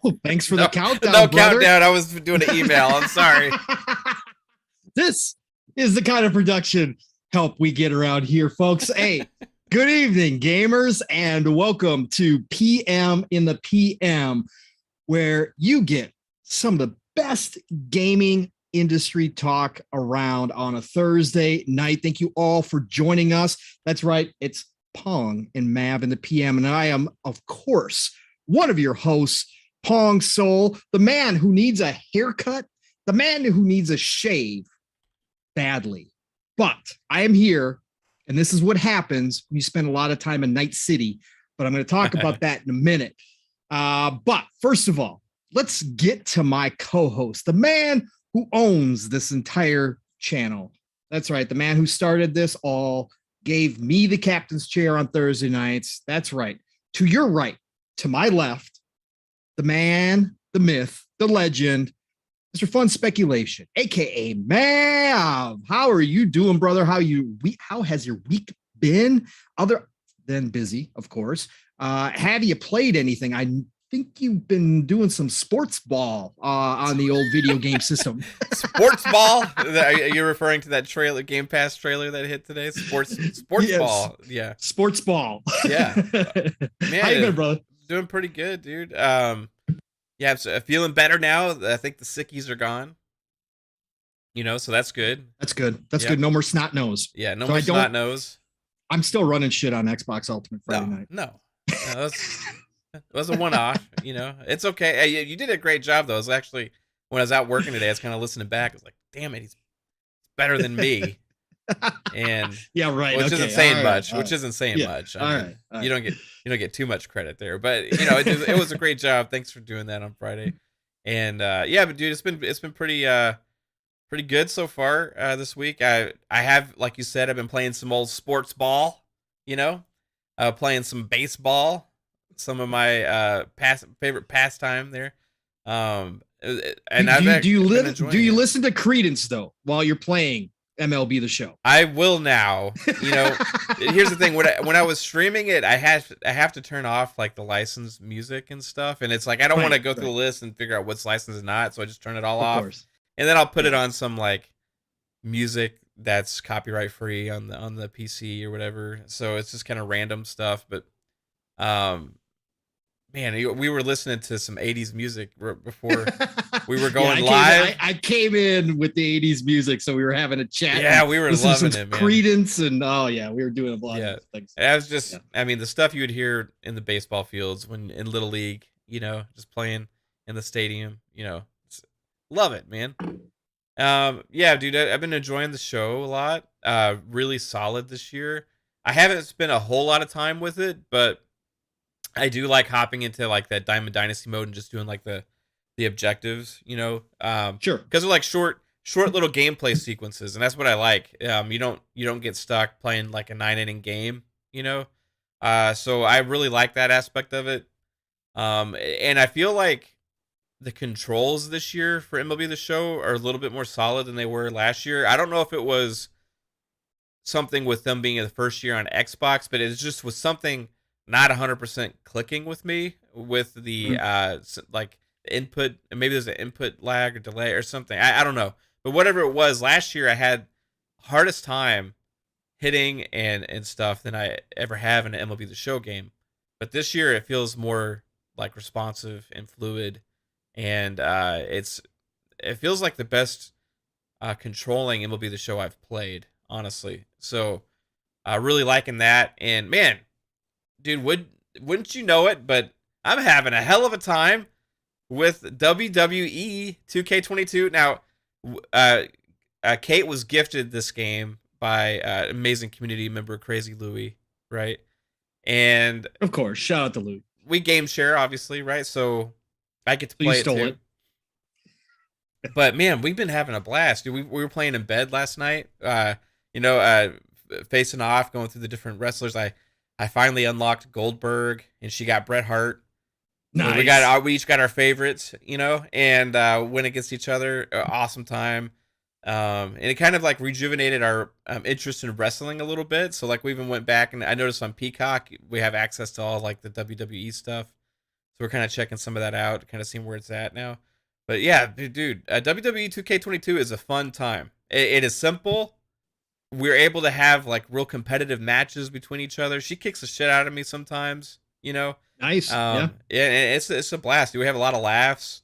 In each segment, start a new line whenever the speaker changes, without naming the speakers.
Oh, thanks for the countdown,
No
brother.
countdown. I was doing an email. I'm sorry.
This is the kind of production help we get around here, folks. Hey, good evening, gamers, and welcome to PM in the PM, where you get some of the best gaming industry talk around on a Thursday night. Thank you all for joining us. That's right, it's Pong and Mav in the PM, and I am, of course, one of your hosts, Pong Soul, the man who needs a haircut, the man who needs a shave badly. But I am here, and this is what happens when you spend a lot of time in Night City. But I'm going to talk about that in a minute. But first of all, let's get to my co-host, the man who owns this entire channel. That's right, the man who started this all, gave me the captain's chair on Thursday nights. That's right. To your right, to my left, the man, the myth, the legend, Mr. Fun Speculation, aka Mav. How are you doing, brother? How has your week been? Other than busy, of course. Have you played anything? I think you've been doing some sports ball on the old video game system.
Sports ball? Are you referring to that trailer, Game Pass trailer that hit today? Sports yes. Ball. Yeah.
Sports ball.
Yeah.
Man, how you been, brother?
Doing pretty good, dude. Yeah, I'm feeling better now. I think the sickies are gone. You know, so that's good.
That's good. That's good. No more snot nose.
Yeah, no more snot nose.
I'm still running shit on Xbox Ultimate Friday night.
No, it was a one-off. You know, it's okay. Hey, you did a great job, though. It was actually, when I was out working today, I was kind of listening back. I was like, damn it, he's better than me. And
yeah, right.
Which isn't saying much. Which isn't saying much. I mean,
all right.
You don't get too much credit there, but you know, it was a great job. Thanks for doing that on Friday. And yeah, but dude, it's been pretty good so far this week. I have, like you said, I've been playing some old sports ball. You know, playing some baseball. Some of my favorite pastime there. And
do you listen to Credence though while you're playing MLB The Show?
I will now. You know, here's the thing: when I was streaming it, I have to turn off like the licensed music and stuff, and it's like I don't want to go through the list and figure out what's licensed and not, so I just turn it all off, and then I'll put it on some like music that's copyright free on the PC or whatever. So it's just kind of random stuff, but man, we were listening to some 80s music before we were going live.
I came in with the 80s music, so we were having a chat.
Yeah, we were loving it, man.
Credence and we were doing a lot of things.
It was just, I mean, the stuff you would hear in the baseball fields when in Little League, you know, just playing in the stadium, you know, love it, man. Yeah, dude, I've been enjoying the show a lot. Really solid this year. I haven't spent a whole lot of time with it, but I do like hopping into like that Diamond Dynasty mode and just doing like the objectives, you know.
Sure.
Because they're like short little gameplay sequences, and that's what I like. You don't get stuck playing like a 9-inning game, you know. So I really like that aspect of it. And I feel like the controls this year for MLB The Show are a little bit more solid than they were last year. I don't know if it was something with them being the first year on Xbox, but it just was something not 100% clicking with me with the like input. Maybe there's an input lag or delay or something. I don't know, but whatever it was, last year I had hardest time hitting and stuff than I ever have in an MLB The Show game. But this year it feels more like responsive and fluid, and it feels like the best controlling MLB The Show I've played, honestly. So really liking that. And man, dude, wouldn't you know it, but I'm having a hell of a time with WWE 2K22. Now, Kate was gifted this game by amazing community member Crazy Louie, right? And
of course, shout out to Louie.
We game share, obviously, right? So I get to play it too. But man, we've been having a blast, dude. We were playing in bed last night. Facing off, going through the different wrestlers. I finally unlocked Goldberg, and she got Bret Hart.
Nice.
So we each got our favorites, you know, and went against each other. Awesome time. And it kind of like rejuvenated our interest in wrestling a little bit. So like we even went back, and I noticed on Peacock we have access to all like the WWE stuff. So we're kind of checking some of that out, kind of seeing where it's at now. But yeah, dude, WWE 2K22 is a fun time. It is simple. We're able to have like real competitive matches between each other. She kicks the shit out of me sometimes, you know.
Nice. Yeah.
It's a blast. We have a lot of laughs.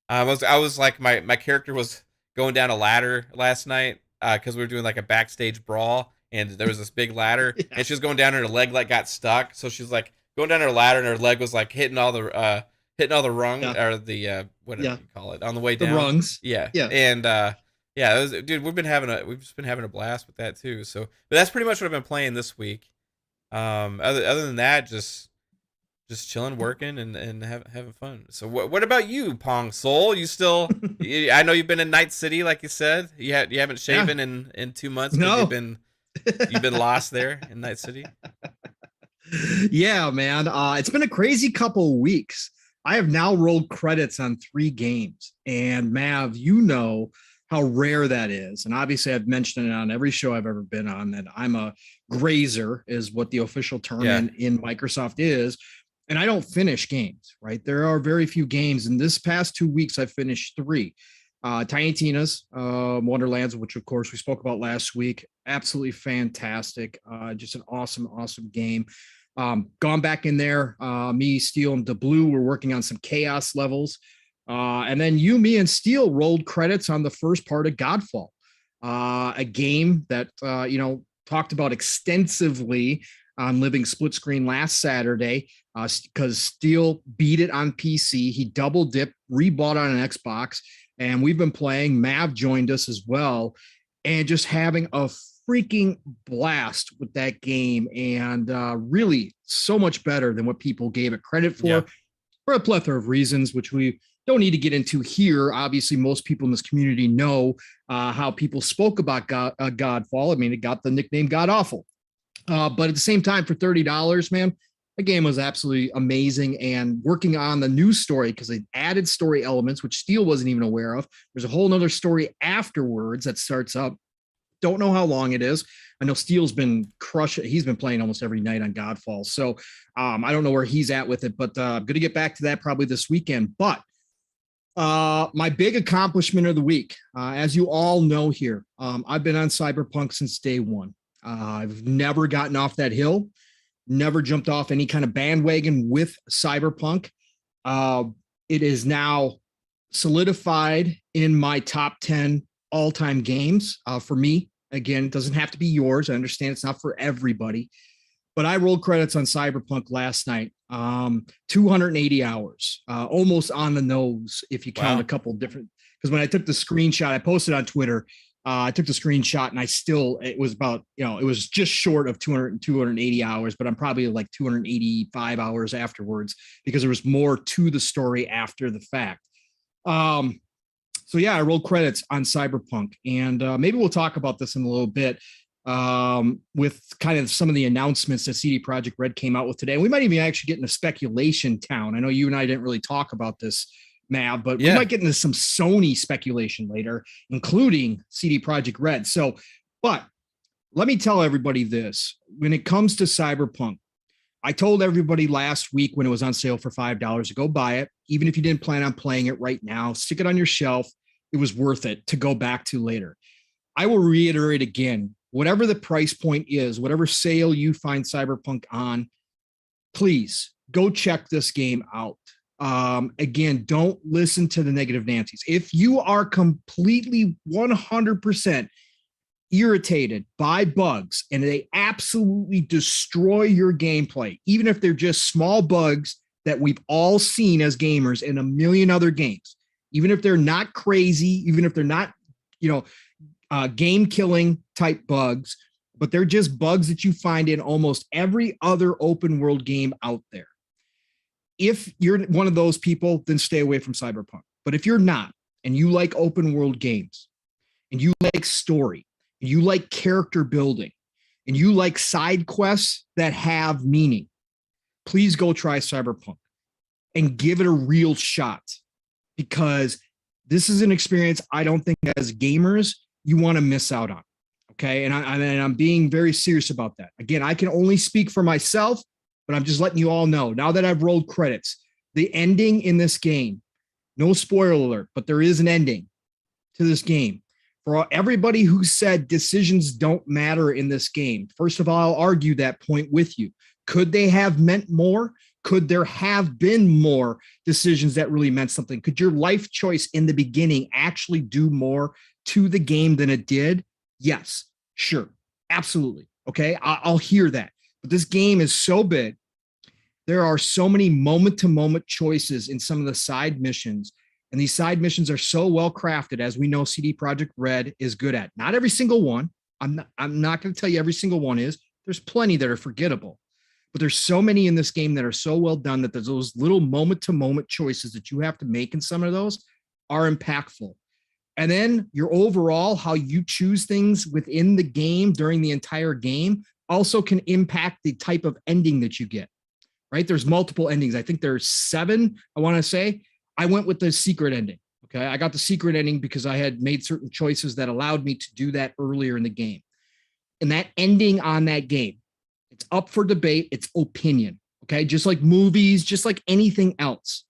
I was like my character was going down a ladder last night because we were doing like a backstage brawl, and there was this big ladder,
Yeah.
and she was going down, and her leg like got stuck, so she's like going down her ladder, and her leg was like hitting all the rung or the whatever you call it on the way down.
The rungs.
Yeah.
Yeah.
And yeah, dude, we've just been having a blast with that too. So, but that's pretty much what I've been playing this week. Other than that, just chilling, working, and having fun. So, what about you, Pong Soul? You still? I know you've been in Night City, like you said. You haven't shaven in 2 months.
No.
You've been lost there in Night City.
Yeah, man. It's been a crazy couple of weeks. I have now rolled credits on 3 games, and Mav, you know how rare that is. And obviously I've mentioned it on every show I've ever been on that I'm a grazer is what the official term in Microsoft is. And I don't finish games, right? There are very few games. In this past 2 weeks, I finished 3. Tiny Tina's Wonderlands, which of course we spoke about last week. Absolutely fantastic. Just an awesome game. Gone back in there. Me, Steel, and DeBlue were working on some KhAos levels. And then me, and Steel rolled credits on the first part of Godfall, a game that, talked about extensively on Living Split Screen last Saturday because Steel beat it on PC. He double dipped, rebought on an Xbox, and we've been playing. Mav joined us as well, and just having a freaking blast with that game, and really so much better than what people gave it credit for a plethora of reasons, which we don't need to get into here. Obviously, most people in this community know how people spoke about Godfall. I mean, it got the nickname God Awful. But at the same time, for $30, man, the game was absolutely amazing. And working on the new story, because they added story elements, which Steel wasn't even aware of. There's a whole nother story afterwards that starts up. Don't know how long it is. I know Steel's been crushing. He's been playing almost every night on Godfall. So I don't know where he's at with it, but I'm going to get back to that probably this weekend. But my big accomplishment of the week, as you all know here, I've been on Cyberpunk since day one. I've never gotten off that hill, never jumped off any kind of bandwagon with Cyberpunk. It is now solidified in my top 10 all-time games for me. Again, it doesn't have to be yours. I understand it's not for everybody, but I rolled credits on Cyberpunk last night. 280 hours, almost on the nose if you count a couple different, because when I took the screenshot, I posted on Twitter, I took the screenshot and it was about, it was just short of 280 hours, but I'm probably like 285 hours afterwards because there was more to the story after the fact. So yeah, I rolled credits on Cyberpunk, and maybe we'll talk about this in a little bit with kind of some of the announcements that CD Projekt Red came out with today. And we might even actually get into speculation town. I know you and I didn't really talk about this, Mav, but we might get into some Sony speculation later, including CD Projekt Red. So, but let me tell everybody this. When it comes to Cyberpunk, I told everybody last week when it was on sale for $5 to go buy it. Even if you didn't plan on playing it right now, stick it on your shelf. It was worth it to go back to later. I will reiterate again, whatever the price point is, whatever sale you find Cyberpunk on, please go check this game out. Again, don't listen to the negative Nancy's. If you are completely 100% irritated by bugs and they absolutely destroy your gameplay, even if they're just small bugs that we've all seen as gamers in a million other games, even if they're not crazy, even if they're not, game killing type bugs, but they're just bugs that you find in almost every other open world game out there. If you're one of those people, then stay away from Cyberpunk. But if you're not, and you like open world games, and you like story, and you like character building, and you like side quests that have meaning, please go try Cyberpunk and give it a real shot, because this is an experience I don't think as gamers you want to miss out on. Okay. And I'm being very serious about that. Again, I can only speak for myself, but I'm just letting you all know now that I've rolled credits, The ending in this game, no spoiler alert, but there is an ending to this game. For everybody who said decisions don't matter in this game, first of all, I'll argue that point with you. Could they have meant more? Could there have been more decisions that really meant something? Could your life choice in the beginning actually do more to the game than it did? Yes, sure, absolutely. Okay, I'll hear that. But this game is so big. There are so many moment-to-moment choices in some of the side missions. And these side missions are so well crafted, as we know CD Projekt Red is good at. Not every single one. I'm not going to tell you every single one is. There's plenty that are forgettable. But there's so many in this game that are so well done that there's those little moment-to-moment choices that you have to make in some of those are impactful. And then your overall, how you choose things within the game during the entire game also can impact the type of ending that you get. Right? There's multiple endings. I think there's 7, I want to say. I went with the secret ending. Okay. I got the secret ending because I had made certain choices that allowed me to do that earlier in the game. And that ending on that game, it's up for debate. It's opinion. Okay. Just like movies, just like anything else.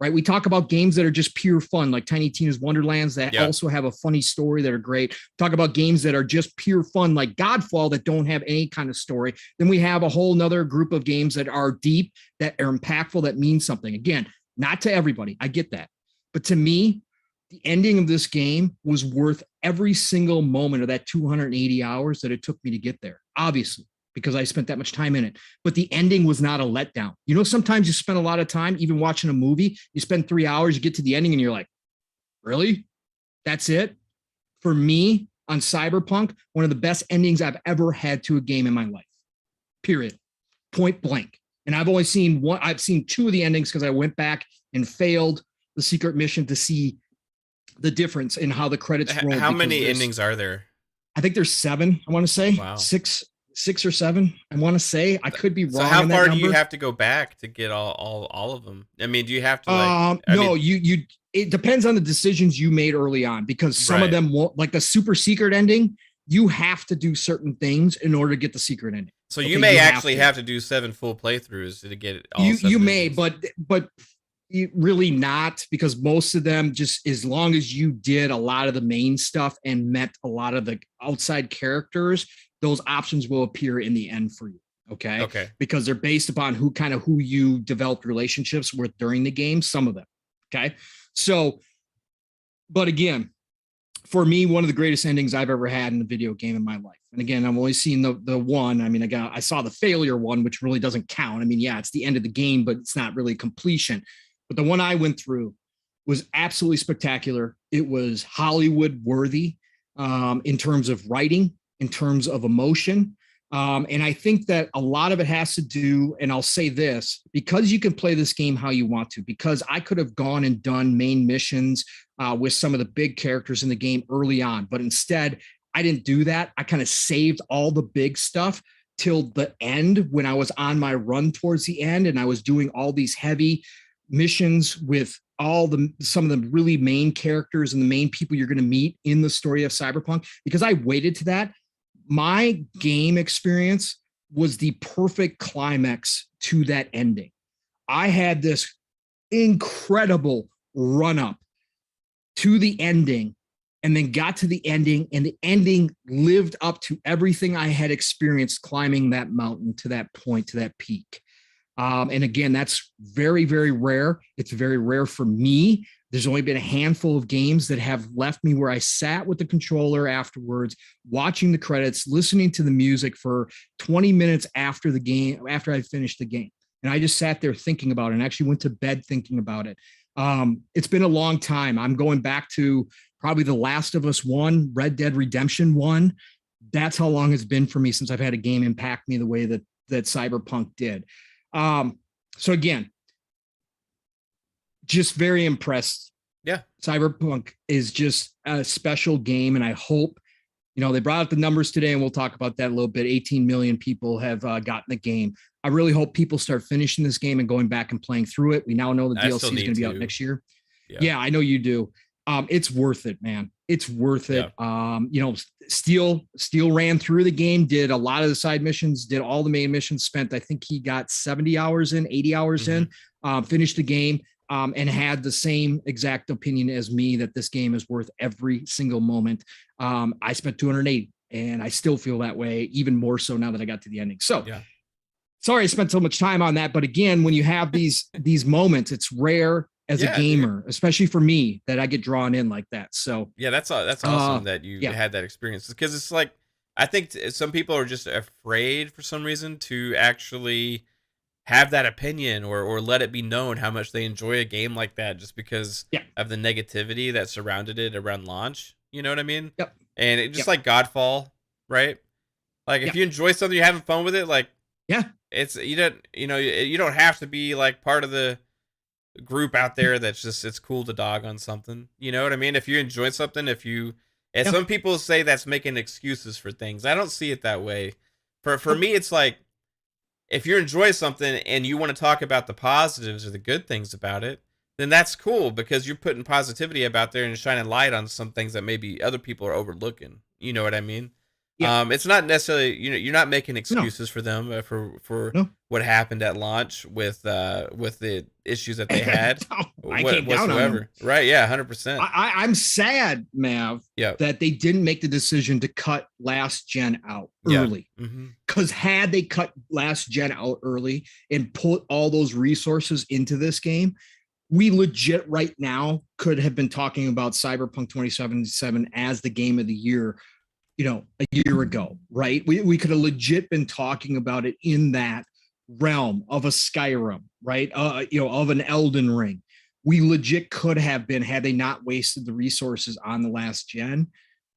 Right? We talk about games that are just pure fun, like Tiny Tina's Wonderlands that also have a funny story that are great. Talk about games that are just pure fun, like Godfall, that don't have any kind of story. Then we have a whole nother group of games that are deep, that are impactful, that mean something. Again, not to everybody. I get that. But to me, the ending of this game was worth every single moment of that 280 hours that it took me to get there. Obviously, because I spent that much time in it. But the ending was not a letdown. You know, sometimes you spend a lot of time, even watching a movie, you spend 3 hours, you get to the ending and you're like, really? That's it? For me, on Cyberpunk, one of the best endings I've ever had to a game in my life. Period. Point blank. And I've only seen one, I've seen 2 of the endings because I went back and failed the secret mission to see the difference in how the credits roll.
How many endings are there?
I think there's 7, I want to say.
Wow.
6 or 7, I want to say. I could be wrong.
So how far do you have to go back to get all of them? I mean, do you have to like
no, you it depends on the decisions you made early on, because some of them won't, like the super secret ending, you have to do certain things in order to get the secret ending.
So you may actually have to do 7 full playthroughs to get it all.
You may, but really not, because most of them, just as long as you did a lot of the main stuff and met a lot of the outside characters, those options will appear in the end for you. Okay. Because they're based upon who you developed relationships with during the game, some of them. Okay. So, but again, for me, one of the greatest endings I've ever had in a video game in my life. And again, I've only seen the one. I mean, I saw the failure one, which really doesn't count. I mean, yeah, it's the end of the game, but it's not really completion. But the one I went through was absolutely spectacular. It was Hollywood worthy in terms of writing, in terms of emotion. And I think that a lot of it has to do, and I'll say this, because you can play this game how you want to, because I could have gone and done main missions with some of the big characters in the game early on, but instead I didn't do that. I kind of saved all the big stuff till the end, when I was on my run towards the end and I was doing all these heavy missions with some of the really main characters and the main people you're going to meet in the story of Cyberpunk. Because I waited to that, my game experience was the perfect climax to that ending. I had this incredible run up to the ending, and then got to the ending, and the ending lived up to everything I had experienced climbing that mountain to that point, to that peak. And again, that's very, very rare. It's very rare for me. There's only been a handful of games that have left me where I sat with the controller afterwards, watching the credits, listening to the music for 20 minutes after the game, after I finished the game. And I just sat there thinking about it, and actually went to bed thinking about it. It's been a long time. I'm going back to probably The Last of Us 1, Red Dead Redemption 1. That's how long it's been for me since I've had a game impact me the way that Cyberpunk did. So again, just very impressed.
Yeah.
Cyberpunk is just a special game. And I hope, they brought up the numbers today, and we'll talk about that a little bit. 18 million people have gotten the game. I really hope people start finishing this game and going back and playing through it. We now know the DLC is going to be out next year. Yeah, I know you do. It's worth it, man. It's worth it. You know, Steel ran through the game, did a lot of the side missions, did all the main missions, spent, I think he got 70 hours in, 80 hours in, finished the game, and had the same exact opinion as me that this game is worth every single moment. I spent 280 and I still feel that way, even more so now that I got to the ending. So sorry I spent so much time on that. But again, when you have these moments, it's rare as a gamer, especially for me, that I get drawn in like that. So
yeah, that's awesome that you had that experience, because it's like, I think some people are just afraid for some reason to actually have that opinion or let it be known how much they enjoy a game like that, just because of the negativity that surrounded it around launch. You know what I mean?
Yep.
And it just like Godfall, right? Like if you enjoy something, you're having fun with it, like it's you don't have to be like part of the group out there that's just, it's cool to dog on something. You know what I mean? If you enjoy something, and some people say that's making excuses for things. I don't see it that way. For me, it's like, if you enjoy something and you want to talk about the positives or the good things about it, then that's cool, because you're putting positivity about there and shining light on some things that maybe other people are overlooking. You know what I mean? It's not necessarily, you're not making excuses for them for what happened at launch with the issues that they had.
I came down on them.
Right? Yeah, 100%.
I'm sad, Mav, that they didn't make the decision to cut last gen out early. Because had they cut last gen out early and put all those resources into this game, we legit right now could have been talking about Cyberpunk 2077 as the game of the year, you know, a year ago, right? We could have legit been talking about it in that realm of a Skyrim, right? You know, of an Elden Ring. We legit could have been, had they not wasted the resources on the last gen.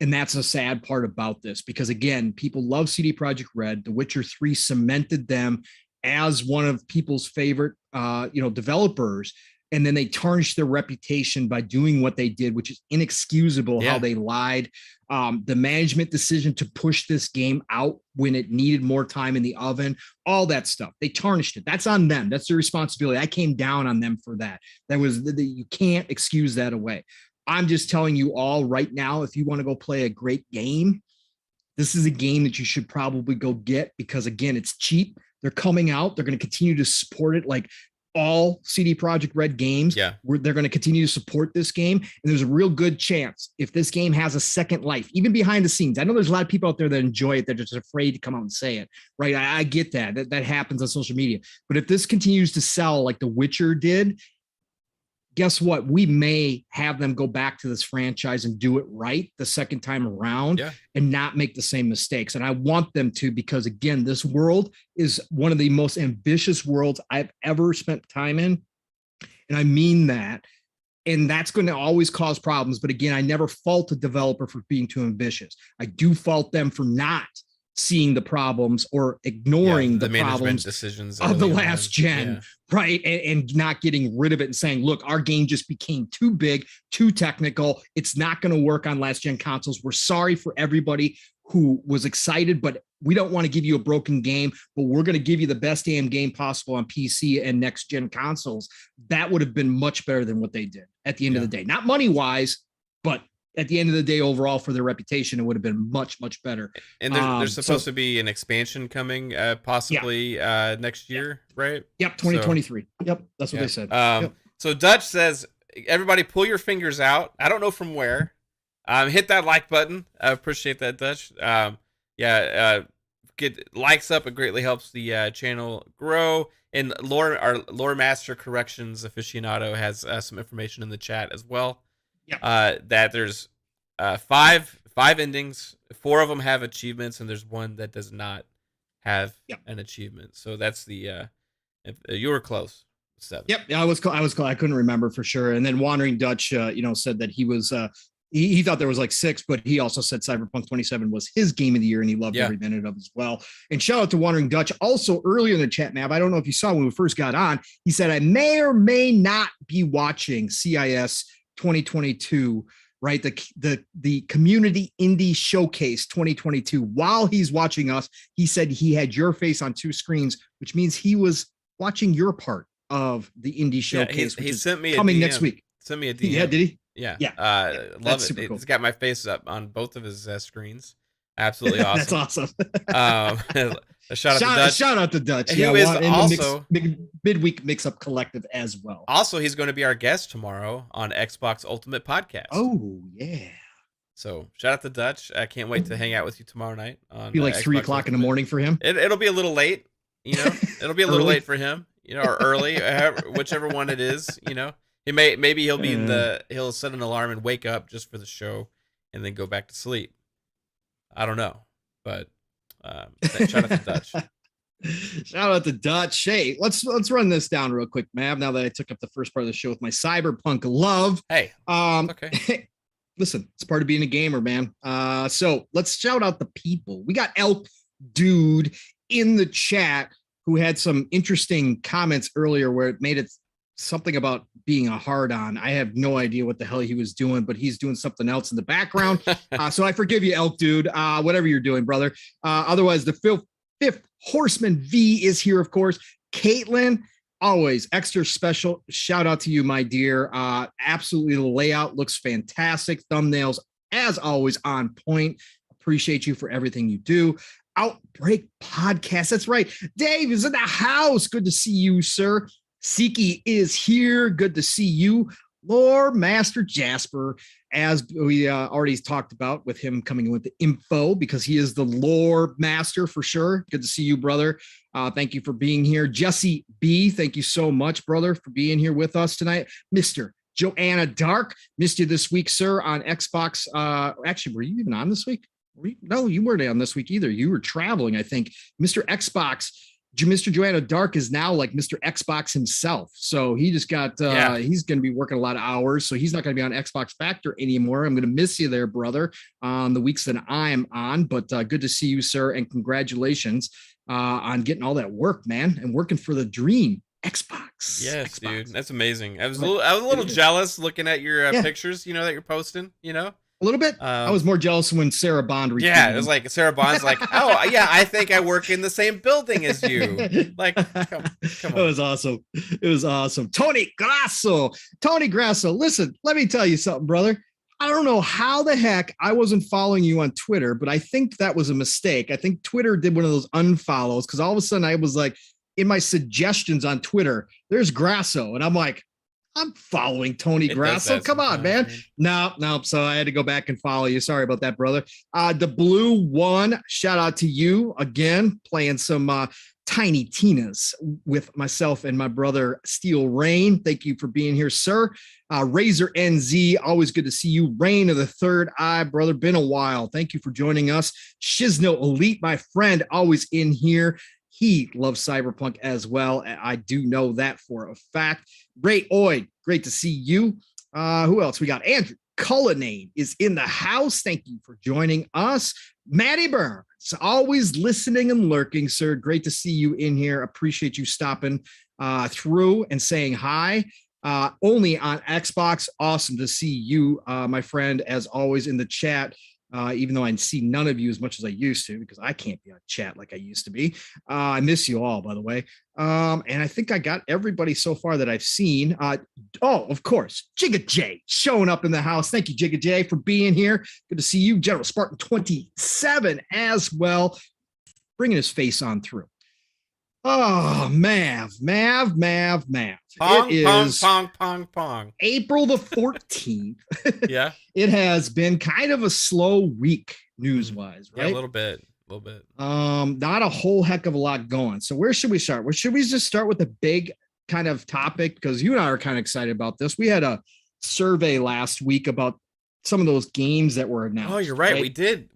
And that's a sad part about this, because again, people love CD Projekt Red. The Witcher 3 cemented them as one of people's favorite, developers. And then they tarnished their reputation by doing what they did, which is inexcusable. How they lied. The management decision to push this game out when it needed more time in the oven, all that stuff. They tarnished it. That's on them. That's their responsibility. I came down on them for that. You can't excuse that away. I'm just telling you all right now, if you want to go play a great game, this is a game that you should probably go get, because again, it's cheap. They're coming out. They're going to continue to support it like all CD Projekt Red games. They're going to continue to support this game. And there's a real good chance, if this game has a second life, even behind the scenes, I know there's a lot of people out there that enjoy it. They're just afraid to come out and say it, right? I get that happens on social media. But if this continues to sell like The Witcher did, guess what? We may have them go back to this franchise and do it right the second time around and not make the same mistakes. And I want them to, because again, this world is one of the most ambitious worlds I've ever spent time in. And I mean that. And that's going to always cause problems. But again, I never fault a developer for being too ambitious. I do fault them for not seeing the problems or ignoring the problems
decisions
of the last gen, right? And not getting rid of it and saying, look, our game just became too big, too technical. It's not going to work on last gen consoles. We're sorry for everybody who was excited, but we don't want to give you a broken game, but we're going to give you the best damn game possible on PC and next gen consoles. That would have been much better than what they did at the end of the day. Not money wise, but at the end of the day, overall, for their reputation, it would have been much, much better.
And there's supposed to be an expansion coming possibly next year, right?
Yep, 2023. Yep, that's what they said.
So Dutch says, everybody pull your fingers out. I don't know from where. Hit that like button. I appreciate that, Dutch. Get likes up. It greatly helps the channel grow. And our lore master corrections aficionado has some information in the chat as well. That there's 5 endings, 4 of them have achievements, and there's one that does not have an achievement. So that's the you were close. 7.
I was close. I couldn't remember for sure. And then Wandering Dutch, said that he was he thought there was like 6, but he also said Cyberpunk 27 was his game of the year, and he loved every minute of it as well. And shout out to Wandering Dutch. Also earlier in the chat, Mav, I don't know if you saw when we first got on, he said I may or may not be watching CIS 2022, right? The Community Indie Showcase 2022. While he's watching us, he said he had your face on 2 screens, which means he was watching your part of the Indie Showcase.
He sent me
coming
a DM.
next week.
Sent me a DM.
Yeah, did he?
Yeah.
Yeah,
Love
that's
it.
super cool.
It's got my face up on both of his screens. Absolutely awesome.
That's awesome.
A shout out to Dutch.
Shout out to Dutch.
Who is also
the midweek mix-up collective as well.
Also, he's going to be our guest tomorrow on Xbox Ultimate Podcast.
Oh yeah.
So shout out to Dutch. I can't wait to hang out with you tomorrow night.
Be like 3 o'clock in the morning for him.
It'll be a little late. You know, it'll be a little late for him. You know, or early, whichever one it is. You know, maybe he'll be he'll set an alarm and wake up just for the show, and then go back to sleep. I don't know, but shout out to Dutch.
Shout out to Dutch. Hey, let's run this down real quick, Mav. Now that I took up the first part of the show with my cyberpunk love.
Hey, okay.
Listen, it's part of being a gamer, man. So let's shout out the people. We got Elk Dude in the chat who had some interesting comments earlier where it made it something about being a hard-on. I have no idea what the hell he was doing, but he's doing something else in the background. So I forgive you, Elk Dude, whatever you're doing, brother. Otherwise, the fifth Horseman V is here, of course. Caitlin, always extra special. Shout out to you, my dear. Absolutely, the layout looks fantastic. Thumbnails, as always, on point. Appreciate you for everything you do. Outbreak Podcast. That's right. Dave is in the house. Good to see you, sir. Siki is here. Good to see you. Lord Master Jasper, as we already talked about with him coming in with the info, because he is the lore master for sure. Good to see you, brother. Thank you for being here. Jesse B, thank you so much, brother, for being here with us tonight. Mr. Joanna Dark, missed you this week, sir, on Xbox. Actually, were you even on this week? No, you weren't on this week either. You were traveling, I think. Mr. Xbox. Mr. Joanna Dark is now like Mr. Xbox himself. So he just got, he's going to be working a lot of hours. So he's not going to be on Xbox Factor anymore. I'm going to miss you there, brother, on the weeks that I'm on. But good to see you, sir. And congratulations on getting all that work, man, and working for the dream. Xbox.
Yes,
Xbox.
dude. That's amazing. I was a little jealous looking at your pictures, you know, that you're posting, you know?
A little bit. I was more jealous when Sarah Bond retweeted.
Yeah, it was like Sarah Bond's like, oh yeah, I think I work in the same building as you. Like, come on.
It was awesome. It was awesome. Tony Grasso. Listen, let me tell you something, brother. I don't know how the heck I wasn't following you on Twitter, but I think that was a mistake. I think Twitter did one of those unfollows because all of a sudden I was like, in my suggestions on Twitter, there's Grasso, and I'm like, I'm following Tony Grasso. Come on, man. No. So I had to go back and follow you. Sorry about that, brother. The Blue One, shout out to you again, playing some Tiny Tina's with myself and my brother Steel Rain. Thank you for being here, sir. Razor NZ, always good to see you. Rain of the Third Eye, brother. Been a while. Thank you for joining us. Shizno Elite, my friend, always in here. He loves Cyberpunk as well. I do know that for a fact. Ray Oid, great to see you. Who else? We got Andrew Cullinane is in the house. Thank you for joining us. Maddie Byrnes, always listening and lurking, sir. Great to see you in here. Appreciate you stopping through and saying hi. Only on Xbox. Awesome to see you, my friend, as always in the chat. Even though I see none of you as much as I used to, because I can't be on chat like I used to be. I miss you all, by the way. And I think I got everybody so far that I've seen. Of course, Jigga J showing up in the house. Thank you, Jigga J, for being here. Good to see you. General Spartan 27 as well, bringing his face on through. Oh, Mav.
Pong,
It is
pong.
April the 14th.
Yeah.
It has been kind of a slow week news-wise, right?
Yeah, a little bit.
Not a whole heck of a lot going. So where should we start? Well, should we just start with a big kind of topic? Because you and I are kind of excited about this. We had a survey last week about some of those games that were announced.
Oh, you're right. We did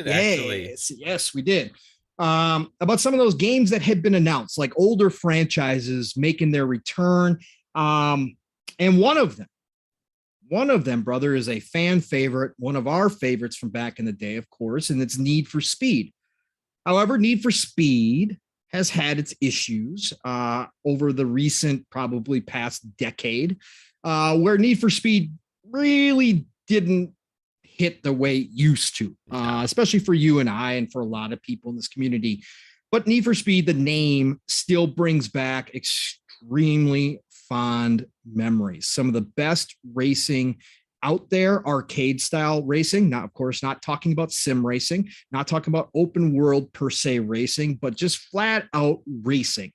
actually.
Yes, we did. About some of those games that had been announced, like older franchises making their return. And one of them, brother, is a fan favorite, one of our favorites from back in the day, of course, and it's Need for Speed. However, Need for Speed has had its issues over the recent, probably past decade, where Need for Speed really didn't hit the way it used to, especially for you and I and for a lot of people in this community. But Need for Speed, the name, still brings back extremely fond memories. Some of the best racing out there arcade style racing. Now, of course, not talking about sim racing, not talking about open world per se racing, but just flat out racing.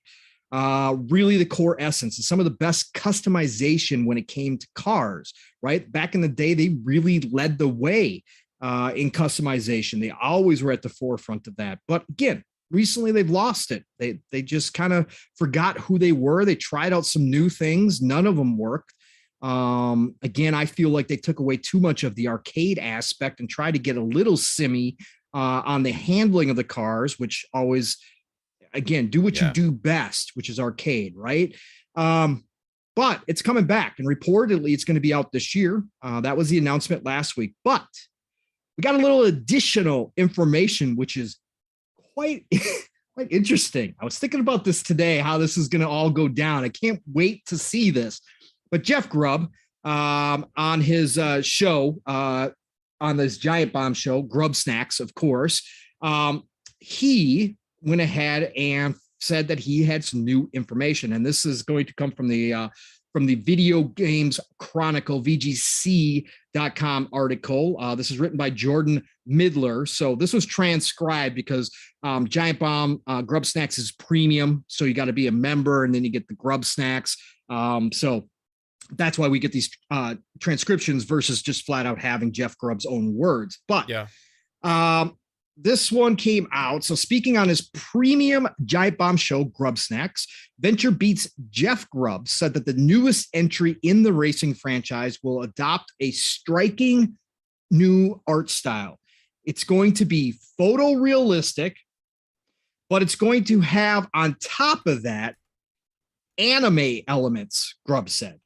Really the core essence and some of the best customization when it came to cars, right? Back in the day, they really led the way in customization. They always were at the forefront of that. But again, recently they've lost it. They just kind of forgot who they were. They tried out some new things. None of them worked. Again, I feel like they took away too much of the arcade aspect and tried to get a little simmy on the handling of the cars, which always, again, do what you do best, which is arcade, right? But it's coming back, and reportedly it's going to be out this year. That was the announcement last week. But we got a little additional information, which is quite interesting. I was thinking about this today, how this is going to all go down. I can't wait to see this. But Jeff Grubb, on his show, on this Giant Bomb show, Grub Snacks, of course, he went ahead and said that he had some new information. And this is going to come from the Video Games Chronicle, VGC.com article. This is written by Jordan Midler. So this was transcribed because Giant Bomb Grub Snacks is premium. So you got to be a member, and then you get the Grub Snacks. So that's why we get these transcriptions versus just flat out having Jeff Grubb's own words. But this one came out. So speaking on his premium Giant Bomb show, Grub Snacks, Venture Beats Jeff Grubb said that the newest entry in the racing franchise will adopt a striking new art style. It's going to be photorealistic, but it's going to have on top of that anime elements, Grubb said.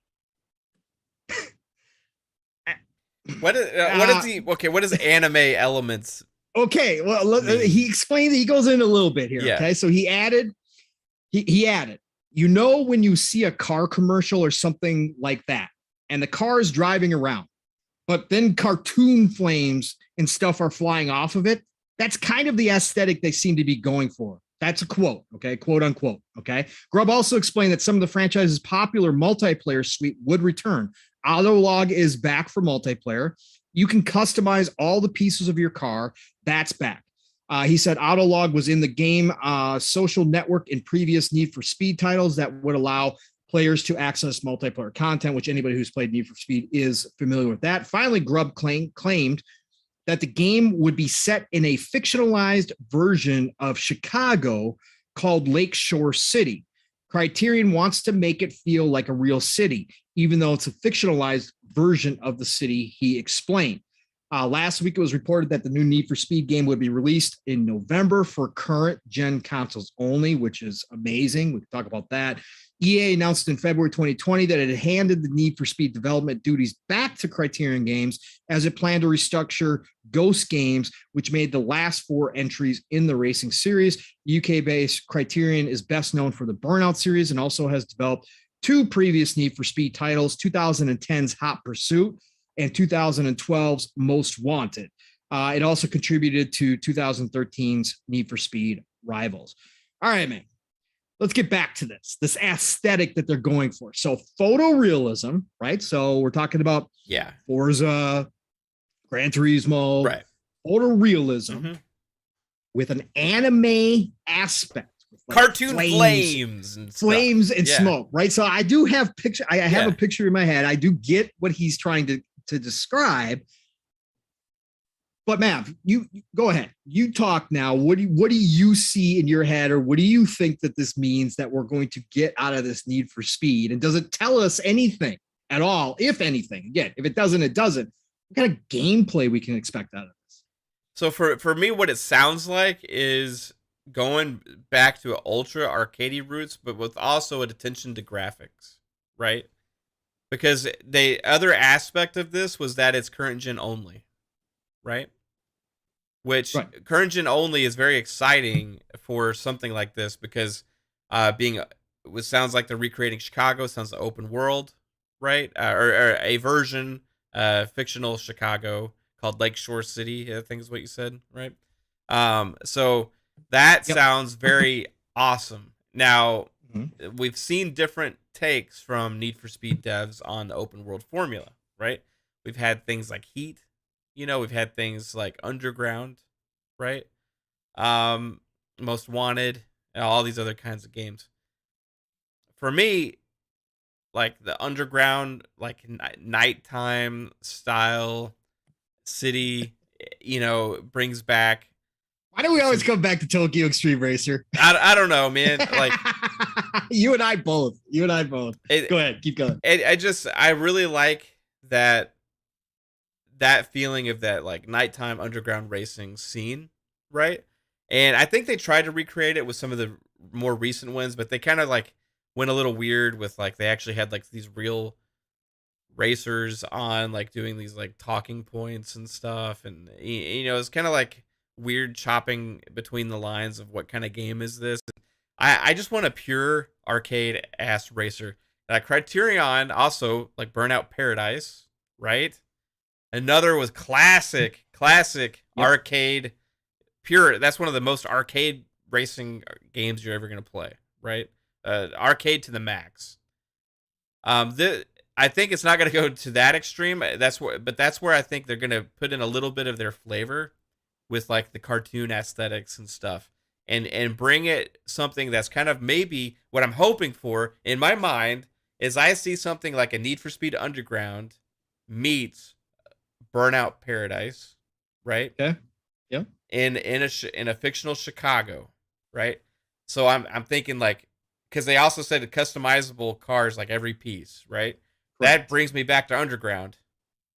What is anime elements?
Okay, well, he explained, he goes in a little bit here. Okay, so he added, you know, when you see a car commercial or something like that, and the car is driving around, but then cartoon flames and stuff are flying off of it. That's kind of the aesthetic they seem to be going for. That's a quote, okay, quote unquote. Okay. Grubb also explained that some of the franchise's popular multiplayer suite would return. Autolog is back for multiplayer. You can customize all the pieces of your car. That's back. He said Autolog was in the game social network in previous Need for Speed titles that would allow players to access multiplayer content, which anybody who's played Need for Speed is familiar with that. Finally, Grubb claimed that the game would be set in a fictionalized version of Chicago called Lakeshore City. Criterion wants to make it feel like a real city, even though it's a fictionalized version of the city, he explained. Last week, it was reported that the new Need for Speed game would be released in November for current gen consoles only, which is amazing. We can talk about that. EA announced in February 2020 that it had handed the Need for Speed development duties back to Criterion Games as it planned to restructure Ghost Games, which made the last 4 entries in the racing series. UK-based Criterion is best known for the Burnout series and also has developed 2 previous Need for Speed titles, 2010's Hot Pursuit and 2012's Most Wanted. It also contributed to 2013's Need for Speed Rivals. All right, man. Let's get back to this aesthetic that they're going for. So photorealism, right? So we're talking about Forza, Gran Turismo,
right?
Photorealism with an anime aspect. Like
cartoon flames and
smoke, right? So I do have picture. I have a picture in my head. I do get what he's trying to describe. But Mav, you go ahead. You talk now. What do you see in your head, or what do you think that this means that we're going to get out of this Need for Speed? And does it tell us anything at all? If anything, again, if it doesn't, it doesn't. What kind of gameplay we can expect out of this?
So for me, what it sounds like is going back to ultra arcadey roots, but with also an attention to graphics, right? Because the other aspect of this was that it's current gen only, right? Which current gen only is very exciting for something like this because it sounds like they're recreating Chicago. It sounds like open world, right? Or a version, fictional Chicago called Lakeshore City, I think is what you said, right? So that sounds very awesome. Now, we've seen different takes from Need for Speed devs on the open world formula, right? We've had things like Heat. We've had things like Underground, right? Most Wanted, and all these other kinds of games. For me, like the Underground, like nighttime style city, brings back.
Why do we always come back to Tokyo Extreme Racer?
I don't know, man. Like
you and I both. Go ahead, keep going.
I really like that feeling of that like nighttime underground racing scene, right? And I think they tried to recreate it with some of the more recent ones, but they kind of like went a little weird with like they actually had like these real racers on like doing these like talking points and stuff, and it's kind of like weird chopping between the lines of what kind of game is this. I just want a pure arcade ass racer. Criterion also like Burnout Paradise, right? Another was classic yep. Arcade pure. That's one of the most arcade racing games you're ever gonna play, right? Arcade to the max. I think it's not gonna go to that extreme. That's where I think they're gonna put in a little bit of their flavor with like the cartoon aesthetics and stuff, and bring it something that's kind of maybe what I'm hoping for in my mind is I see something like a Need for Speed Underground meets Burnout Paradise, right?
Yeah. Yeah.
In a fictional Chicago, right? So I'm thinking like, because they also said customizable cars like every piece, right? Correct. That brings me back to Underground,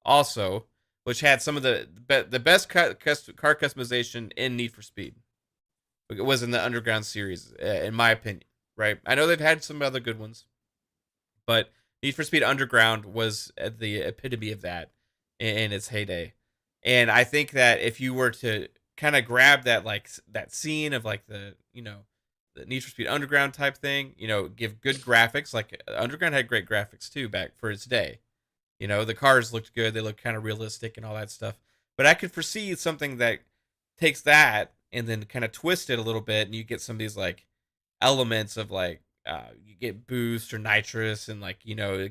also, which had some of the best car customization in Need for Speed. It was in the Underground series, in my opinion, right? I know they've had some other good ones, but Need for Speed Underground was the epitome of that in its heyday. And I think that if you were to kind of grab that like that scene of like the the Need for Speed Underground type thing, give good graphics. Like Underground had great graphics too back for its day. The cars looked good, they looked kind of realistic and all that stuff. But I could foresee something that takes that and then kind of twist it a little bit, and you get some of these like elements of like you get boost or nitrous and like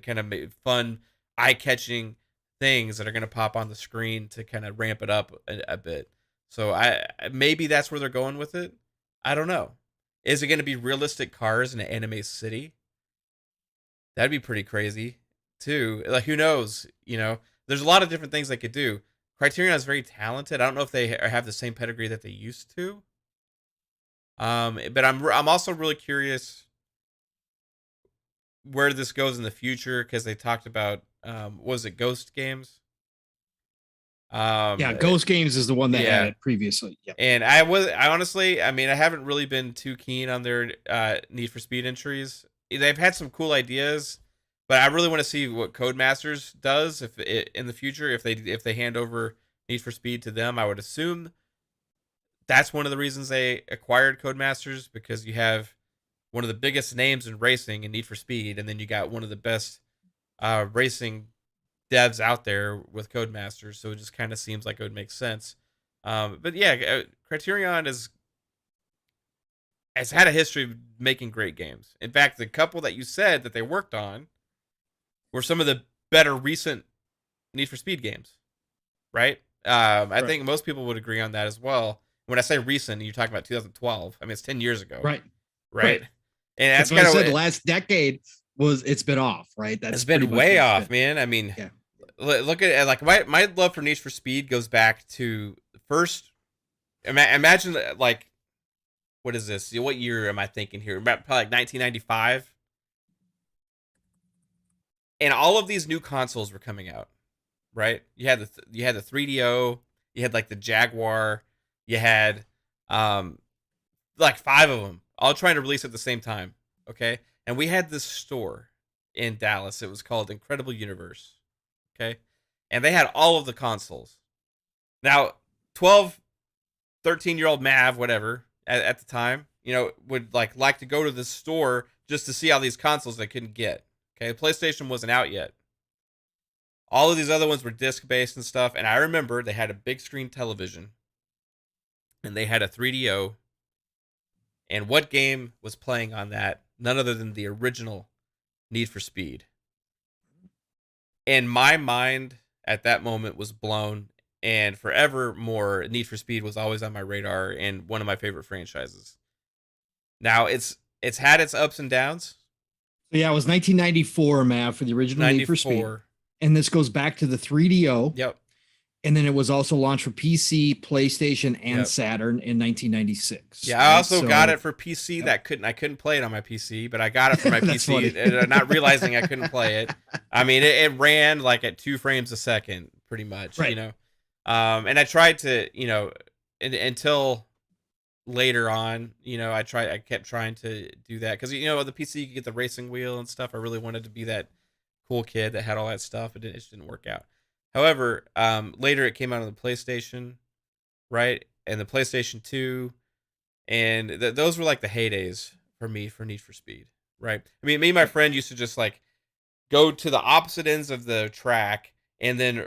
kind of fun eye-catching things that are going to pop on the screen to kind of ramp it up a bit. So maybe that's where they're going with it. I don't know. Is it going to be realistic cars in an anime city? That'd be pretty crazy too. Like who knows? There's a lot of different things they could do. Criterion is very talented. I don't know if they have the same pedigree that they used to. But I'm also really curious where this goes in the future, because they talked about was it Ghost Games?
Yeah, Ghost Games is the one that had it previously. Yeah.
And I honestly, I haven't really been too keen on their Need for Speed entries. They've had some cool ideas, but I really want to see what Codemasters does in the future if they hand over Need for Speed to them. I would assume that's one of the reasons they acquired Codemasters, because you have one of the biggest names in racing in Need for Speed, and then you got one of the best racing devs out there with Codemasters, so it just kind of seems like it would make sense. But yeah, Criterion has had a history of making great games. In fact, the couple that you said that they worked on were some of the better recent Need for Speed games, right? I think most people would agree on that as well. When I say recent, you're talking about 2012. It's 10 years ago. Right. And that's kind of
what I said. The last decade it's been off, right?
It's been way off, man. Yeah. Look at like my love for Need for Speed goes back to first. Imagine like, what is this? What year am I thinking here? About probably like 1995. And all of these new consoles were coming out, right? You had the 3DO, you had like the Jaguar, you had like 5 of them all trying to release at the same time, okay? And we had this store in Dallas. It was called Incredible Universe, okay? And they had all of the consoles. Now, 12, 13-year-old Mav, whatever, at the time, would like to go to the store just to see all these consoles they couldn't get. Okay, the PlayStation wasn't out yet. All of these other ones were disc-based and stuff, and I remember they had a big screen television, and they had a 3DO, and what game was playing on that? None other than the original Need for Speed. In my mind, at that moment was blown, and forevermore, Need for Speed was always on my radar and one of my favorite franchises. Now it's had its ups and downs.
So yeah, it was 1994, Matt, for the original Need for Speed. And this goes back to the 3DO.
Yep.
And then it was also launched for PC, PlayStation, and Saturn in 1996.
Yeah, I also got it for PC. I couldn't play it on my PC, but I got it for my PC, not realizing I couldn't play it. I mean, it ran like at 2 frames a second, pretty much,
right.
you know. And I tried to, you know, until later on, you know, I kept trying to do that because, you know, the PC you could get the racing wheel and stuff. I really wanted to be that cool kid that had all that stuff, but it just didn't work out. However, later it came out on the PlayStation, right? And the PlayStation 2. And those were like the heydays for me for Need for Speed, right? I mean, me and my friend used to just like go to the opposite ends of the track and then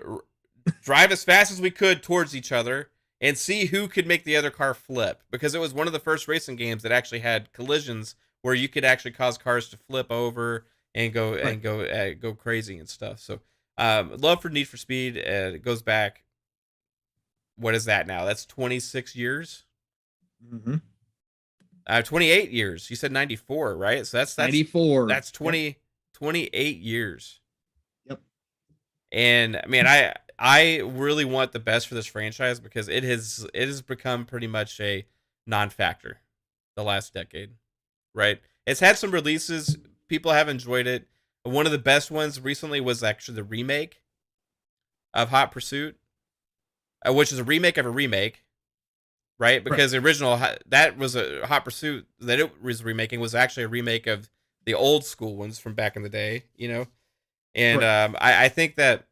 drive as fast as we could towards each other and see who could make the other car flip. Because it was one of the first racing games that actually had collisions where you could actually cause cars to flip over and go crazy and stuff. So love for Need for Speed. It goes back. What is that now? That's 26 years. 28 years. You said 94, right? So that's
94.
That's 28 years.
Yep.
And I mean, I really want the best for this franchise because it has become pretty much a non-factor the last decade, right? It's had some releases. People have enjoyed it. One of the best ones recently was actually the remake of Hot Pursuit, which is a remake of a remake, right? Because the original, that was a Hot Pursuit that it was remaking was actually a remake of the old school ones from back in the day, you know? And I think that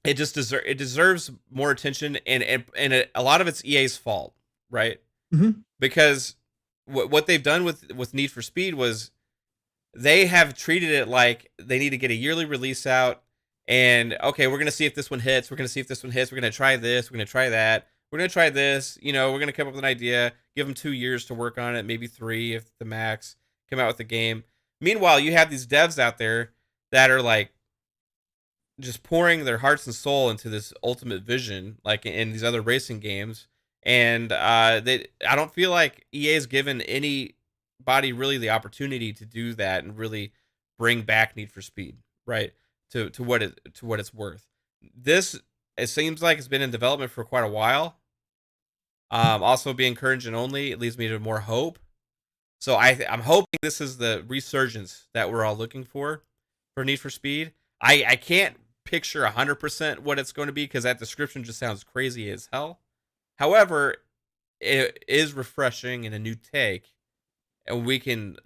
it just deserves more attention, and a lot of it's EA's fault, right? Because what they've done with Need for Speed was they have treated it like they need to get a yearly release out, and okay, we're gonna see if this one hits. We're gonna see if this one hits. We're gonna try this. We're gonna try that. We're gonna try this. You know, we're gonna come up with an idea. Give them 2 years to work on it, maybe 3 if the max. Come out with the game. Meanwhile, you have these devs out there that are like just pouring their hearts and soul into this ultimate vision, like in these other racing games. And I don't feel like EA's given anybody really the opportunity to do that and really bring back Need for Speed, right? To what it's worth. This, it seems like it's been in development for quite a while. Also being current gen only, it leads me to more hope. So I'm hoping this is the resurgence that we're all looking for Need for Speed. I can't picture 100% what it's going to be because that description just sounds crazy as hell. However, it is refreshing and a new take, and we can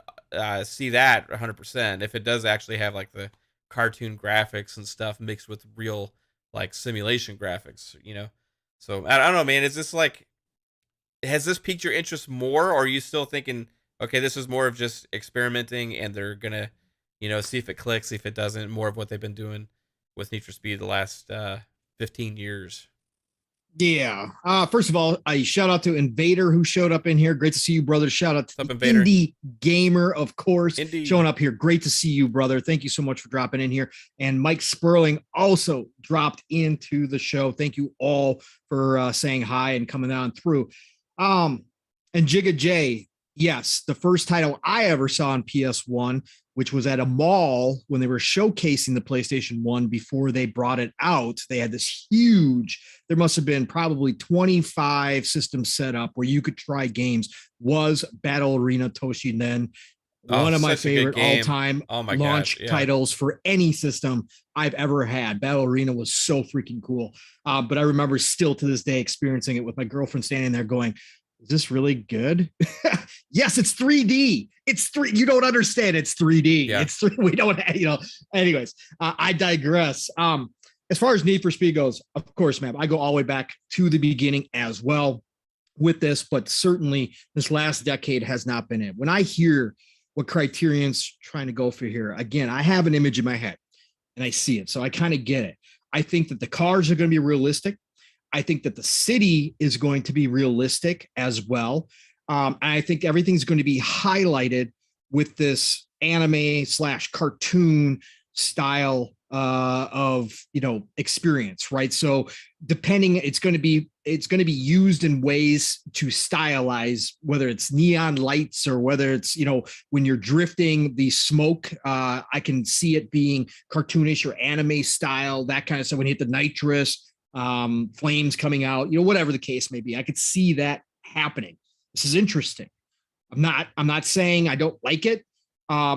see that 100% if it does actually have like the cartoon graphics and stuff mixed with real like simulation graphics, you know. So I don't know, man. Is this like, has this piqued your interest more, or are you still thinking, okay, this is more of just experimenting and they're gonna, you know, see if it clicks, see if it doesn't, more of what they've been doing with Need for Speed the last 15 years?
Yeah. First of all, I shout out to Invader who showed up in here. Great to see you, brother. Shout out to Indie Gamer, of course, showing up here. Great to see you, brother. Thank you so much for dropping in here. And Mike Sperling also dropped into the show. Thank you all for saying hi and coming on through. And Jigga J, yes, the first title I ever saw on PS1, which was at a mall when they were showcasing the PlayStation 1 before they brought it out. They had this huge, there must have been probably 25 systems set up where you could try games, was Battle Arena Toshinden. One of my favorite all-time launch titles for any system I've ever had. Battle Arena was so freaking cool. But I remember still to this day experiencing it with my girlfriend standing there going, is this really good? Yes, it's 3D. It's you don't understand. It's 3D. Yeah. We don't have, you know, anyways, I digress. As far as Need for Speed goes, of course, man, I go all the way back to the beginning as well with this, but certainly this last decade has not been it. When I hear what Criterion's trying to go for here, again, I have an image in my head and I see it. So I kind of get it. I think that the cars are going to be realistic. I think that the city is going to be realistic as well. And I think everything's going to be highlighted with this anime / cartoon style of experience, right? So depending, it's going to be used in ways to stylize, whether it's neon lights or whether it's when you're drifting, the smoke, I can see it being cartoonish or anime style, that kind of stuff. When you hit the nitrous, flames coming out, whatever the case may be, I could see that happening. This is interesting. I'm not saying I don't like it.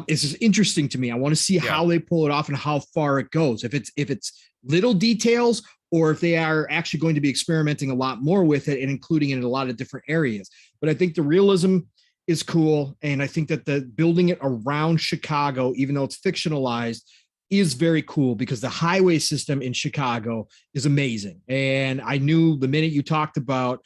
This is interesting to me. I want to see how they pull it off and how far it goes. If it's little details, or if they are actually going to be experimenting a lot more with it and including it in a lot of different areas. But I think the realism is cool, and I think that the building it around Chicago, even though it's fictionalized, is very cool, because the highway system in Chicago is amazing. And I knew the minute you talked about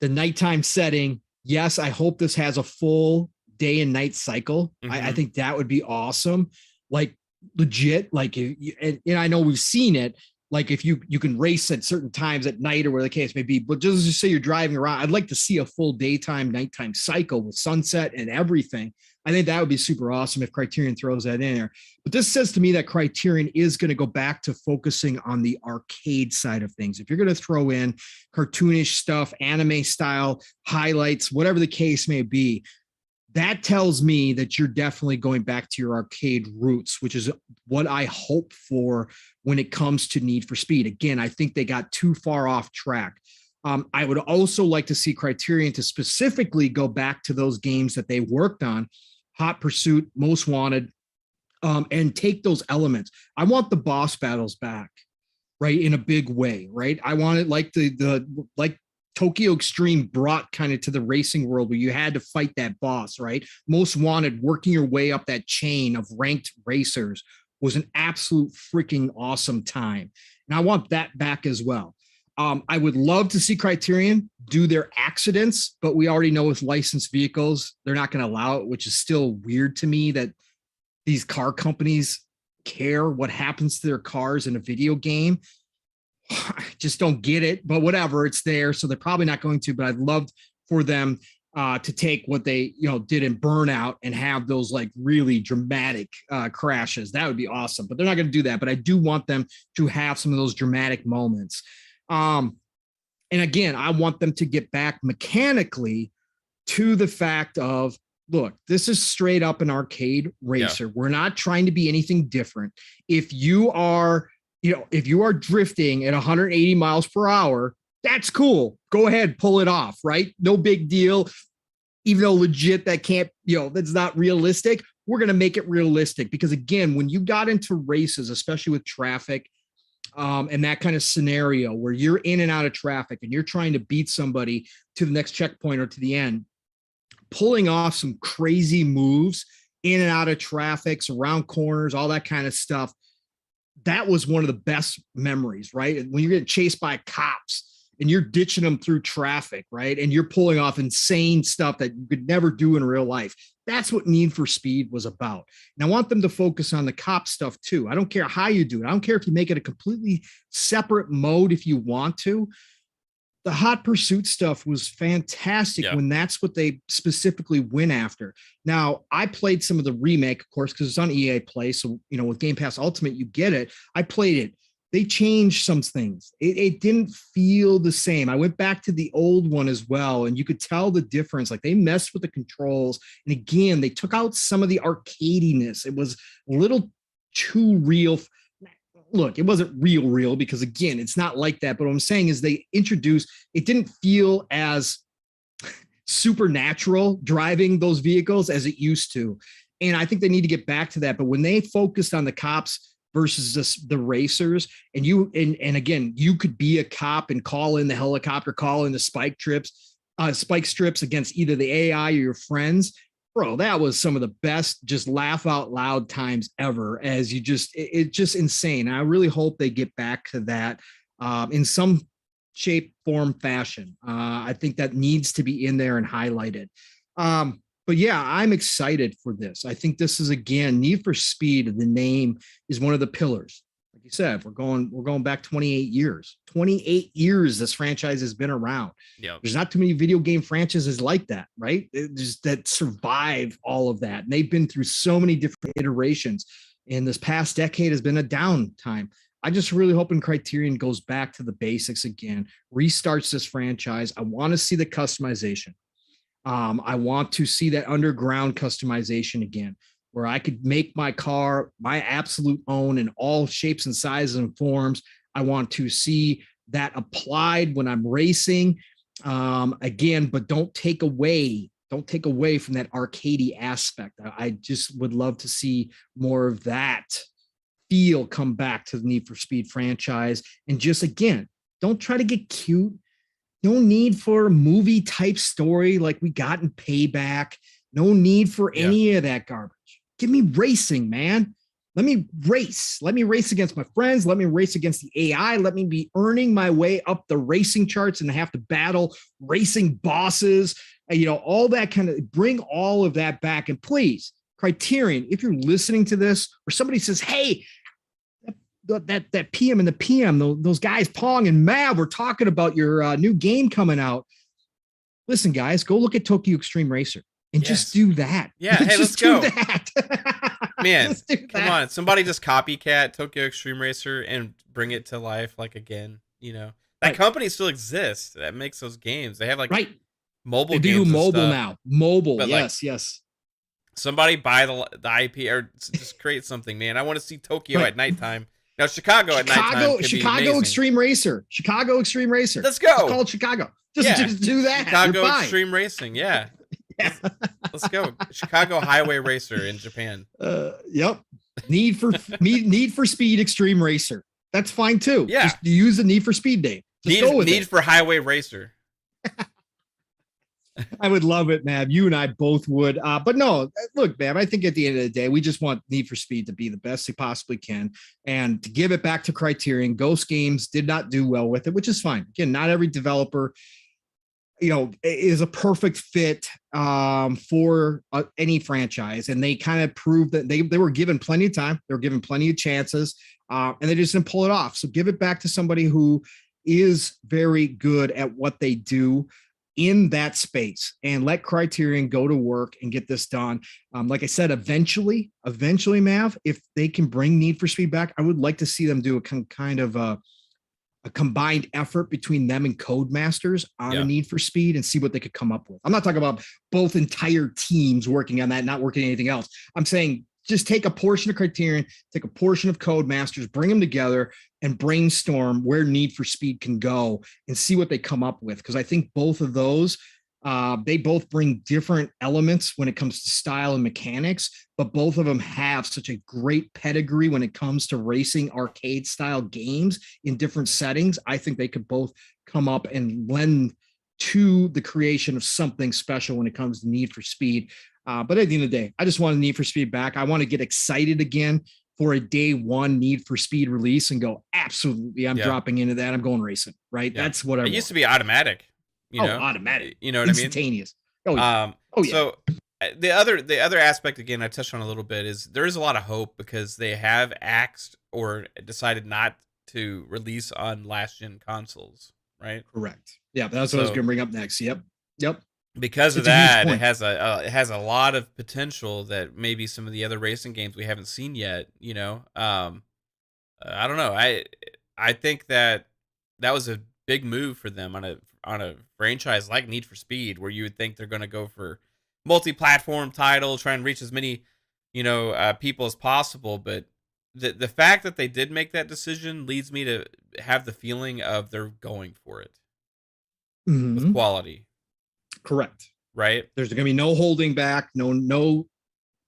the nighttime setting, yes, I hope this has a full day and night cycle. I think that would be awesome. Like legit, like, and I know we've seen it, like if you can race at certain times at night or where the case may be, but just say you're driving around, I'd like to see a full daytime, nighttime cycle with sunset and everything. I think that would be super awesome if Criterion throws that in there. But this says to me that Criterion is going to go back to focusing on the arcade side of things. If you're going to throw in cartoonish stuff, anime style highlights, whatever the case may be, that tells me that you're definitely going back to your arcade roots, which is what I hope for when it comes to Need for Speed. Again, I think they got too far off track. I would also like to see Criterion to specifically go back to those games that they worked on, Hot Pursuit, Most Wanted, and take those elements. I want the boss battles back, right, in a big way, right? I want it like like Tokyo Extreme brought kind of to the racing world, where you had to fight that boss, right? Most Wanted, working your way up that chain of ranked racers, was an absolute freaking awesome time. And I want that back as well. I would love to see Criterion do their accidents, but we already know with licensed vehicles, they're not going to allow it, which is still weird to me that these car companies care what happens to their cars in a video game. I just don't get it, but whatever, it's there. So they're probably not going to, but I'd love for them to take what they, did in Burnout and have those like really dramatic crashes. That would be awesome, but they're not going to do that. But I do want them to have some of those dramatic moments. And again, I want them to get back mechanically to the fact of, look, this is straight up an arcade racer. Yeah. We're not trying to be anything different. If you are drifting at 180 miles per hour, that's cool. Go ahead, pull it off, right? No big deal. Even though legit that can't, that's not realistic. We're going to make it realistic, because again, when you got into races, especially with traffic, and that kind of scenario where you're in and out of traffic and you're trying to beat somebody to the next checkpoint or to the end, pulling off some crazy moves in and out of traffic, around corners, all that kind of stuff. That was one of the best memories, right? When you're getting chased by cops and you're ditching them through traffic, right? And you're pulling off insane stuff that you could never do in real life. That's what Need for Speed was about. And I want them to focus on the cop stuff too. I don't care how you do it. I don't care if you make it a completely separate mode if you want to. The Hot Pursuit stuff was fantastic when that's what they specifically went after. Now, I played some of the remake, of course, because it's on EA Play. So, with Game Pass Ultimate, you get it. I played it. They changed some things. It didn't feel the same. I went back to the old one as well, and you could tell the difference. Like, they messed with the controls. And again, they took out some of the arcadiness. It was a little too real. Look, it wasn't real, because again, it's not like that. But what I'm saying is they introduced, it didn't feel as supernatural driving those vehicles as it used to. And I think they need to get back to that. But when they focused on the cops versus the racers, and again, you could be a cop and call in the helicopter, call in the spike strips against either the AI or your friends. Bro, that was some of the best just laugh out loud times ever, as it's just insane. I really hope they get back to that in some shape, form, fashion. I think that needs to be in there and highlighted. But yeah, I'm excited for this. I think this is, again, Need for Speed. The name is one of the pillars. Like you said, we're going back 28 years. 28 years this franchise has been around. Yep. There's not too many video game franchises like that, right? That survive all of that. And they've been through so many different iterations. And this past decade has been a downtime. I just really hoping Criterion goes back to the basics again, restarts this franchise. I want to see the customization. I want to see that underground customization again, where I could make my car my absolute own in all shapes and sizes and forms. I want to see that applied when I'm racing again, but don't take away from that arcadey aspect. I just would love to see more of that feel come back to the Need for Speed franchise. And just again, don't try to get cute. No need for a movie type story like we got in Payback. No need for any of that garbage. Give me racing, man. Let me race. Let me race against my friends. Let me race against the AI. Let me be earning my way up the racing charts and have to battle racing bosses. All that kind of, bring all of that back. And please, Criterion, if you're listening to this or somebody says, hey, that PM and the PM, those guys, Pong and Mav, were talking about your new game coming out. Listen, guys, go look at Tokyo Extreme Racer and just do that.
Yeah, hey, let's go. Man,
do
come on. Somebody just copycat Tokyo Extreme Racer and bring it to life, like, again, That company still exists that makes those games. They have, like, mobile games. They do
mobile now. Mobile,
but,
yes.
Somebody buy the IP or just create something, man. I want to see Tokyo at nighttime. Now, Chicago at nighttime.
Chicago Extreme Racer. Chicago Extreme Racer.
Let's go.
It's called Chicago. Just do that.
Chicago Extreme Racing. Yeah. Let's go. Chicago Highway Racer in Japan.
Yep. Need for Speed Extreme Racer. That's fine too.
Yeah.
Just use the Need for Speed name.
Need for Highway Racer.
I would love it, Mav. You and I both would. But no, look, Mav, I think at the end of the day, we just want Need for Speed to be the best they possibly can and to give it back to Criterion. Ghost Games did not do well with it, which is fine. Again, not every developer, is a perfect fit for any franchise. And they kind of proved that they were given plenty of time. They were given plenty of chances and they just didn't pull it off. So give it back to somebody who is very good at what they do in that space and let Criterion go to work and get this done. Like I said, eventually, Mav, if they can bring Need for Speed back, I would like to see them do a kind of a combined effort between them and Codemasters on a Need for Speed and see what they could come up with. I'm not talking about both entire teams working on that, not working on anything else. I'm saying just take a portion of Criterion, take a portion of Codemasters, bring them together and brainstorm where Need for Speed can go and see what they come up with. Because I think both of those, they both bring different elements when it comes to style and mechanics, but both of them have such a great pedigree when it comes to racing arcade style games in different settings. I think they could both come up and lend to the creation of something special when it comes to Need for Speed. But at the end of the day, I just want Need for Speed back. I want to get excited again for a day one Need for Speed release and go, absolutely, I'm dropping into that. I'm going racing, right? Yeah. That's what I want.
It used to be automatic.
Automatic.
You know what I mean?
Instantaneous.
So the other aspect, again, I touched on a little bit, is there is a lot of hope because they have axed or decided not to release on last gen consoles, right?
Correct. Yeah, that's what I was going to bring up next. Yep.
Because of that, it has a lot of potential that maybe some of the other racing games we haven't seen yet. I don't know. I think that was a big move for them on a franchise like Need for Speed, where you would think they're going to go for multi-platform title, try and reach as many people as possible. But the fact that they did make that decision leads me to have the feeling of they're going for it with quality.
Correct.
Right.
There's going to be no holding back, no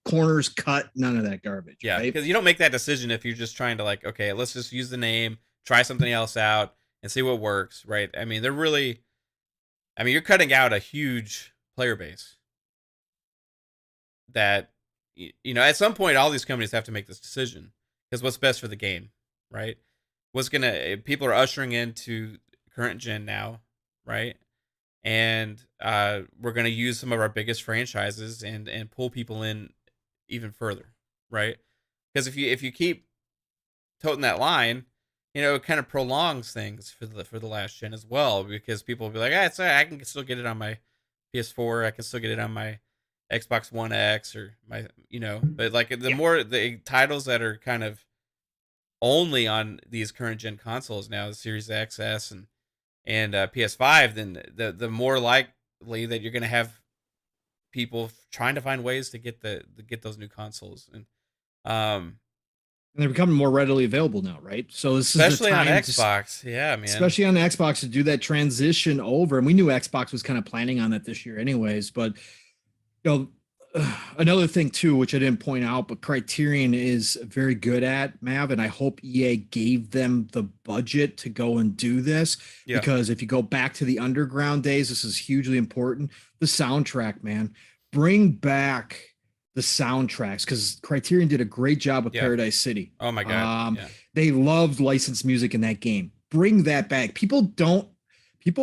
corners cut, none of that garbage.
Yeah,
right?
Because you don't make that decision if you're just trying to okay, let's just use the name, try something else out, and see what works. Right. I mean, you're cutting out a huge player base. That at some point, all these companies have to make this decision because what's best for the game, right? People are ushering into current gen now, right? And we're going to use some of our biggest franchises and pull people in even further, right? Because if you keep toting that line, it kind of prolongs things for the last gen as well, because people will be like, it's all right, I can still get it on my PS4, I can still get it on my Xbox One X or but like the more the titles that are kind of only on these current gen consoles now, the Series X, S, and PS5, then the more likely that you're going to have people trying to find ways to get those new consoles, and
they're becoming more readily available now, right? So this
especially
is the
on
time
Xbox, yeah, man.
Especially on the Xbox to do that transition over, and we knew Xbox was kind of planning on that this year, anyways. But another thing too, which I didn't point out, but Criterion is very good at, Mav, and I hope EA gave them the budget to go and do this, because if you go back to the underground days, this is hugely important. The soundtrack, man, bring back the soundtracks, because Criterion did a great job with Paradise City.
Oh my god,
they loved licensed music in that game. Bring that back. People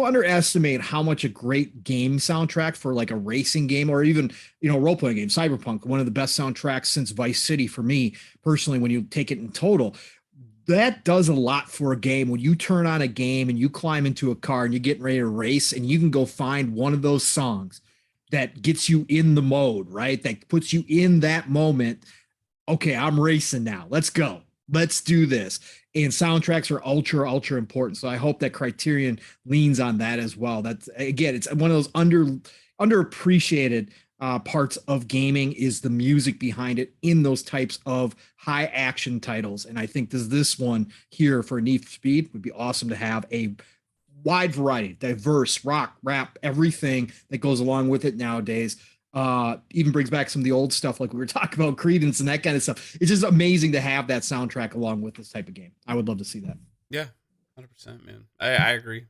underestimate how much a great game soundtrack for like a racing game, or even role-playing game, Cyberpunk, one of the best soundtracks since Vice City for me personally, when you take it in total. That does a lot for a game. When you turn on a game and you climb into a car and you're getting ready to race, and you can go find one of those songs that gets you in the mode, right? That puts you in that moment. Okay, I'm racing now. Let's go. Let's do this. And soundtracks are ultra, ultra important. So I hope that Criterion leans on that as well. That's, again, it's one of those underappreciated parts of gaming, is the music behind it in those types of high action titles. And I think this one here for Need for Speed would be awesome to have a wide variety, diverse rock, rap, everything that goes along with it nowadays. Even brings back some of the old stuff, like we were talking about Credence and that kind of stuff. It's just amazing to have that soundtrack along with this type of game. I would love to see that.
Yeah, 100%, man. I agree.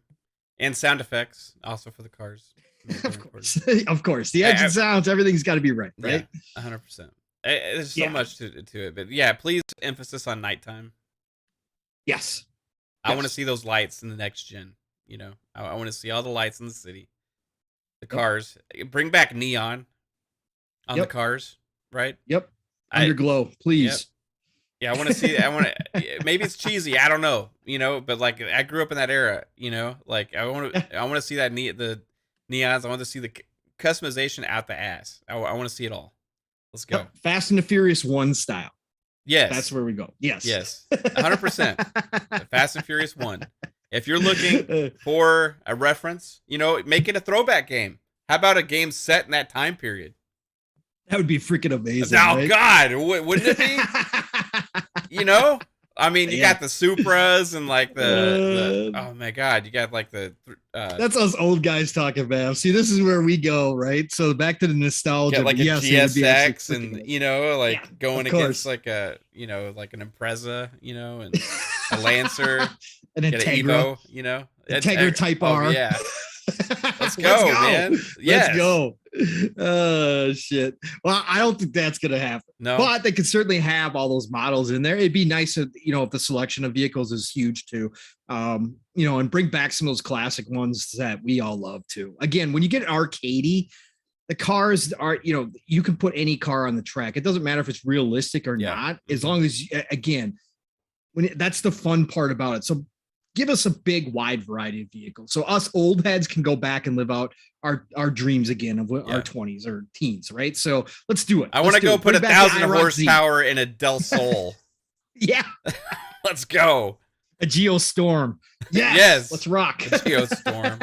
And sound effects also for the cars.
Of course, the engine sounds, everything's got to be right.
Yeah, 100%. There's so much to it, but yeah, please emphasis on nighttime.
Yes,
I want to see those lights in the next gen. I want to see all the lights in the city, the cars. Bring back neon on the cars, right?
Yep. Underglow, please.
Yeah, I want to see. Maybe it's cheesy. I don't know. But like I grew up in that era. Like I want to see that the neons. I want to see the customization out the ass. I want to see it all. Let's go.
Fast and the Furious 1 style.
Yes,
that's where we go. Yes,
100%. Fast and Furious 1. If you're looking for a reference, make it a throwback game. How about a game set in that time period?
That would be freaking amazing.
Oh,
right?
God. Wouldn't it be? I mean, you got the Supras and like the oh my God, you got like the
that's us old guys talking, man. See, this is where we go, right? So back to the nostalgia,
like a GSX, and going against like a like an Impreza, and a Lancer,
an Integra, Integra Type R.
Yeah. Let's go, man. Yes.
Let's go. Oh shit. Well, I don't think that's gonna happen.
No,
but they could certainly have all those models in there. It'd be nice if if the selection of vehicles is huge too. And bring back some of those classic ones that we all love too. Again, when you get an arcadey, the cars are, you can put any car on the track. It doesn't matter if it's realistic or not, as long as that's the fun part about it. So give us a big, wide variety of vehicles, so us old heads can go back and live out our dreams again of our 20s or teens, right? So let's do it.
I want to go put 1,000 horsepower in a Del Sol.
Yeah.
Let's go.
A Geostorm. Yes. Let's rock.
A Geostorm.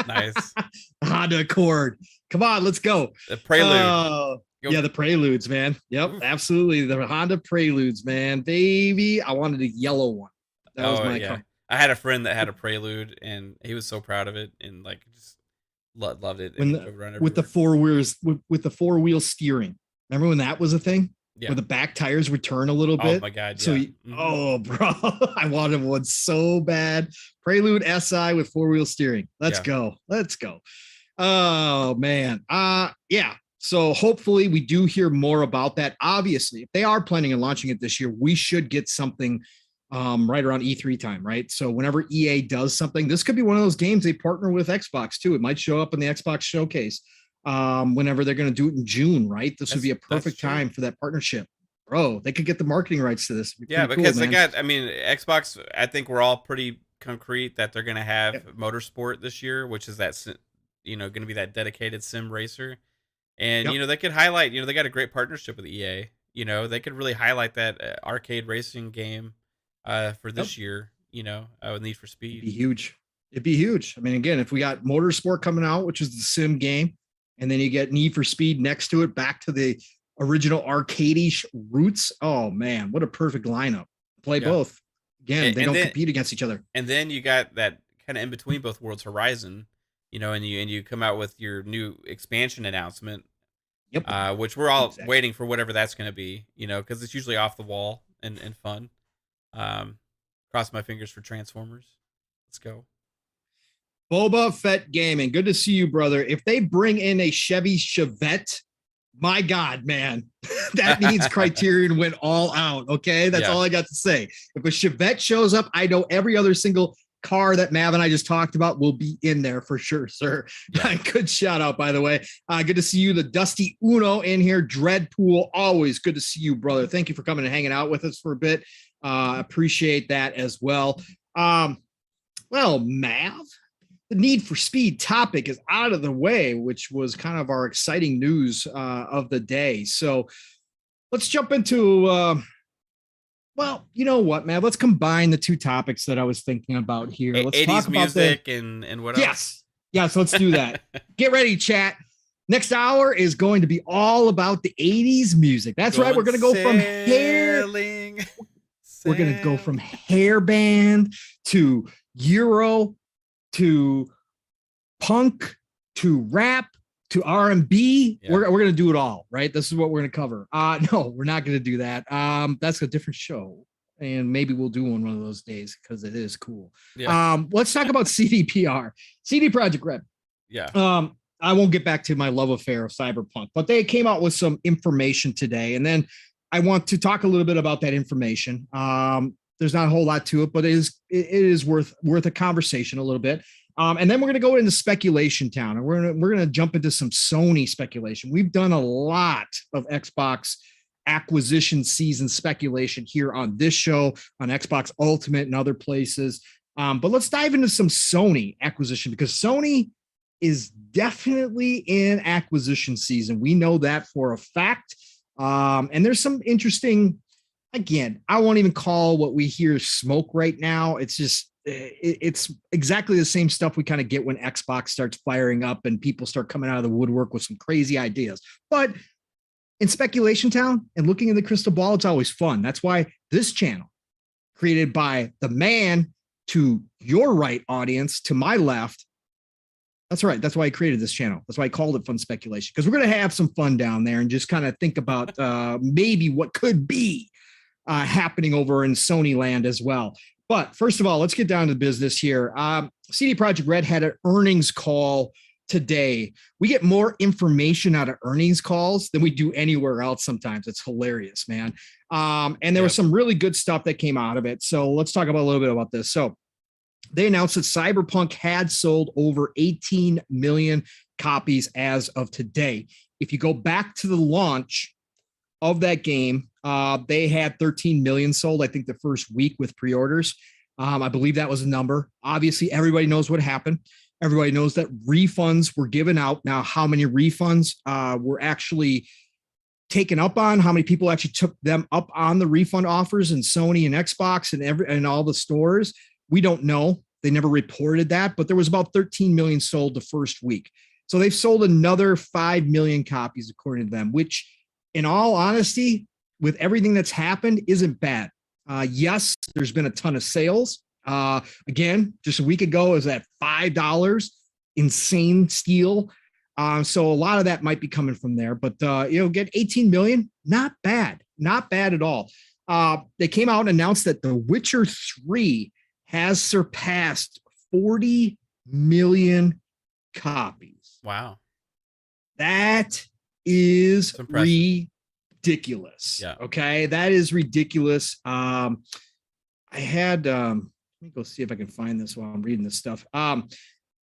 Nice.
Honda Accord. Come on, let's go.
The Prelude.
Yeah, the Preludes, man. Yep, absolutely. The Honda Preludes, man. Baby, I wanted a yellow one. That was my car.
I had a friend that had a Prelude, and he was so proud of it, and like just loved it.
With the 4 wheels, with the 4-wheel steering. Remember when that was a thing? Yeah. Where the back tires would turn a little bit.
Oh my God!
So, oh, bro, I wanted one so bad. Prelude SI with 4-wheel steering. Let's go. Let's go. Oh man. Yeah. So hopefully we do hear more about that. Obviously, if they are planning on launching it this year, we should get something right around E3 time, right? So whenever EA does something, this could be one of those games they partner with Xbox too. It might show up in the Xbox showcase whenever they're going to do it in June, right? This would be a perfect time for that partnership. Bro, they could get the marketing rights to this.
Yeah, because they got, Xbox, I think we're all pretty concrete that they're going to have Motorsport this year, which is that, going to be that dedicated sim racer. And
Yep.
you know, they could highlight. You know, they got a great partnership with EA. You know, they could really highlight that arcade racing game for
Yep.
this year. You know, Need for
It'd
Speed.
be huge. It'd be huge. I mean, again, if we got Motorsport coming out, which is the sim game, and then you get Need for Speed next to it, back to the original arcade-ish roots. Oh man, what a perfect lineup. Play both. Again, they don't compete against each other.
And then you got that kind of in between both worlds Horizon, you know, and you come out with your new expansion announcement.
Yep.
Which we're all waiting for whatever that's going to be, you know, because it's usually off the wall and fun. Cross my fingers for Transformers. Let's go.
Boba Fett Gaming. Good to see you, brother. If they bring in a Chevy Chevette, my God, man, that means Criterion went all out. Okay. That's all I got to say. If a Chevette shows up, I know every other single car that Mav and I just talked about will be in there for sure, sir. Yeah. Good shout out, by the way. Good to see you, the Dusty Uno in here. Dreadpool, always good to see you, brother. Thank you for coming and hanging out with us for a bit. Appreciate that as well. Well, Mav, the Need for Speed topic is out of the way, which was kind of our exciting news of the day. So let's jump into well, you know what, man? Let's combine the two topics that I was thinking about here. Let's
80s
talk about
music and what else?
Yes, let's do that. Get ready, chat. Next hour is going to be all about the 80s music. That's right. We're going to go from hair. We're going to go from hair band to Euro to punk to rap to R&B. We're going to do it all, right? This is what we're going to cover. No, we're not going to do that. That's a different show. And maybe we'll do one of those days because it is cool. Yeah. Let's talk about CDPR, CD Projekt Red.
Yeah.
I won't get back to my love affair of Cyberpunk, but they came out with some information today. And then I want to talk a little bit about that information. There's not a whole lot to it, but it is worth a conversation a little bit. And then we're going to go into speculation town, and we're going to jump into some Sony speculation. We've done a lot of Xbox acquisition season speculation here on this show, on Xbox Ultimate and other places. But let's dive into some Sony acquisition, because Sony is definitely in acquisition season. We know that for a fact. And there's some interesting, again, I won't even call what we hear smoke right now. It's just, it's exactly the same stuff we kind of get when Xbox starts firing up and people start coming out of the woodwork with some crazy ideas. But in speculation town and looking in the crystal ball, it's always fun. That's why this channel, created by the man to your right audience, to my left, that's right. That's why I created this channel. That's why I called it Fun Speculation, because we're going to have some fun down there and just kind of think about maybe what could be happening over in Sony land as well. But first of all, let's get down to business here. CD Projekt Red had an earnings call today. We get more information out of earnings calls than we do anywhere else sometimes. It's hilarious, man. And there was some really good stuff that came out of it. So let's talk about a little bit about this. So they announced that Cyberpunk had sold over 18 million copies as of today. If you go back to the launch of that game, they had 13 million sold, I think, the first week with pre-orders. I believe that was a number. Obviously, everybody knows what happened. Everybody knows that refunds were given out. Now, how many refunds were actually taken up on, how many people actually took them up on the refund offers in Sony and Xbox and all the stores, we don't know. They never reported that, but there was about 13 million sold the first week. So they've sold another 5 million copies according to them, which in all honesty, with everything that's happened, isn't bad. Yes, there's been a ton of sales. Again, just a week ago, it was at $5, insane steal. So a lot of that might be coming from there, but get 18 million, not bad at all. They came out and announced that The Witcher 3 has surpassed 40 million copies.
Wow.
That is ridiculous.
Yeah.
Okay. That is ridiculous. I had, let me go see if I can find this while I'm reading this stuff.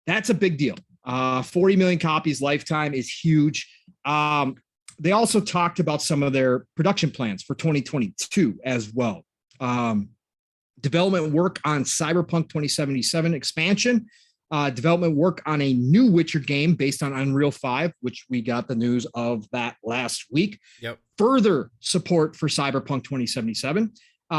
That's a big deal. 40 million copies lifetime is huge. They also talked about some of their production plans for 2022 as well. Development work on Cyberpunk 2077 expansion development work on a new Witcher game based on Unreal 5, which we got the news of that last week.
Yep.
Further support for Cyberpunk 2077.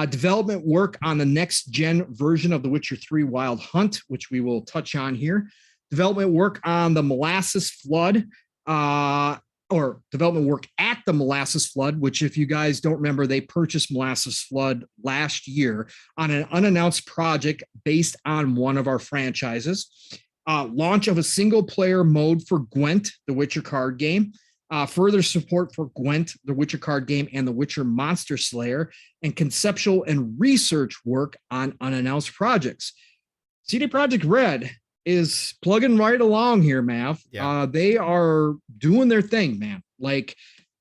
Development work on the next gen version of The Witcher 3 Wild Hunt, which we will touch on here. Development work on the Molasses Flood, or development work at the Molasses Flood, which if you guys don't remember, they purchased Molasses Flood last year on an unannounced project based on one of our franchises. Launch of a single player mode for Gwent, the Witcher card game. Further support for Gwent, the Witcher card game, and the Witcher Monster Slayer, and conceptual and research work on unannounced projects. CD Projekt Red is plugging right along here, Mav.
Yeah.
They are doing their thing, man. Like,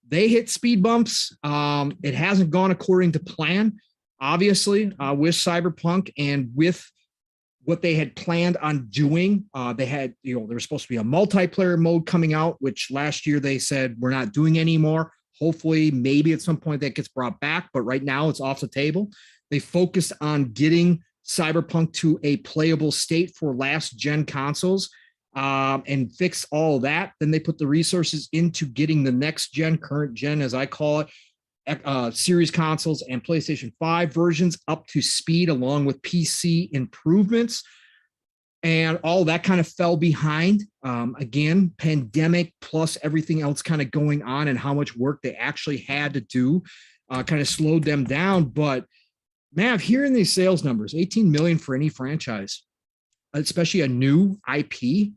they hit speed bumps. It hasn't gone according to plan, obviously, with Cyberpunk and with what they had planned on doing. They had, there was supposed to be a multiplayer mode coming out, which last year they said we're not doing anymore. Hopefully, maybe at some point that gets brought back, but right now it's off the table. They focused on getting Cyberpunk to a playable state for last gen consoles and fix all that. Then they put the resources into getting the next gen, current gen, as I call it, series consoles and PlayStation 5 versions up to speed, along with PC improvements. And all that kind of fell behind. Again, pandemic plus everything else kind of going on and how much work they actually had to do kind of slowed them down. But Mav, hearing these sales numbers, 18 million for any franchise, especially a new IP,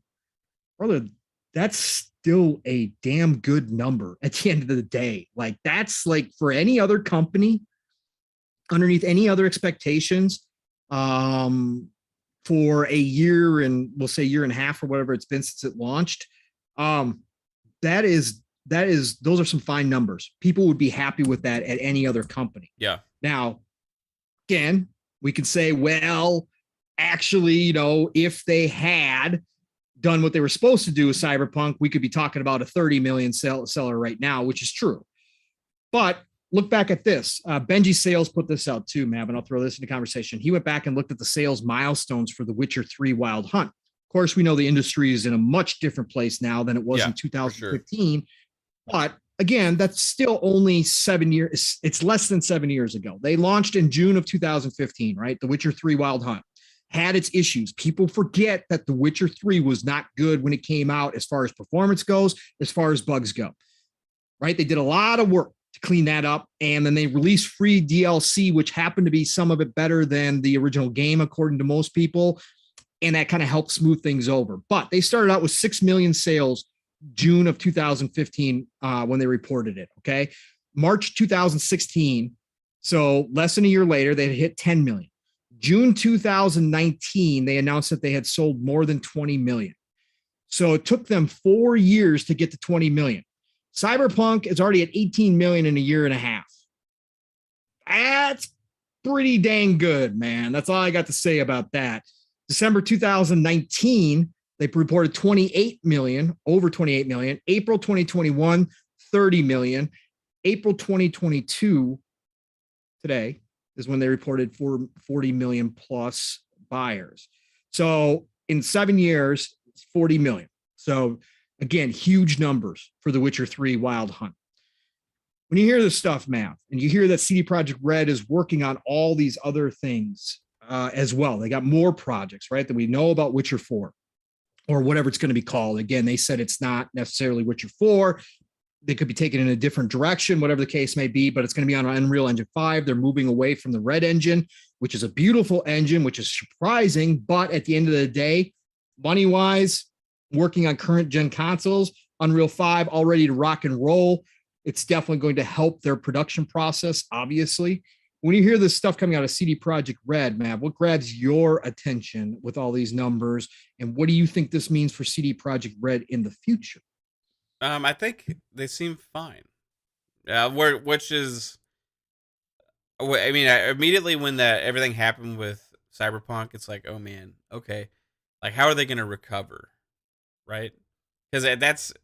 brother, that's still a damn good number at the end of the day. Like, that's like for any other company, underneath any other expectations, for a year and we'll say year and a half or whatever it's been since it launched. Those are some fine numbers. People would be happy with that at any other company.
Yeah.
Now, again, we can say, well, actually, if they had done what they were supposed to do with Cyberpunk, we could be talking about a 30 million seller right now, which is true. But look back at this. Benji Sales put this out too, Mav, and I'll throw this into conversation. He went back and looked at the sales milestones for The Witcher 3 Wild Hunt. Of course, we know the industry is in a much different place now than it was in 2015. Sure. But again, that's still only 7 years. It's less than 7 years ago. They launched in June of 2015, right? The Witcher 3 Wild Hunt had its issues. People forget that The Witcher 3 was not good when it came out as far as performance goes, as far as bugs go, right? They did a lot of work to clean that up. And then they released free DLC, which happened to be some of it better than the original game, according to most people. And that kind of helped smooth things over. But they started out with 6 million sales June of 2015 when they reported it. Okay. March 2016. So less than a year later, they hit 10 million. June 2019, they announced that they had sold more than 20 million. So it took them 4 years to get to 20 million. Cyberpunk is already at 18 million in a year and a half. That's pretty dang good, man. That's all I got to say about that. December 2019, they reported 28 million, over 28 million. April 2021, 30 million. April 2022, today, is when they reported 40 million plus buyers. So in 7 years, it's 40 million. So again, huge numbers for The Witcher 3 Wild Hunt. When you hear this stuff, Mav, and you hear that CD Projekt Red is working on all these other things as well. They got more projects, right, that we know about Witcher 4 or whatever it's going to be called. Again, they said it's not necessarily Witcher 4. They could be taken in a different direction, whatever the case may be, but it's going to be on Unreal Engine 5. They're moving away from the Red engine, which is a beautiful engine, which is surprising. But at the end of the day, money-wise, working on current gen consoles, Unreal 5 all ready to rock and roll. It's definitely going to help their production process, obviously. When you hear this stuff coming out of CD Projekt Red, Mav, what grabs your attention with all these numbers? And what do you think this means for CD Projekt Red in the future?
I think they seem fine. Which is, I mean, immediately when everything happened with Cyberpunk, it's like, oh man, okay, like how are they going to recover, right? Because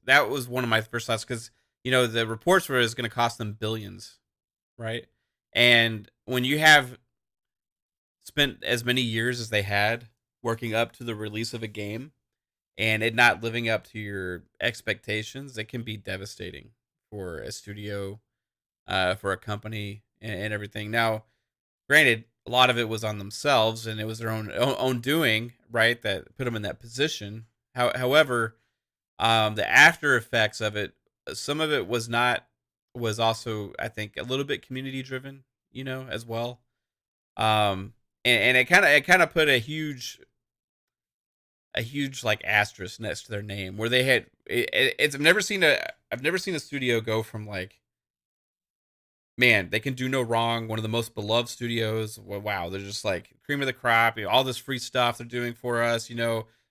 that was one of my first thoughts. Because the reports were it's going to cost them billions, right? And when you have spent as many years as they had working up to the release of a game and it not living up to your expectations, it can be devastating for a studio, for a company, and everything. Now, granted, a lot of it was on themselves, and it was their own doing, right? That put them in that position. However, the after effects of it, some of it was also, I think, a little bit community driven, as well. And it kind of put a huge like asterisk next to their name where they had I've never seen a studio go from like, man, they can do no wrong, one of the most beloved studios, wow, they're just like cream of the crop, all this free stuff they're doing for us,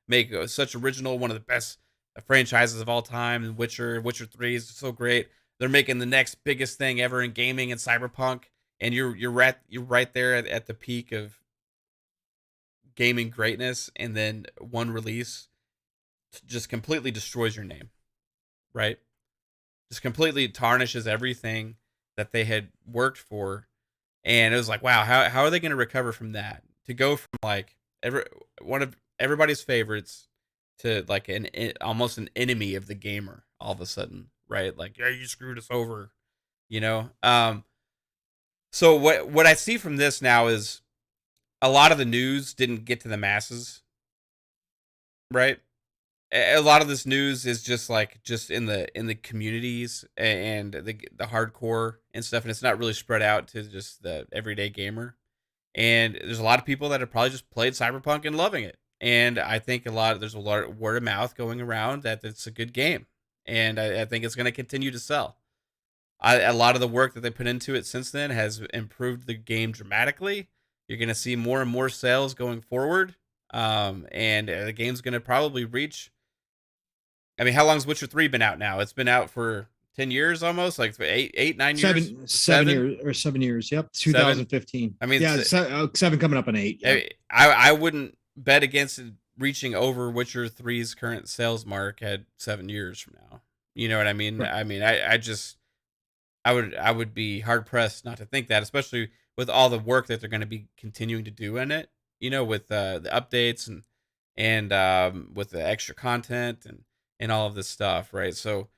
make such original, one of the best franchises of all time, and Witcher 3 is so great. They're making the next biggest thing ever in gaming and cyberpunk, and you're right there at the peak of gaming greatness, and then one release just completely destroys your name, right? Just completely tarnishes everything that they had worked for. And it was like, wow, how are they going to recover from that? To go from like one of everybody's favorites to like almost an enemy of the gamer all of a sudden, right? Like, yeah, you screwed us over, So what I see from this now is a lot of the news didn't get to the masses, right? A lot of this news is just in the communities and the hardcore and stuff, and it's not really spread out to just the everyday gamer. And there's a lot of people that have probably just played Cyberpunk and loving it. And I think there's a lot of word of mouth going around that it's a good game, and I think it's going to continue to sell. A lot of the work that they put into it since then has improved the game dramatically. You're going to see more and more sales going forward. And the game's going to probably reach, I mean, how long's Witcher 3 been out now? It's been out for 10 years almost, like 9 years?
7 years. Yep. 2015.
I mean,
yeah, 7 coming up on 8. Yep.
I wouldn't bet against it reaching over Witcher 3's current sales mark at 7 years from now. You know what I mean? Right. I mean, I would be hard pressed not to think that, especially with all the work that they're going to be continuing to do in it, with the updates and with the extra content and all of this stuff, right? So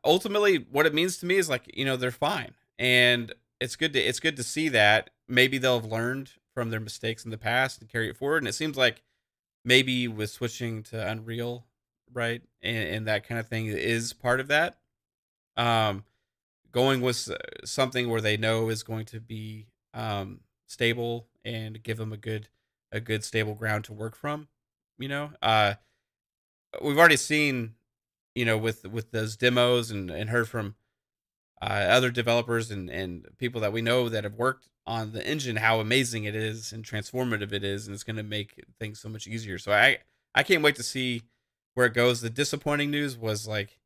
ultimately, what it means to me is like, they're fine, and it's good to see that maybe they'll have learned from their mistakes in the past and carry it forward. And it seems like maybe with switching to Unreal, right, and that kind of thing is part of that. Going with something where they know is going to be stable and give them a good stable ground to work from. We've already seen, with those demos and heard from other developers and people that we know that have worked on the engine, how amazing it is and transformative it is, and it's going to make things so much easier. So I can't wait to see where it goes. The disappointing news was like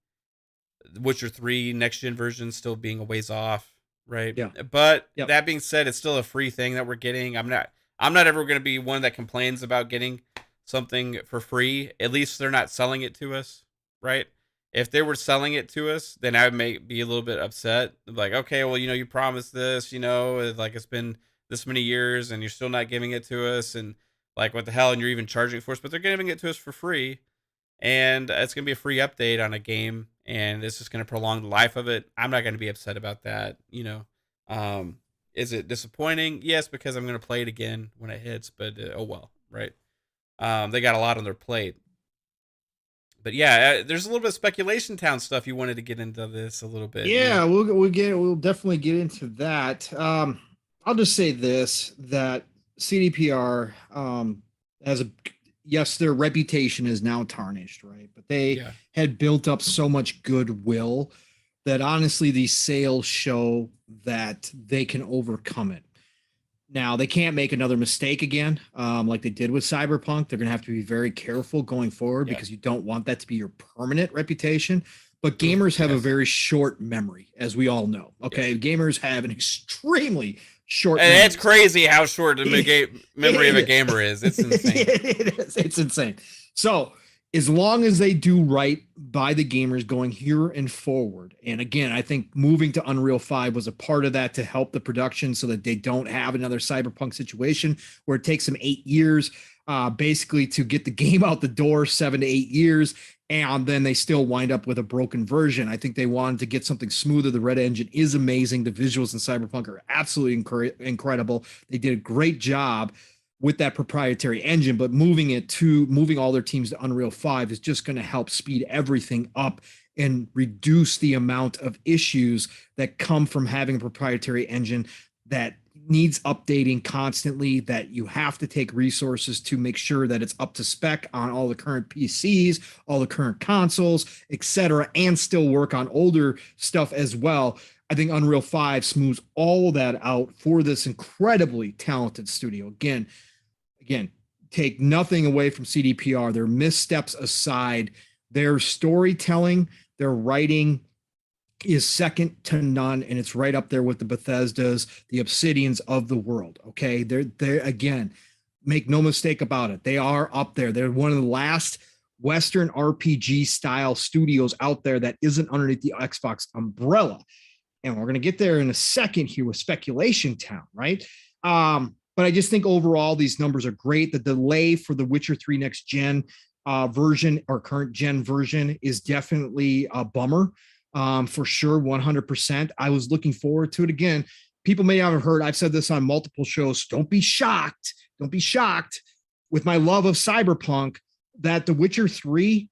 Witcher 3 next gen version still being a ways off, right? Yeah. But that being said, it's still a free thing that we're getting. I'm not ever going to be one that complains about getting something for free. At least they're not selling it to us, right? If they were selling it to us, then I would be a little bit upset. Like, okay, well, you promised this, like it's been this many years and you're still not giving it to us, and like, what the hell? And you're even charging for us, but they're giving it to us for free, and it's going to be a free update on a game, and it's just going to prolong the life of it. I'm not going to be upset about that, Is it disappointing? Yes, because I'm going to play it again when it hits, but oh well, right? They got a lot on their plate. But yeah, there's a little bit of speculation town stuff. You wanted to get into this a little bit.
Yeah, we'll definitely get into that. I'll just say this, that CDPR yes, their reputation is now tarnished, right? But they had built up so much goodwill that honestly these sales show that they can overcome it. Now, they can't make another mistake again, like they did with Cyberpunk. They're going to have to be very careful going forward because you don't want that to be your permanent reputation. But gamers have a very short memory, as we all know. Okay, gamers have an extremely short memory.
And it's crazy how short the memory of a gamer is. It's insane.
It is. It's insane. So as long as they do right by the gamers going here and forward. And again, I think moving to Unreal 5 was a part of that to help the production so that they don't have another Cyberpunk situation where it takes them 8 years basically to get the game out the door, 7 to 8 years. And then they still wind up with a broken version. I think they wanted to get something smoother. The Red Engine is amazing. The visuals in Cyberpunk are absolutely incredible. They did a great job with that proprietary engine, but moving all their teams to Unreal 5 is just going to help speed everything up and reduce the amount of issues that come from having a proprietary engine that needs updating constantly, that you have to take resources to make sure that it's up to spec on all the current PCs, all the current consoles, etc., and still work on older stuff as well. I think Unreal 5 smooths all of that out for this incredibly talented studio. Again, take nothing away from CDPR. Their missteps aside, their storytelling, their writing is second to none, and it's right up there with the Bethesdas, the Obsidians of the world. Okay, they're again, make no mistake about it, they are up there. They're one of the last Western RPG style studios out there that isn't underneath the Xbox umbrella. And we're going to get there in a second here with Speculation Town, right? But I just think overall these numbers are great. The delay for the Witcher 3 next gen version or current gen version is definitely a bummer. For sure, 100%. I was looking forward to it. Again, people may not have heard, I've said this on multiple shows. Don't be shocked with my love of Cyberpunk that The Witcher 3,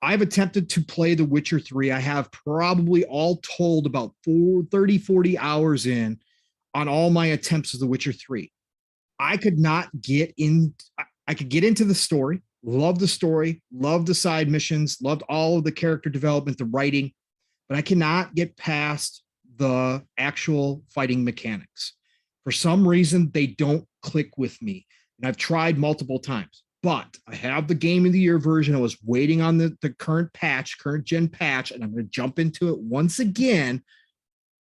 I've attempted to play The Witcher 3. I have probably all told about 40 hours in on all my attempts of The Witcher 3. I could not get in. I could get into the story, love the story, love the side missions, loved all of the character development, the writing, but I cannot get past the actual fighting mechanics. For some reason, they don't click with me. And I've tried multiple times, but I have the Game of the Year version. I was waiting on the current gen patch, and I'm going to jump into it once again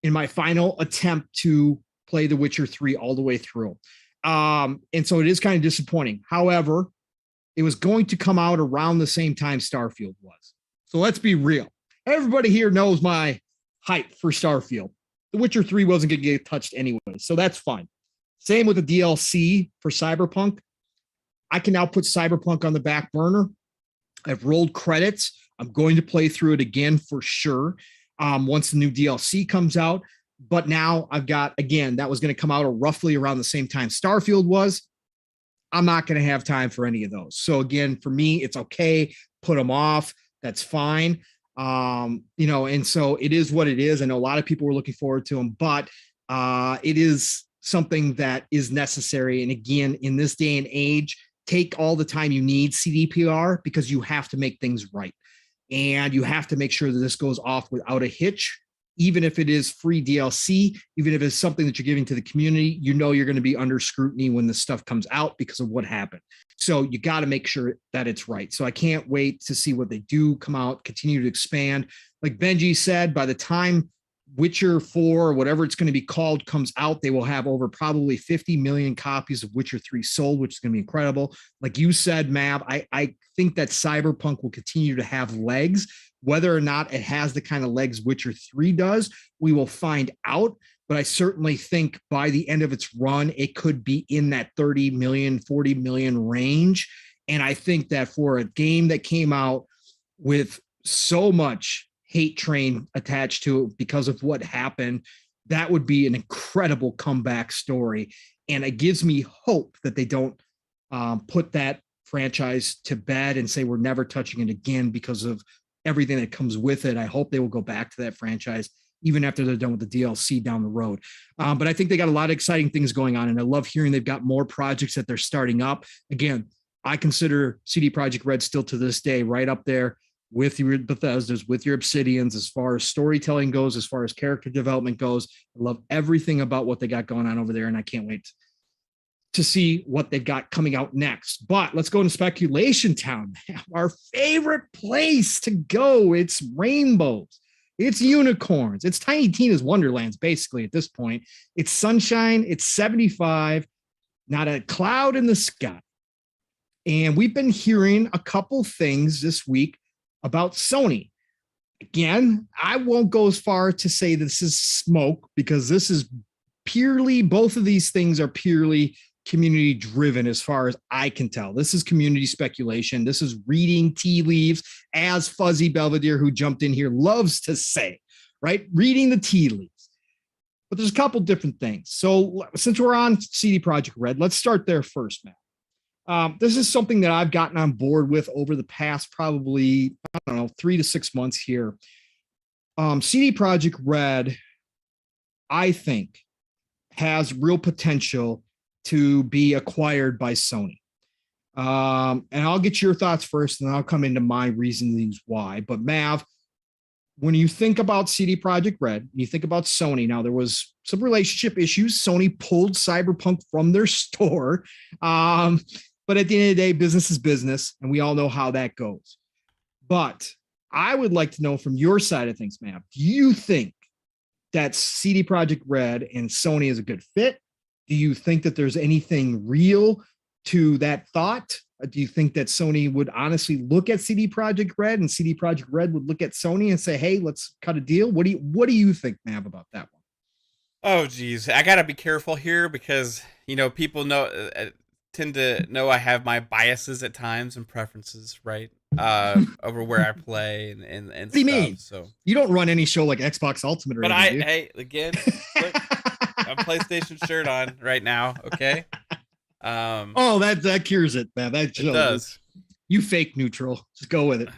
in my final attempt to play The Witcher 3 all the way through. And so it is kind of disappointing. However, it was going to come out around the same time Starfield was. So let's be real. Everybody here knows my hype for Starfield. The Witcher 3 wasn't going to get touched anyway, so that's fine. Same with the DLC for Cyberpunk. I can now put Cyberpunk on the back burner. I've rolled credits. I'm going to play through it again for sure once the new DLC comes out. But now I've got, again, that was going to come out roughly around the same time Starfield was. I'm not going to have time for any of those. So again, for me, it's okay. Put them off. That's fine. And so it is what it is. I know a lot of people were looking forward to them, but it is something that is necessary. And again, in this day and age, take all the time you need CDPR because you have to make things right. And you have to make sure that this goes off without a hitch. Even if it is free DLC, even if it's something that you're giving to the community, you know you're going to be under scrutiny when this stuff comes out because of what happened. So you got to make sure that it's right. So I can't wait to see what they do come out, continue to expand. Like Benji said, by the time Witcher 4, or whatever it's going to be called, comes out, they will have over probably 50 million copies of Witcher 3 sold, which is going to be incredible. Like you said, Mav, I think that Cyberpunk will continue to have legs. Whether or not it has the kind of legs Witcher 3 does, we will find out. But I certainly think by the end of its run, it could be in that 30 million, 40 million range. And I think that for a game that came out with so much hate train attached to it because of what happened, that would be an incredible comeback story. And it gives me hope that they don't put that franchise to bed and say we're never touching it again because of everything that comes with it. I hope they will go back to that franchise even after they're done with the DLC down the road. But I think they got a lot of exciting things going on, and I love hearing they've got more projects that they're starting up. Again, I consider CD Projekt Red still to this day right up there with your Bethesdas, with your Obsidians, as far as storytelling goes, as far as character development goes. I love everything about what they got going on over there, and I can't wait to see what they've got coming out next. But let's go into Speculation Town, our favorite place to go. It's rainbows, it's unicorns, it's Tiny Tina's Wonderlands, basically at this point. It's sunshine, it's 75, not a cloud in the sky. And we've been hearing a couple things this week about Sony. Again, I won't go as far to say this is smoke, because this is purely, both of these things are purely community driven as far as I can tell. This is community speculation. This is reading tea leaves, as Fuzzy Belvedere, who jumped in here, loves to say, right? Reading the tea leaves. But there's a couple different things. So since we're on CD Projekt Red, let's start there first, Matt. This is something that I've gotten on board with over the past probably, I don't know, 3 to 6 months here. CD Projekt Red, I think, has real potential to be acquired by Sony. And I'll get your thoughts first, and then I'll come into my reasonings why. But Mav, when you think about CD Projekt Red, you think about Sony. Now, there was some relationship issues. Sony pulled Cyberpunk from their store. But at the end of the day, business is business, and we all know how that goes. But I would like to know from your side of things, Mav, do you think that CD Projekt Red and Sony is a good fit? Do you think that there's anything real to that thought? Do you think that Sony would honestly look at CD Projekt Red, and CD Projekt Red would look at Sony and say, hey, let's cut a deal? What do you think, Mav, about that one?
Oh, geez. I got to be careful here because, people tend to know I have my biases at times and preferences, right? Over where I play and
what do you mean?
So
you don't run any show like Xbox Ultimate,
but hey, again, look, I'm PlayStation shirt on right now. Okay.
That cures it, man. That
it does.
You fake neutral. Just go with it.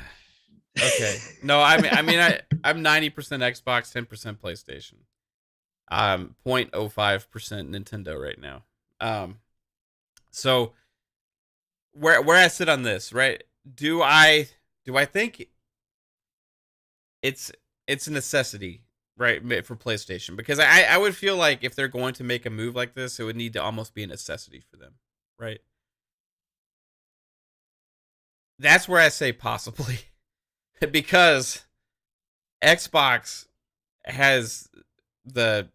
Okay. No, I'm 90% Xbox, 10% PlayStation. 0.05% Nintendo right now. So where I sit on this, right? Do I think it's a necessity, right, for PlayStation? Because I would feel like if they're going to make a move like this, it would need to almost be a necessity for them, right? That's where I say possibly. Because Xbox they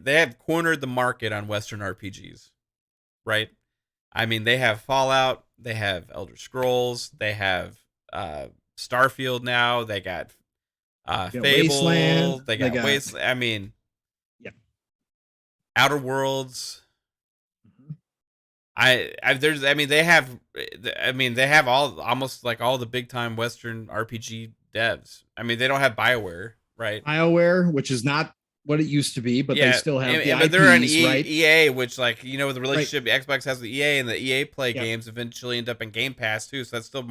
have cornered the market on Western RPGs, right? I mean, they have Fallout, they have Elder Scrolls, they have Starfield now, they got Fable,
Wasteland,
they got Wasteland. I mean,
yeah,
Outer Worlds. They have almost all the big time Western RPG devs. I mean, they don't have BioWare, right?
BioWare, which is not what it used to be, but they still have the IPs,
they're an
right?
EA, which the relationship Xbox has with EA, and the EA Play games eventually end up in Game Pass too, so that's still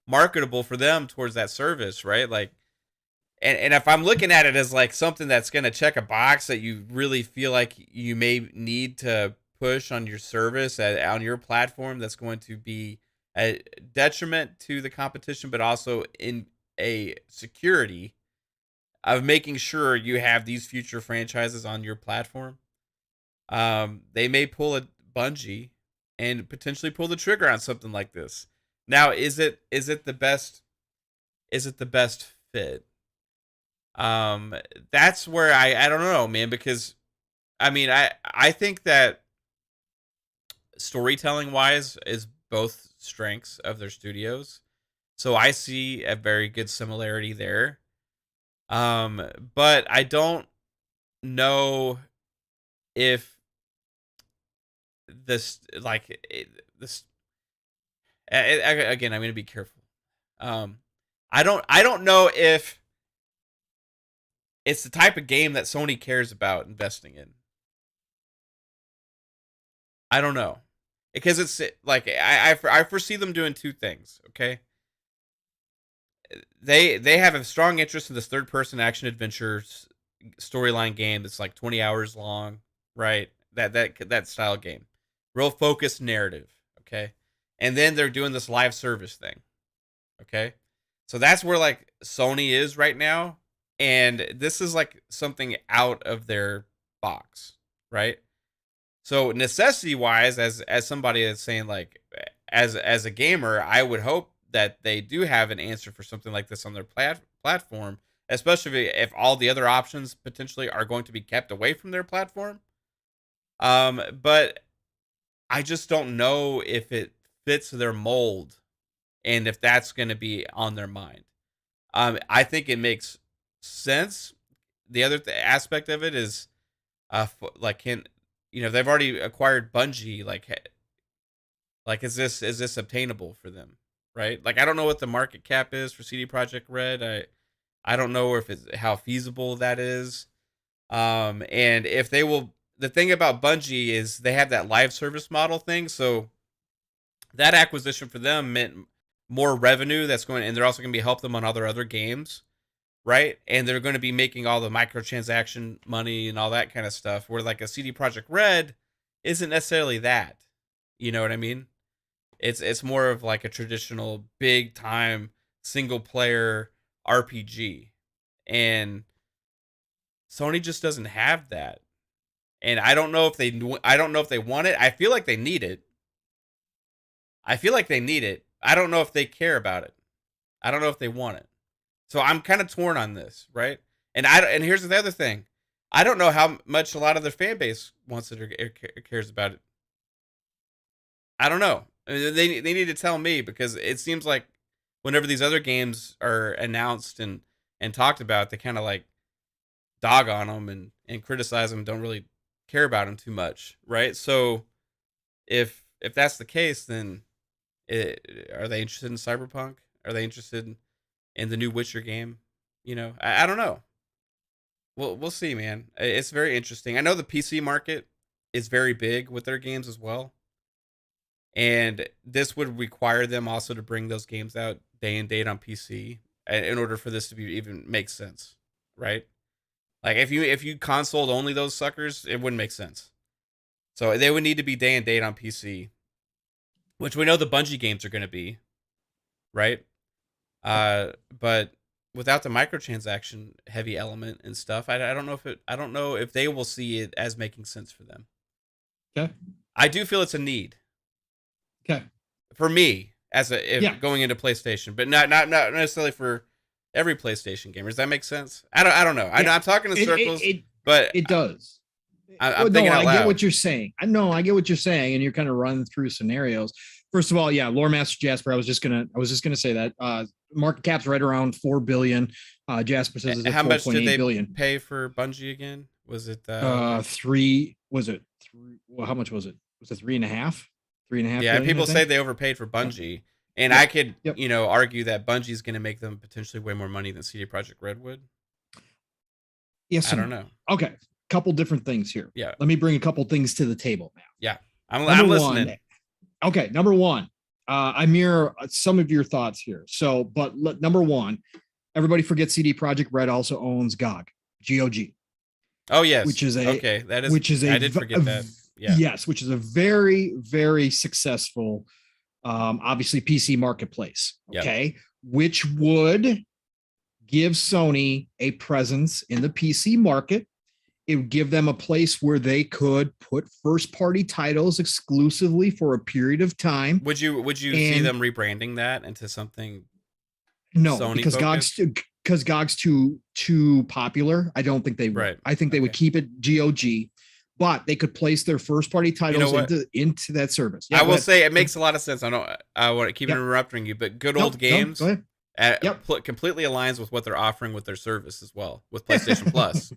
marketable for them towards that service, right? And if I'm looking at it as something that's going to check a box that you really feel like you may need to push on your service on your platform, that's going to be a detriment to the competition, but also in a security of making sure you have these future franchises on your platform. They may pull a Bungie and potentially pull the trigger on something like this. Now, is it the best? Is it the best fit? That's where I don't know, man, because I think that storytelling wise is both strengths of their studios. So I see a very good similarity there. But I don't know if again, I'm going to be careful. I don't know if it's the type of game that Sony cares about investing in. I don't know, because it's I foresee them doing two things. Okay. They have a strong interest in this third-person action adventure storyline game that's 20 hours long, right? That style game, real focused narrative, okay? And then they're doing this live service thing, okay? So that's where Sony is right now, and this is something out of their box, right? So necessity-wise, as somebody that's saying as a gamer, I would hope that they do have an answer for something like this on their platform, especially if all the other options potentially are going to be kept away from their platform. But I just don't know if it fits their mold, and if that's going to be on their mind. I think it makes sense. The other aspect of it is, like, they've already acquired Bungie. Like, is this obtainable for them, right? Like, I don't know what the market cap is for CD Projekt Red. I don't know if how feasible that is. And if they will, the thing about Bungie is they have that live service model thing. So that acquisition for them meant more revenue that's going, and they're also going to be help them on other games, right? And they're going to be making all the microtransaction money and all that kind of stuff. Where like a CD Projekt Red isn't necessarily that. You know what I mean? It's more of like a traditional big time single player RPG, and Sony just doesn't have that. And I don't know if they want it. I feel like they need it. I don't know if they care about it. I don't know if they want it. So I'm kind of torn on this, right? And here's the other thing. I don't know how much a lot of their fan base wants it or cares about it. I don't know. I mean, they need to tell me, because it seems like whenever these other games are announced and talked about, they kind of like dog on them and criticize them, don't really care about them too much, right? So if that's the case, then are they interested in Cyberpunk? Are they interested in the new Witcher game? I don't know. We'll see, man. It's very interesting. I know the PC market is very big with their games as well. And this would require them also to bring those games out day and date on PC in order for this to even make sense, right? Like if you consoled only those suckers, it wouldn't make sense. So they would need to be day and date on PC, which we know the Bungie games are going to be, right? But without the microtransaction heavy element and stuff, I don't know if they will see it as making sense for them.
Okay.
I do feel it's a need.
Okay.
For me, going into PlayStation, but not necessarily for every PlayStation gamer. Does that make sense? I don't know. Yeah. I'm talking in circles, but
it does.
I'm thinking out loud.
I get what you're saying. I get what you're saying, and you're kind of running through scenarios. First of all, yeah, Lore Master Jasper. I was just gonna say that market cap's right around 4 billion. Jasper says it's
how much did they
billion.
pay for Bungie again? Was it
3? Was it 3? Well, how much was it? Was it 3.5? 3.5.
Yeah,
billion,
people say they overpaid for Bungie, and I could argue that Bungie is going to make them potentially way more money than CD Projekt Red would.
Yes,
I don't know.
Okay, couple different things here.
Yeah,
let me bring a couple things to the table now.
Yeah, I'm listening.
Okay, number one, I mirror some of your thoughts here. So, but number one, everybody forgets CD Projekt Red also owns GOG.
Oh yes,
which is
I did forget that. Yeah.
Yes, which is a very, very successful, obviously PC marketplace. Okay, yep. Which would give Sony a presence in the PC market. It would give them a place where they could put first-party titles exclusively for a period of time.
Would you see them rebranding that into something?
No,
Sony
because GOG's too popular. I don't think they would. Right. I think they would keep it GOG, but they could place their first-party titles into that service.
Yeah, I will say it makes a lot of sense. I want to keep interrupting you, but Good Old Games.
Go ahead.
Completely aligns with what they're offering with their service as well with PlayStation Plus.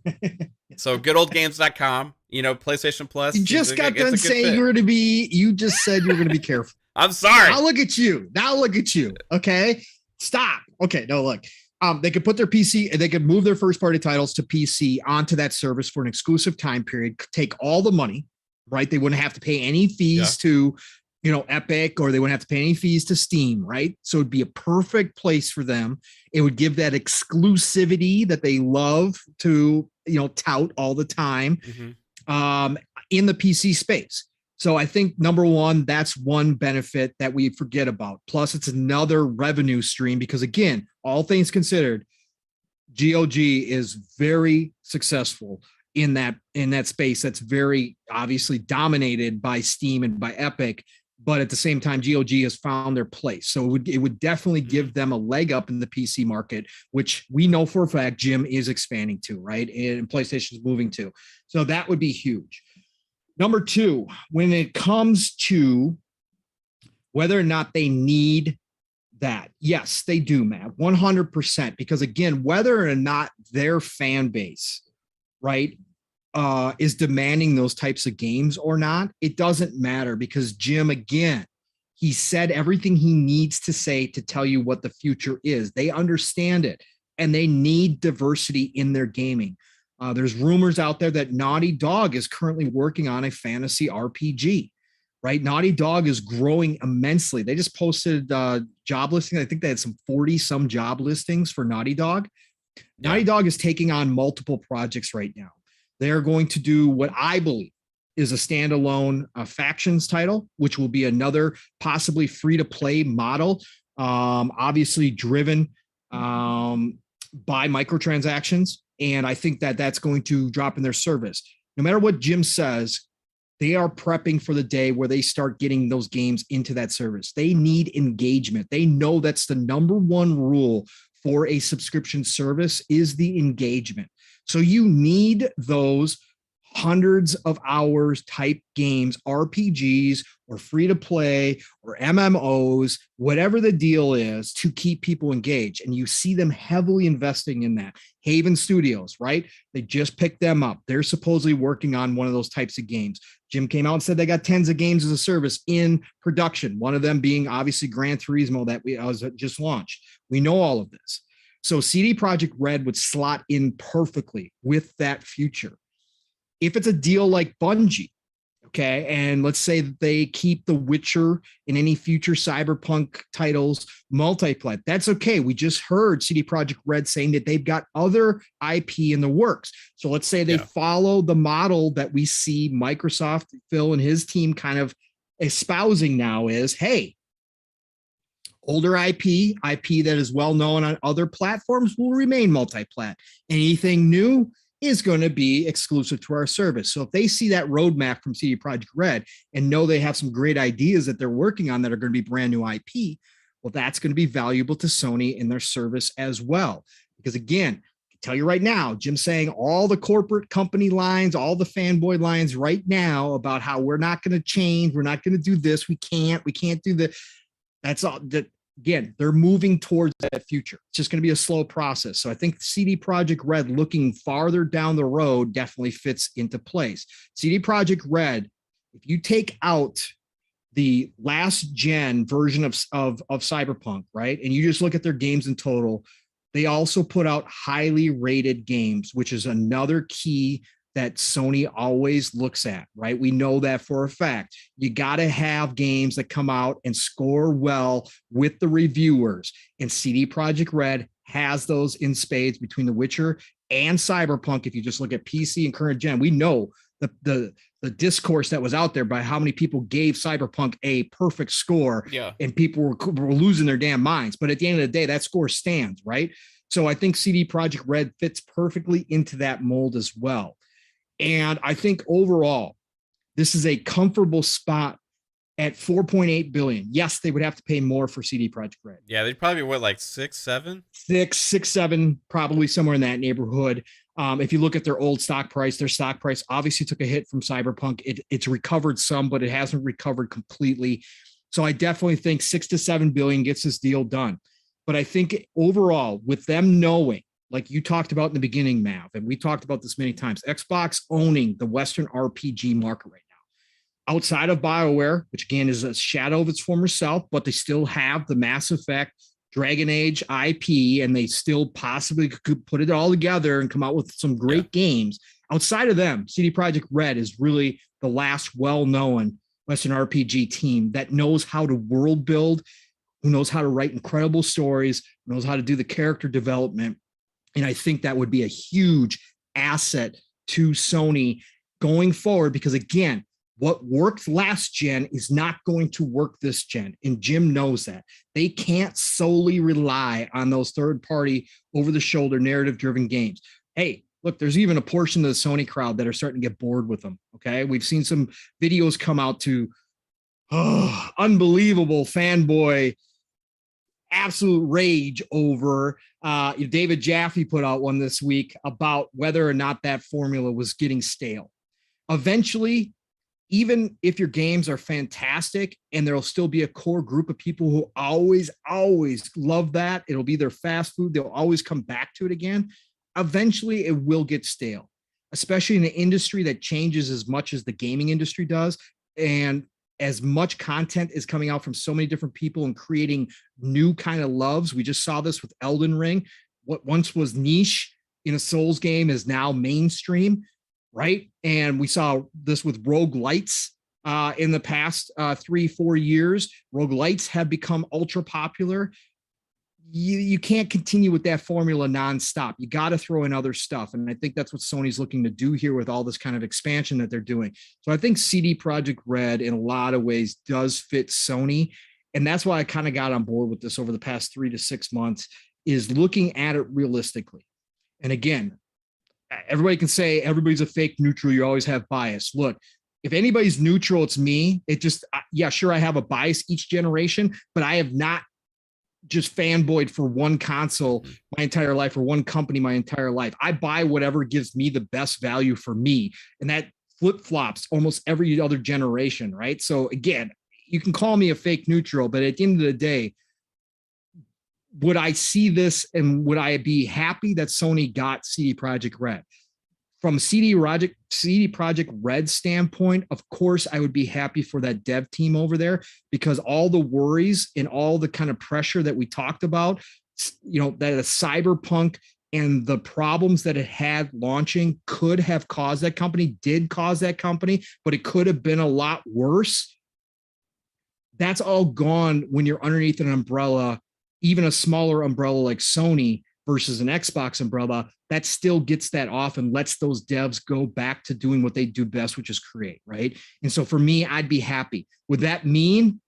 So goodoldgames.com, PlayStation Plus.
You just got done saying you just said you were going to be careful.
I'm sorry.
Now look at you. Okay. Stop. Okay. No, look, they could put their PC, they could move their first party titles to PC onto that service for an exclusive time period, take all the money, right? They wouldn't have to pay any fees to Epic, or they wouldn't have to pay any fees to Steam, right? So it'd be a perfect place for them. It would give that exclusivity that they love to, tout all the time, in the PC space. So I think number one, that's one benefit that we forget about. Plus it's another revenue stream because again, all things considered, GOG is very successful in that space. That's very obviously dominated by Steam and by Epic. But at the same time, GOG has found their place. So it would definitely give them a leg up in the PC market, which we know for a fact Jim is expanding to, right? And PlayStation is moving to. So that would be huge. Number two, when it comes to whether or not they need that. Yes, they do, Matt, 100%. Because again, whether or not their fan base, right, is demanding those types of games or not, it doesn't matter, because Jim, again, he said everything he needs to say to tell you what the future is. They understand it, and they need diversity in their gaming. There's rumors out there that Naughty Dog is currently working on a fantasy RPG, right? Naughty Dog is growing immensely. They just posted job listings. I think they had some 40 some job listings for Naughty Dog. Yeah. Naughty Dog is taking on multiple projects right now. They're going to do what I believe is a standalone factions title, which will be another possibly free-to-play model, obviously driven by microtransactions. And I think that that's going to drop in their service. No matter what Jim says, they are prepping for the day where they start getting those games into that service. They need engagement. They know that's the number one rule for a subscription service is the engagement. So you need those hundreds of hours type games, RPGs or free to play or MMOs, whatever the deal is, to keep people engaged. And you see them heavily investing in that. Haven Studios, right? They just picked them up. They're supposedly working on one of those types of games. Jim came out and said they got tens of games as a service in production. One of them being obviously Gran Turismo that was just launched. We know all of this. So CD Projekt Red would slot in perfectly with that future. If it's a deal like Bungie, okay, and let's say that they keep The Witcher in any future Cyberpunk titles multiplayer, that's okay. We just heard CD Projekt Red saying that they've got other IP in the works. So let's say they follow the model that we see Microsoft, Phil and his team kind of espousing now is, hey, older IP that is well known on other platforms will remain multi-plat. Anything new is going to be exclusive to our service. So if they see that roadmap from CD Projekt Red and know they have some great ideas that they're working on that are going to be brand new IP, well, that's going to be valuable to Sony in their service as well. Because again, I can tell you right now, Jim's saying all the corporate company lines, all the fanboy lines right now about how we're not going to change, we're not going to do this, we can't do that. That's all that. Again, they're moving towards that future. It's just going to be a slow process. So I think CD Projekt Red looking farther down the road definitely fits into place. CD Projekt Red, if you take out the last gen version of Cyberpunk, right, and you just look at their games in total, they also put out highly rated games, which is another key that Sony always looks at, right? We know that for a fact. You got to have games that come out and score well with the reviewers. And CD Projekt Red has those in spades between The Witcher and Cyberpunk. If you just look at PC and current gen, we know the discourse that was out there by how many people gave Cyberpunk a perfect score, and people were losing their damn minds. But at the end of the day, that score stands, right? So I think CD Projekt Red fits perfectly into that mold as well. And I think overall, this is a comfortable spot at $4.8 billion. Yes, they would have to pay more for CD Projekt Red.
Yeah, they'd probably be what, like 6, 7?
6, 7, probably somewhere in that neighborhood. If you look at their old stock price, their stock price obviously took a hit from Cyberpunk. It's recovered some, but it hasn't recovered completely. So I definitely think 6 to 7 billion gets this deal done. But I think overall, with them knowing, like you talked about in the beginning, Mav, and we talked about this many times, Xbox owning the Western RPG market right now. Outside of BioWare, which again is a shadow of its former self, but they still have the Mass Effect, Dragon Age IP, and they still possibly could put it all together and come out with some great games. Outside of them, CD Projekt Red is really the last well-known Western RPG team that knows how to world build, who knows how to write incredible stories, knows how to do the character development. And I think that would be a huge asset to Sony going forward, because again, what worked last gen is not going to work this gen. And Jim knows that. They can't solely rely on those third-party, over-the-shoulder, narrative-driven games. Hey, look, there's even a portion of the Sony crowd that are starting to get bored with them, okay? We've seen some videos come out to unbelievable fanboy absolute rage over David Jaffe put out one this week about whether or not that formula was getting stale. Eventually, even if your games are fantastic and there'll still be a core group of people who always love that, it'll be their fast food, they'll always come back to it again. Eventually it will get stale, especially in an industry that changes as much as the gaming industry does. And as much content is coming out from so many different people and creating new kind of loves. We just saw this with Elden Ring. What once was niche in a Souls game is now mainstream, right? And we saw this with roguelites in the past 3-4 years. Roguelites have become ultra popular. You can't continue with that formula nonstop. You got to throw in other stuff. And I think that's what Sony's looking to do here with all this kind of expansion that they're doing. So I think CD Projekt Red in a lot of ways does fit Sony. And that's why I kind of got on board with this over the past 3 to 6 months, is looking at it realistically. And again, everybody can say everybody's a fake neutral. You always have bias. Look, if anybody's neutral, it's me. It just, yeah, sure, I have a bias each generation, but I have not just fanboyed for one console my entire life or one company my entire life. I buy whatever gives me the best value for me. And that flip-flops almost every other generation, right? So again, you can call me a fake neutral, but at the end of the day, would I see this and would I be happy that Sony got CD Projekt Red? From CD Projekt Red standpoint, of course, I would be happy for that dev team over there, because all the worries and all the kind of pressure that we talked about, you know, that a Cyberpunk and the problems that it had launching could have caused that company, did cause that company, but it could have been a lot worse. That's all gone when you're underneath an umbrella, even a smaller umbrella like Sony versus an Xbox umbrella. That still gets that off and lets those devs go back to doing what they do best, which is create, right? And so for me, I'd be happy. Would that mean,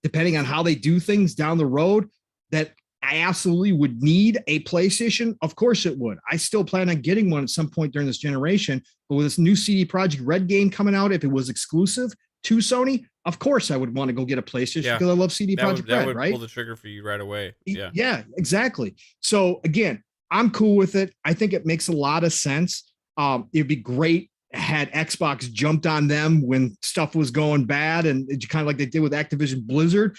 depending on how they do things down the road, that I absolutely would need a PlayStation? Of course it would. I still plan on getting one at some point during this generation, but with this new CD Projekt Red game coming out, if it was exclusive to Sony, of course I would want to go get a PlayStation because I love CD Projekt Red,
that would
right?
Pull the trigger for you right away. Yeah.
Yeah, exactly. So again, I'm cool with it. I think it makes a lot of sense. It'd be great had Xbox jumped on them when stuff was going bad, and kind of like they did with Activision Blizzard.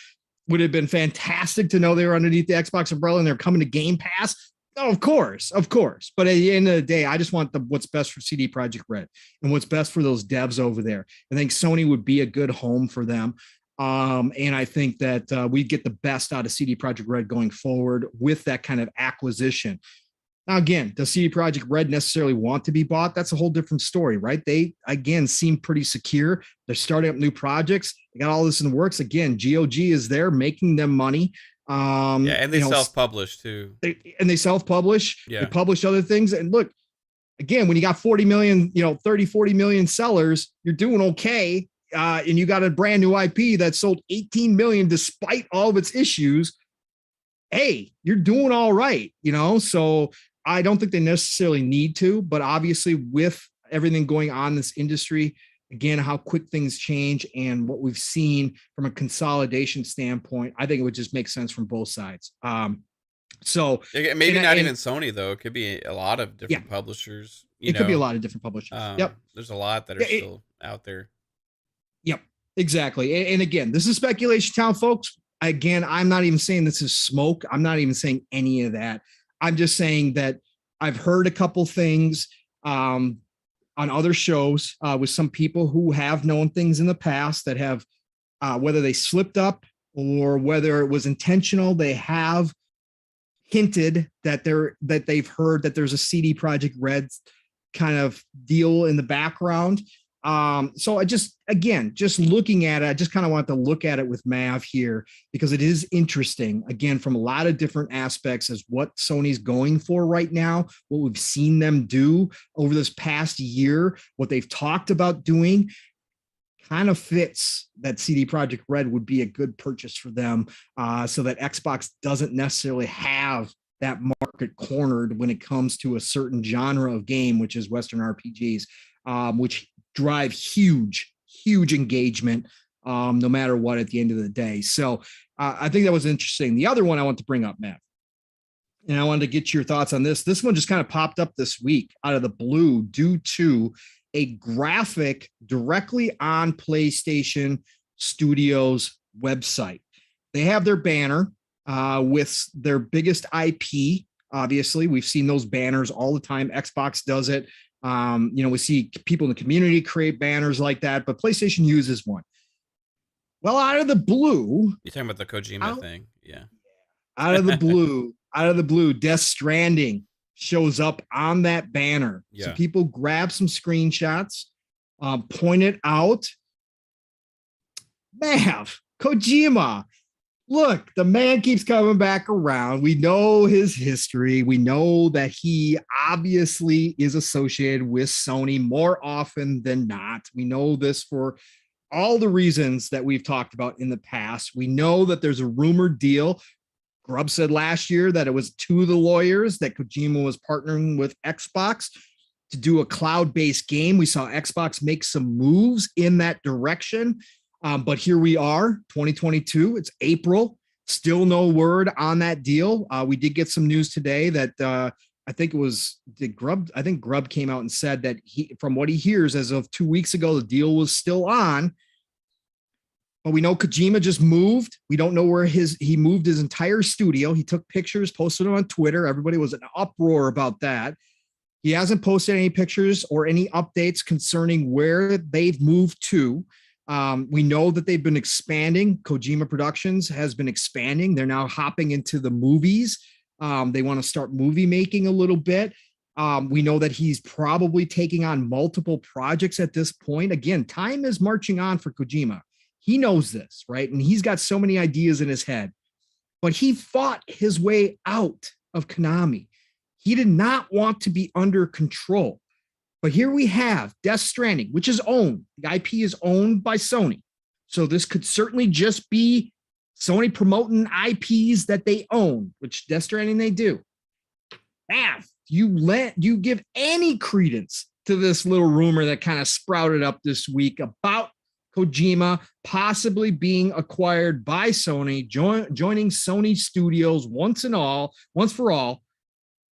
Would have been fantastic to know they were underneath the Xbox umbrella and they're coming to Game Pass. Oh, of course. But at the end of the day, I just want what's best for CD Projekt Red and what's best for those devs over there. I think Sony would be a good home for them. And I think that we get the best out of CD Projekt Red going forward with that kind of acquisition. Now, again, does CD Projekt Red necessarily want to be bought? That's a whole different story, right? They, again, seem pretty secure. They're starting up new projects. They got all this in the works. Again, GOG is there making them money.
And they self-publish too.
They self-publish.
Yeah.
They publish other things. And look, again, when you got 40 million, 30, 40 million sellers, you're doing okay. And you got a brand new IP that sold 18 million despite all of its issues. Hey, you're doing all right, So I don't think they necessarily need to, but obviously with everything going on in this industry, again, how quick things change and what we've seen from a consolidation standpoint, I think it would just make sense from both sides. So
maybe not even Sony though. It could be a lot of different publishers.
It could be a lot of different publishers.
There's a lot that are still out there.
Yep, exactly. And again, this is speculation town, folks. Again, I'm not even saying this is smoke. I'm not even saying any of that. I'm just saying that I've heard a couple things on other shows with some people who have known things in the past that have, whether they slipped up or whether it was intentional, they have hinted that they've heard that there's a CD Projekt Red kind of deal in the background. So I just looking at it, I just kind of want to look at it with Mav here because it is interesting, again, from a lot of different aspects as what Sony's going for right now, what we've seen them do over this past year, what they've talked about doing kind of fits that CD Projekt Red would be a good purchase for them so that Xbox doesn't necessarily have that market cornered when it comes to a certain genre of game, which is Western RPGs, which drive huge engagement no matter what at the end of the day. So I think that was interesting. The other one I want to bring up, Matt, and I wanted to get your thoughts on this. This one just kind of popped up this week out of the blue due to a graphic directly on PlayStation Studios website. They have their banner with their biggest IP. Obviously, we've seen those banners all the time. Xbox does it. We see people in the community create banners like that, but PlayStation uses one. Well, out of the blue,
you're talking about the Kojima thing, yeah.
Out of the blue, Death Stranding shows up on that banner. Yeah. So people grab some screenshots, point it out. Mav, Kojima. Look, the man keeps coming back around. We know his history. We know that he obviously is associated with Sony more often than not. We know this for all the reasons that we've talked about in the past. We know that there's a rumored deal. Grubb said last year that it was two of the lawyers that Kojima was partnering with Xbox to do a cloud-based game. We saw Xbox make some moves in that direction. But here we are, 2022. It's April. Still no word on that deal. We did get some news today that I think Grubb came out and said that from what he hears as of 2 weeks ago, the deal was still on. But we know Kojima just moved. We don't know where he moved his entire studio. He took pictures, posted them on Twitter. Everybody was in an uproar about that. He hasn't posted any pictures or any updates concerning where they've moved to. We know that they've been expanding. Kojima Productions has been expanding. They're now hopping into the movies. They want to start movie making a little bit. We know that he's probably taking on multiple projects at this point. Again, time is marching on for Kojima. He knows this, right? And he's got so many ideas in his head, but he fought his way out of Konami. He did not want to be under control. But here we have Death Stranding, which is owned. The IP is owned by Sony. So this could certainly just be Sony promoting IPs that they own, which Death Stranding they do. Mav, you give any credence to this little rumor that kind of sprouted up this week about Kojima possibly being acquired by Sony, joining Sony Studios once for all,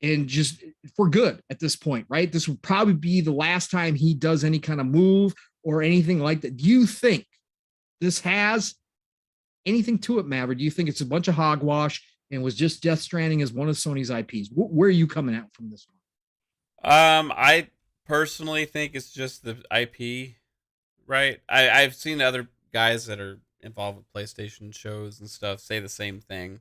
and just for good at this point, right? This would probably be the last time he does any kind of move or anything like that. Do you think this has anything to it, Maverick? Do you think it's a bunch of hogwash and was just Death Stranding as one of Sony's IPs? Where are you coming out from this one?
I personally think it's just the IP, right? I've seen other guys that are involved with PlayStation shows and stuff say the same thing.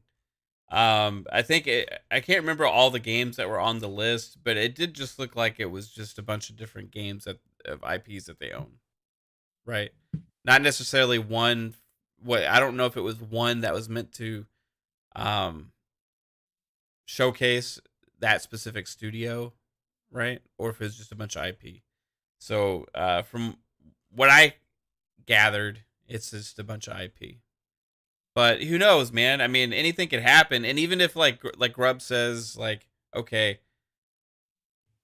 I think I can't remember all the games that were on the list, but it did just look like it was just a bunch of different games of IPs that they own, right? Not necessarily one. I don't know if it was one that was meant to showcase that specific studio, right? Or if it was just a bunch of IP. So from what I gathered, it's just a bunch of IP. But who knows, man? I mean, anything could happen. And even if like Grubb says, like, okay,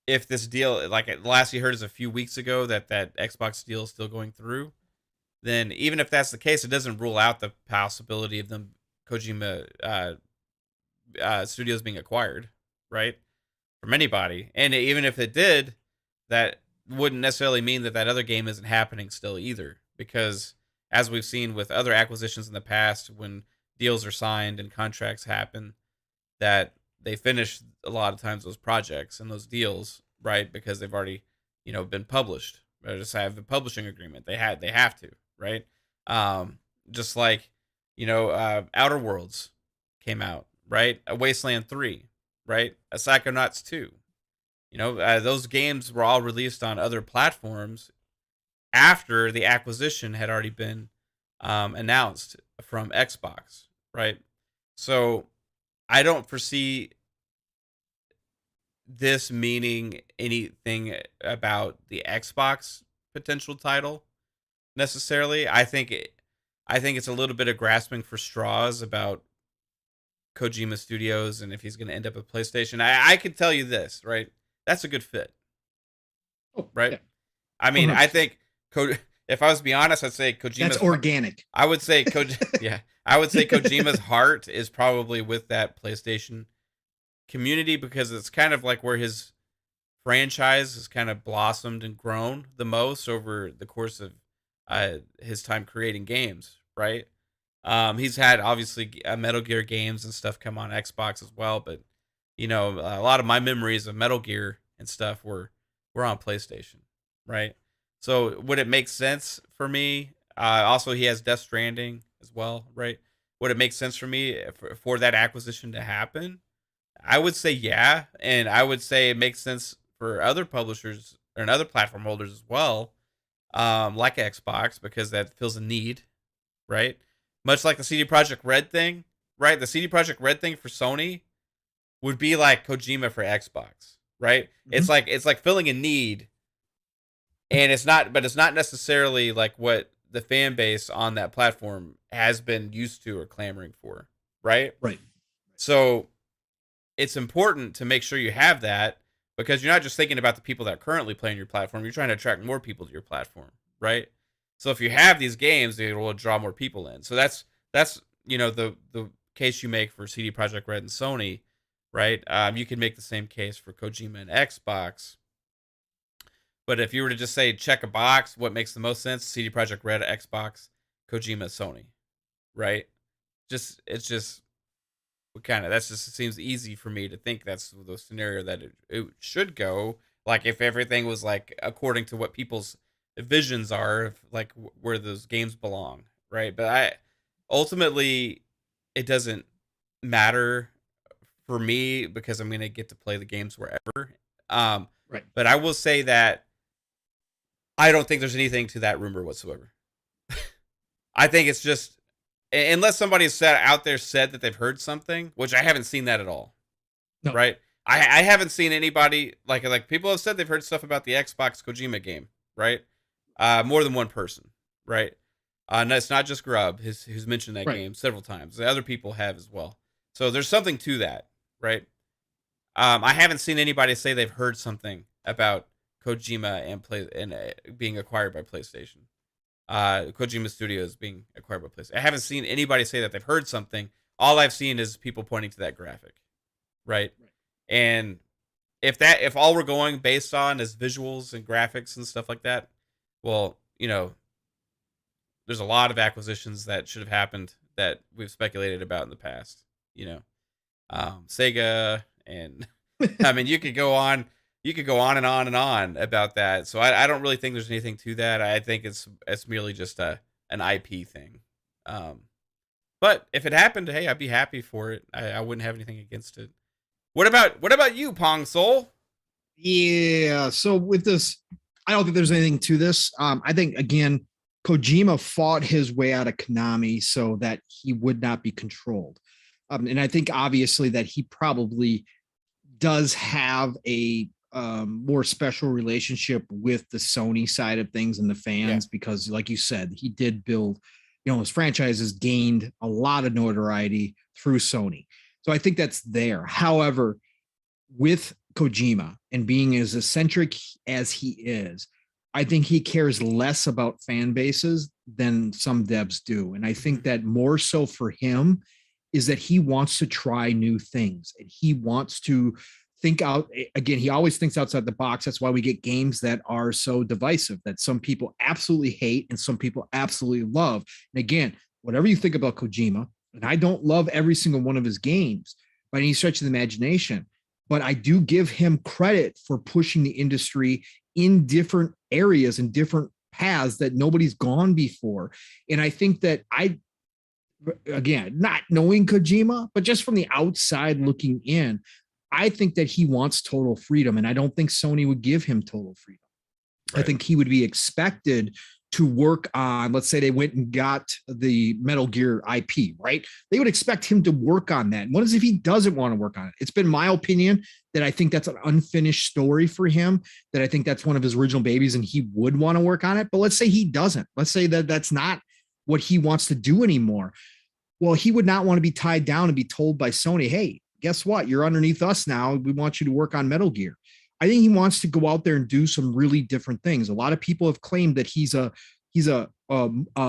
if this deal, like the last you heard is a few weeks ago that Xbox deal is still going through, then even if that's the case, it doesn't rule out the possibility of them Kojima studios being acquired, right? From anybody. And even if it did, that wouldn't necessarily mean that other game isn't happening still either, because as we've seen with other acquisitions in the past, when deals are signed and contracts happen, that they finish a lot of times those projects and those deals, right? Because they've already, been published. Or just have a publishing agreement. They have to, right? Just like, Outer Worlds came out, right? A Wasteland 3, right? A Psychonauts 2. Those games were all released on other platforms after the acquisition had already been announced from Xbox, right? So I don't foresee this meaning anything about the Xbox potential title necessarily. I think it's a little bit of grasping for straws about Kojima Studios and if he's going to end up at PlayStation. I could tell you this, right? That's a good fit, right? Yeah. I mean, 100%. I think if I was to be honest, I'd say Kojima's.
That's organic.
I would say I would say Kojima's heart is probably with that PlayStation community, because it's kind of like where his franchise has kind of blossomed and grown the most over the course of his time creating games, right? He's had obviously Metal Gear games and stuff come on Xbox as well, but you know, a lot of my memories of Metal Gear and stuff were on PlayStation, right? So would it make sense for me? Also, he has Death Stranding as well, right? Would it make sense for me for that acquisition to happen? I would say yeah, and I would say it makes sense for other publishers and other platform holders as well, like Xbox, because that fills a need, right? Much like the CD Projekt Red thing, right? The CD Projekt Red thing for Sony would be like Kojima for Xbox, right?
Mm-hmm.
It's like filling a need, and it's not necessarily like what the fan base on that platform has been used to or clamoring for, right?
Right.
So it's important to make sure you have that, because you're not just thinking about the people that are currently playing your platform, you're trying to attract more people to your platform, right? So if you have these games, it will draw more people in. So that's you know, the case you make for CD Projekt Red and Sony, right? You can make the same case for Kojima and Xbox. But if you were to just say check a box, what makes the most sense? CD Projekt Red, Xbox, Kojima, Sony, right? It's just it seems easy for me to think that's the scenario that it should go. Like if everything was like according to what people's visions are of like where those games belong, right? But ultimately it doesn't matter for me because I'm gonna get to play the games wherever.
Right.
But I will say that I don't think there's anything to that rumor whatsoever. I think it's just, unless somebody out there said that they've heard something, which I haven't seen that at all. No. Right? I haven't seen anybody like people have said they've heard stuff about the Xbox Kojima game, right? More than one person, right? No, it's not just Grubb who's mentioned that game several times. The other people have as well. So there's something to that, right? I haven't seen anybody say they've heard something about Kojima and being acquired by PlayStation. Kojima Studios being acquired by PlayStation. I haven't seen anybody say that they've heard something. All I've seen is people pointing to that graphic, right? And if all we're going based on is visuals and graphics and stuff like that, well, you know, there's a lot of acquisitions that should have happened that we've speculated about in the past. You know, Sega, and I mean, you could go on and on and on about that. So I don't really think there's anything to that. I think it's merely just an IP thing. But if it happened, hey, I'd be happy for it. I wouldn't have anything against it. What about you, Pong Soul?
Yeah. So with this, I don't think there's anything to this. I think again, Kojima fought his way out of Konami so that he would not be controlled. And I think obviously that he probably does have a more special relationship with the Sony side of things and the fans, because like you said, he did build, you know, his franchises gained a lot of notoriety through Sony. So I think that's there. However, with Kojima and being as eccentric as he is, I think he cares less about fan bases than some devs do. And I think that more so for him is that he wants to try new things and he wants to think out. Again, he always thinks outside the box. That's why we get games that are so divisive, that some people absolutely hate and some people absolutely love. And again, whatever you think about Kojima, and I don't love every single one of his games by any stretch of the imagination, but I do give him credit for pushing the industry in different areas and different paths that nobody's gone before. And I think that again, not knowing Kojima, but just from the outside looking in, I think that he wants total freedom. And I don't think Sony would give him total freedom. Right. I think he would be expected to work on, let's say they went and got the Metal Gear IP, right? They would expect him to work on that. And what is if he doesn't want to work on it? It's been my opinion that I think that's an unfinished story for him, that I think that's one of his original babies and he would want to work on it. But let's say he doesn't. Let's say that that's not what he wants to do anymore. Well, he would not want to be tied down and be told by Sony, hey, guess what? You're underneath us now. We want you to work on Metal Gear. I think he wants to go out there and do some really different things. A lot of people have claimed that he's a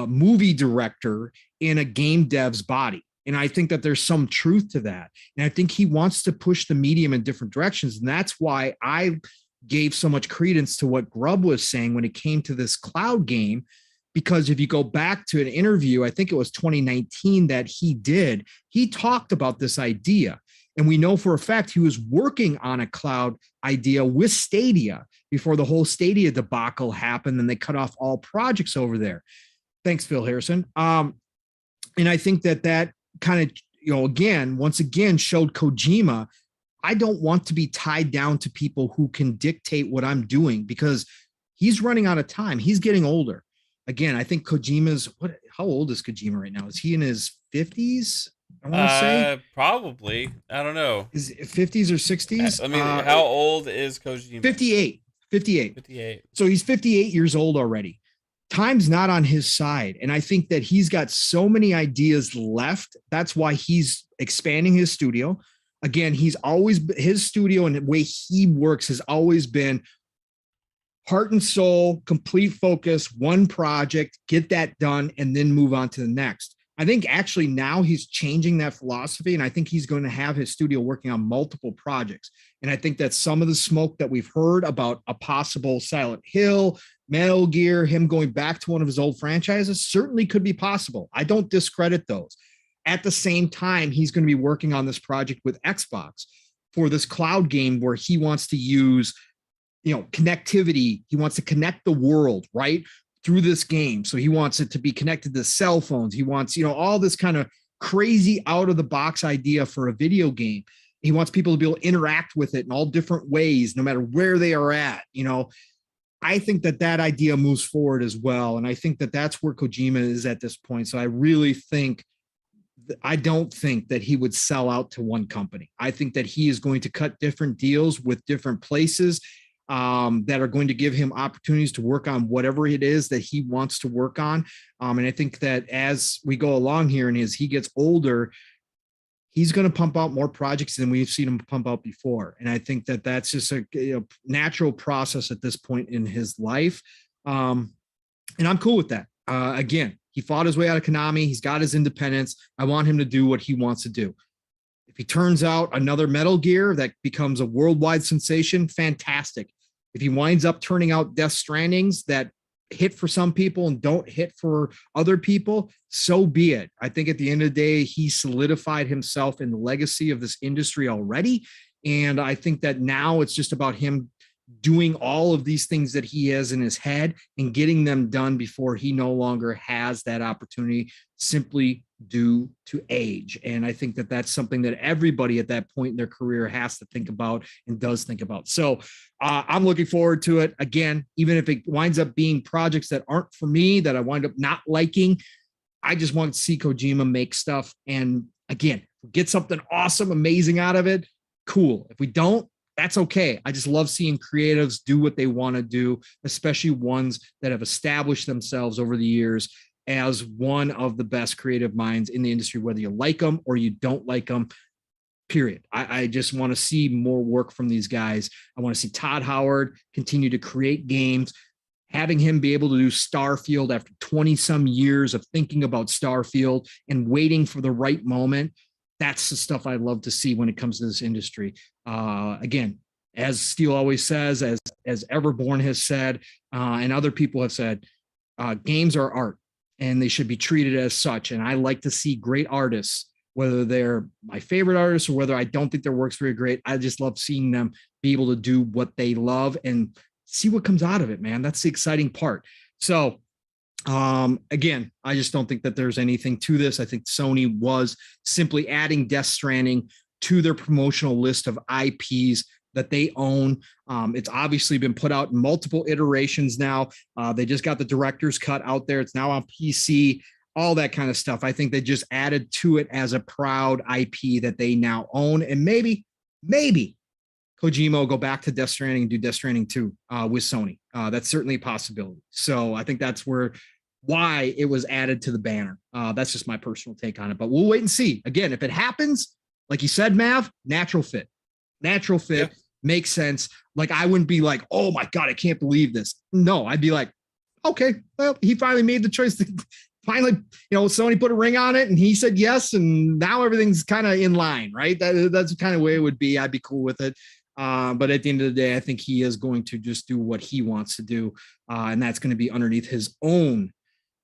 movie director in a game dev's body. And I think that there's some truth to that. And I think he wants to push the medium in different directions. And that's why I gave so much credence to what Grubb was saying when it came to this cloud game. Because if you go back to an interview, I think it was 2019 that he talked about this idea. And we know for a fact he was working on a cloud idea with Stadia before the whole Stadia debacle happened and they cut off all projects over there. Thanks, Phil Harrison. And I think that kind of, once again showed Kojima, I don't want to be tied down to people who can dictate what I'm doing because he's running out of time. He's getting older. Again, I think Kojima's how old is Kojima right now? Is he in his 50s? I want to say
probably. I don't know.
Is it 50s or 60s?
I mean, how old is Kojima?
58. So he's 58 years old already. Time's not on his side. And I think that he's got so many ideas left. That's why he's expanding his studio. Again, his studio and the way he works has always been heart and soul, complete focus, one project, get that done, and then move on to the next. I think actually now he's changing that philosophy, and I think he's going to have his studio working on multiple projects. And I think that some of the smoke that we've heard about a possible Silent Hill, Metal Gear, him going back to one of his old franchises certainly could be possible. I don't discredit those. At the same time, he's going to be working on this project with Xbox for this cloud game where he wants to use connectivity. He wants to connect the world, right, through this game. So he wants it to be connected to cell phones. He wants, all this kind of crazy out of the box idea for a video game. He wants people to be able to interact with it in all different ways, no matter where they are at. I think that idea moves forward as well. And I think that that's where Kojima is at this point. So I don't think that he would sell out to one company. I think that he is going to cut different deals with different places that are going to give him opportunities to work on whatever it is that he wants to work on. And I think that as we go along here and as he gets older, he's going to pump out more projects than we've seen him pump out before. And I think that that's just a natural process at this point in his life. And I'm cool with that. Again, he fought his way out of Konami. He's got his independence. I want him to do what he wants to do. If he turns out another Metal Gear that becomes a worldwide sensation, fantastic. If he winds up turning out Death Strandings that hit for some people and don't hit for other people, so be it. I think at the end of the day, he solidified himself in the legacy of this industry already. And I think that now it's just about him doing all of these things that he has in his head and getting them done before he no longer has that opportunity simply due to age. And I think that that's something that everybody at that point in their career has to think about and does think about. So I'm looking forward to it. Again, even if it winds up being projects that aren't for me, that I wind up not liking, I just want to see Kojima make stuff. And again, get something awesome, amazing out of it. Cool. If we don't, that's okay. I just love seeing creatives do what they want to do, especially ones that have established themselves over the years as one of the best creative minds in the industry, whether you like them or you don't like them, period. I just want to see more work from these guys. I want to see Todd Howard continue to create games, having him be able to do Starfield after 20 some years of thinking about Starfield and waiting for the right moment. That's the stuff I love to see when it comes to this industry. Again, as Steele always says, as Everborn has said, and other people have said, games are art and they should be treated as such. And I like to see great artists, whether they're my favorite artists or whether I don't think their work's very great. I just love seeing them be able to do what they love and see what comes out of it, man. That's the exciting part. So again, I just don't think that there's anything to this. I think Sony was simply adding Death Stranding to their promotional list of IPs that they own. It's obviously been put out in multiple iterations now. They just got the director's cut out there. It's now on PC, all that kind of stuff. I think they just added to it as a proud IP that they now own. And maybe Kojima will go back to Death Stranding and do Death Stranding 2 with Sony. That's certainly a possibility. So I think that's why it was added to the banner. That's just my personal take on it, but we'll wait and see. Again, if it happens, like you said, Mav, natural fit, yeah. Makes sense. Like, I wouldn't be like, oh my God, I can't believe this. No, I'd be like, okay, well, he finally made the choice to finally, Sony put a ring on it and he said yes. And now everything's kind of in line, right? That's the kind of way it would be. I'd be cool with it. But at the end of the day, I think he is going to just do what he wants to do. And that's going to be underneath his own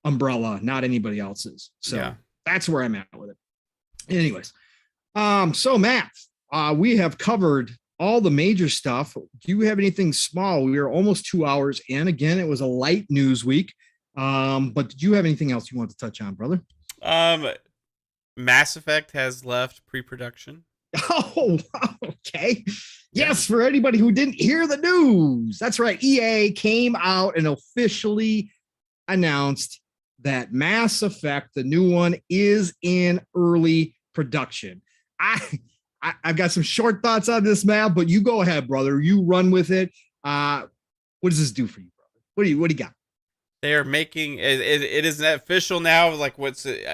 umbrella, not anybody else's. So that's where I'm at with it. Anyways, so Matt, we have covered all the major stuff. Do you have anything small? We are almost 2 hours in. Again, it was a light news week. But did you have anything else you want to touch on, brother?
Mass Effect has left pre-production.
Oh, okay. Yes, for anybody who didn't hear the news, that's right. EA came out and officially announced that Mass Effect, the new one, is in early production. I've got some short thoughts on this, Matt, but you go ahead, brother. You run with it. What does this do for you, brother? What do you got?
They are making it is official now. Like,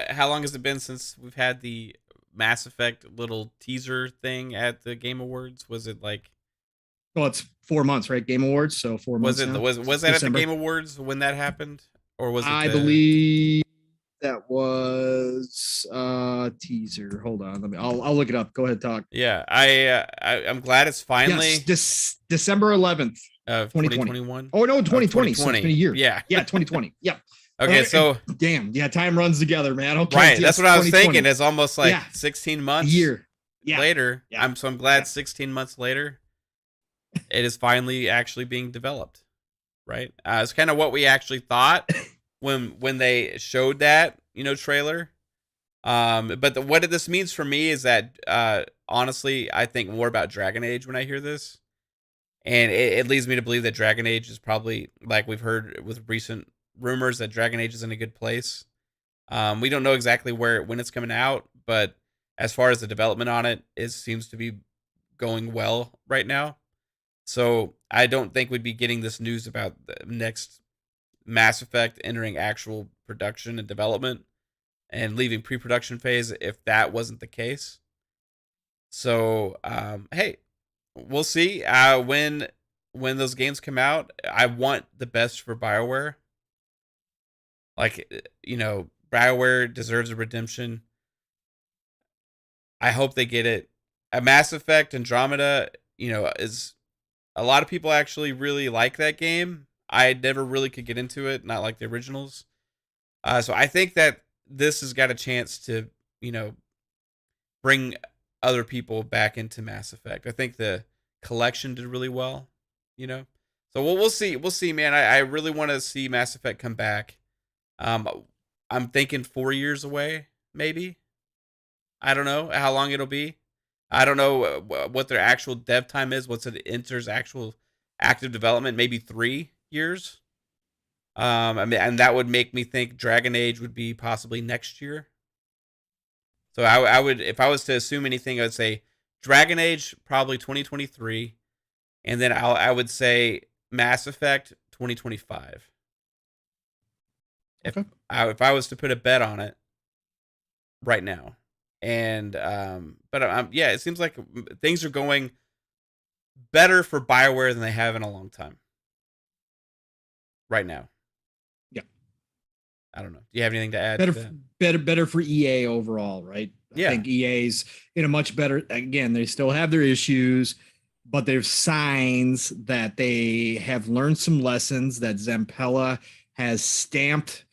how long has it been since we've had the Mass Effect little teaser thing at the Game Awards? Was it like?
Well, it's 4 months, right? Game Awards, so 4 months.
Was that December. At the Game Awards when that happened, or was it?
I believe that was teaser. Hold on, I'll look it up. Go ahead, talk.
Yeah, I'm glad it's finally
December 11th.
2021.
Oh no, 2020. So it's been a year.
Yeah,
2020. Yeah.
Okay, so
damn, time runs together, man. Okay,
right, that's what I was thinking. It's almost like 16 months later.
Yeah.
I'm glad 16 months later, it is finally actually being developed. Right, it's kind of what we actually thought when they showed that trailer. But what this means for me is that honestly, I think more about Dragon Age when I hear this. And it leads me to believe that Dragon Age is probably, like we've heard with recent rumors, that Dragon Age is in a good place. We don't know exactly when it's coming out, but as far as the development on it, seems to be going well right now. So I don't think we'd be getting this news about the next Mass Effect entering actual production and development and leaving pre-production phase if that wasn't the case. So, hey. We'll see when those games come out. I want the best for BioWare. Like, BioWare deserves a redemption. I hope they get it. A Mass Effect Andromeda, is a lot of people actually really like that game. I never really could get into it, not like the originals. So I think that this has got a chance to, bring other people back into Mass Effect. I think the collection did really well, So we'll see. We'll see, man. I really want to see Mass Effect come back. I'm thinking 4 years away, maybe. I don't know how long it'll be. I don't know what their actual dev time is. What's it enters actual active development? Maybe 3 years. And that would make me think Dragon Age would be possibly next year. So I would, if I was to assume anything, I would say Dragon Age probably 2023, and then I would say Mass Effect 2025.
Okay.
If I was to put a bet on it right now, and it seems like things are going better for BioWare than they have in a long time. Right now. I don't know. Do you have anything to add?
Better for EA overall, right?
Yeah.
I think EA's in a much better. Again, they still have their issues, but there's signs that they have learned some lessons. That Zampella has stamped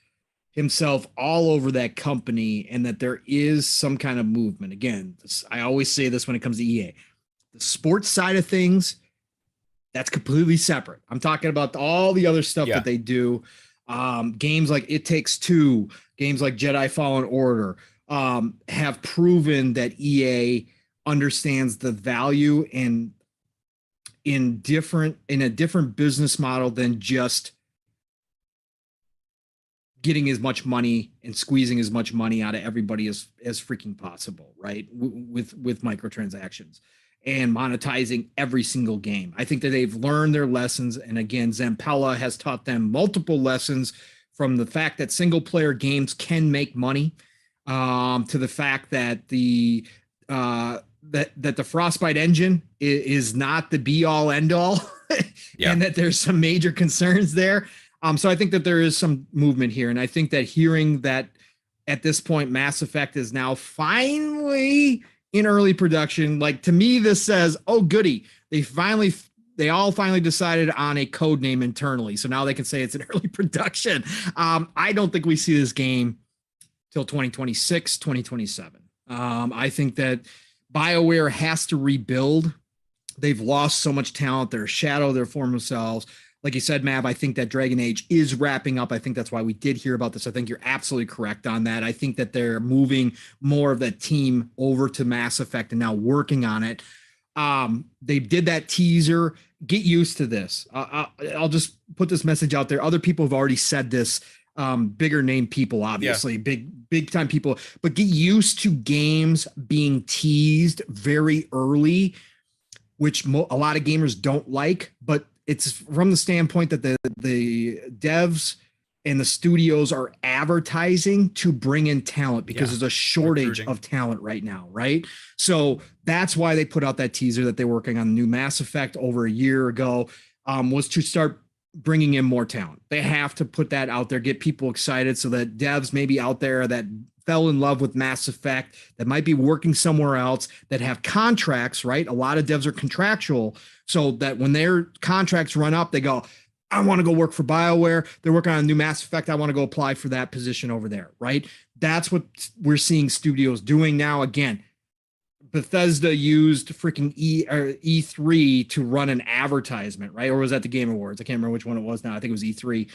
himself all over that company, and that there is some kind of movement. Again, I always say this when it comes to EA, the sports side of things, that's completely separate. I'm talking about all the other stuff that they do. Games like It Takes Two, games like Jedi Fallen Order, have proven that EA understands the value in a different business model than just getting as much money and squeezing as much money out of everybody as freaking possible, right? With microtransactions and monetizing every single game. I think that they've learned their lessons. And again, Zampella has taught them multiple lessons, from the fact that single player games can make money, to the fact that the Frostbite engine is not the be all end all, and that there's some major concerns there. So I think that there is some movement here. And I think that hearing that at this point, Mass Effect is now finally in early production. Like, to me, this says, oh, goody. They all finally decided on a code name internally. So now they can say it's in early production. I don't think we see this game till 2026, 2027. I think that BioWare has to rebuild. They've lost so much talent. They're a shadow of their former selves. Like you said, Mav, I think that Dragon Age is wrapping up. I think that's why we did hear about this. I think you're absolutely correct on that. I think that they're moving more of that team over to Mass Effect and now working on it. They did that teaser. Get used to this. I'll just put this message out there. Other people have already said this. Bigger name people, obviously, big time people, but get used to games being teased very early, which a lot of gamers don't like, but it's from the standpoint that the devs and the studios are advertising to bring in talent because there's a shortage of talent right now, right? So that's why they put out that teaser that they're working on the new Mass Effect over a year ago, was to start bringing in more talent. They have to put that out there, get people excited so that devs maybe out there that fell in love with Mass Effect, that might be working somewhere else, that have contracts, right? A lot of devs are contractual, so that when their contracts run up, they go, I want to go work for BioWare. They're working on a new Mass Effect. I want to go apply for that position over there, right? That's what we're seeing studios doing now. Again, Bethesda used freaking E3 to run an advertisement, right? Or was that the Game Awards? I can't remember which one it was now. I think it was E3.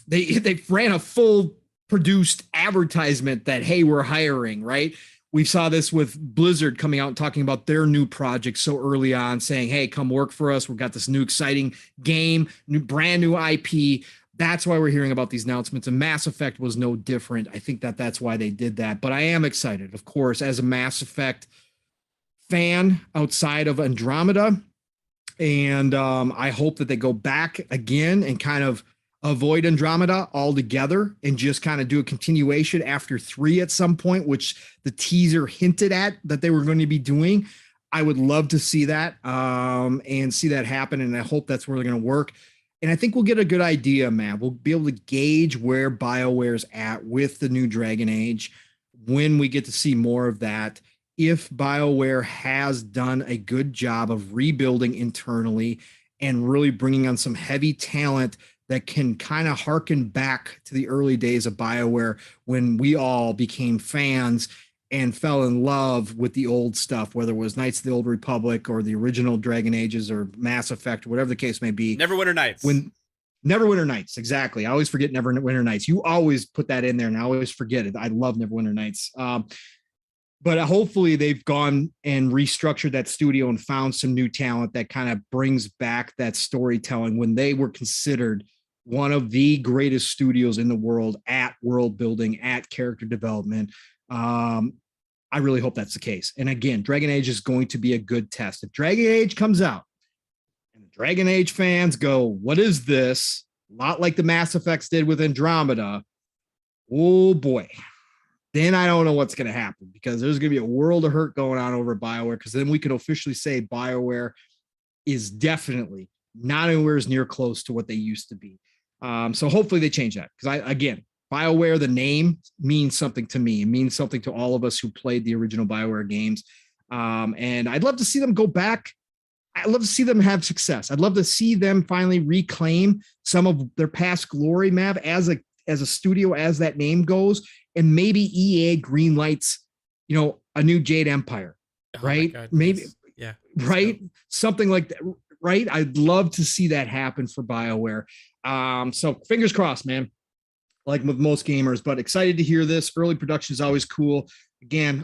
They ran a full produced advertisement that, hey, we're hiring, right? We saw this with Blizzard coming out and talking about their new project so early on, saying, hey, come work for us. We've got this new exciting game, brand new IP. That's why we're hearing about these announcements. And Mass Effect was no different. I think that's why they did that. But I am excited, of course, as a Mass Effect fan outside of Andromeda. And I hope that they go back again and kind of avoid Andromeda altogether and just kind of do a continuation after 3 at some point, which the teaser hinted at that they were going to be doing. I would love to see that and see that happen. And I hope that's where they're going to work. And I think we'll get a good idea, man. We'll be able to gauge where BioWare's at with the new Dragon Age when we get to see more of that. If BioWare has done a good job of rebuilding internally and really bringing on some heavy talent that can kind of harken back to the early days of BioWare when we all became fans and fell in love with the old stuff, whether it was Knights of the Old Republic or the original Dragon Ages or Mass Effect, or whatever the case may be.
Neverwinter Nights.
Neverwinter Nights, exactly. I always forget Neverwinter Nights. You always put that in there, and I always forget it. I love Neverwinter Nights. But hopefully they've gone and restructured that studio and found some new talent that kind of brings back that storytelling when they were considered one of the greatest studios in the world at world building, at character development. I really hope that's the case. And again, Dragon Age is going to be a good test. If Dragon Age comes out and the Dragon Age fans go, what is this? A lot like the Mass Effects did with Andromeda. Oh boy. Then I don't know what's going to happen, because there's going to be a world of hurt going on over at BioWare, because then we can officially say BioWare is definitely not anywhere near close to what they used to be. So hopefully they change that, because again, BioWare, the name means something to me. It means something to all of us who played the original BioWare games. And I'd love to see them go back. I'd love to see them have success. I'd love to see them finally reclaim some of their past glory, Mav, as a studio, as that name goes, and maybe EA greenlights, a new Jade Empire, right?
God,
maybe,
yeah,
right? Something like that, right? I'd love to see that happen for BioWare. So fingers crossed, man, like with most gamers, but excited to hear this. Early production is always cool. Again,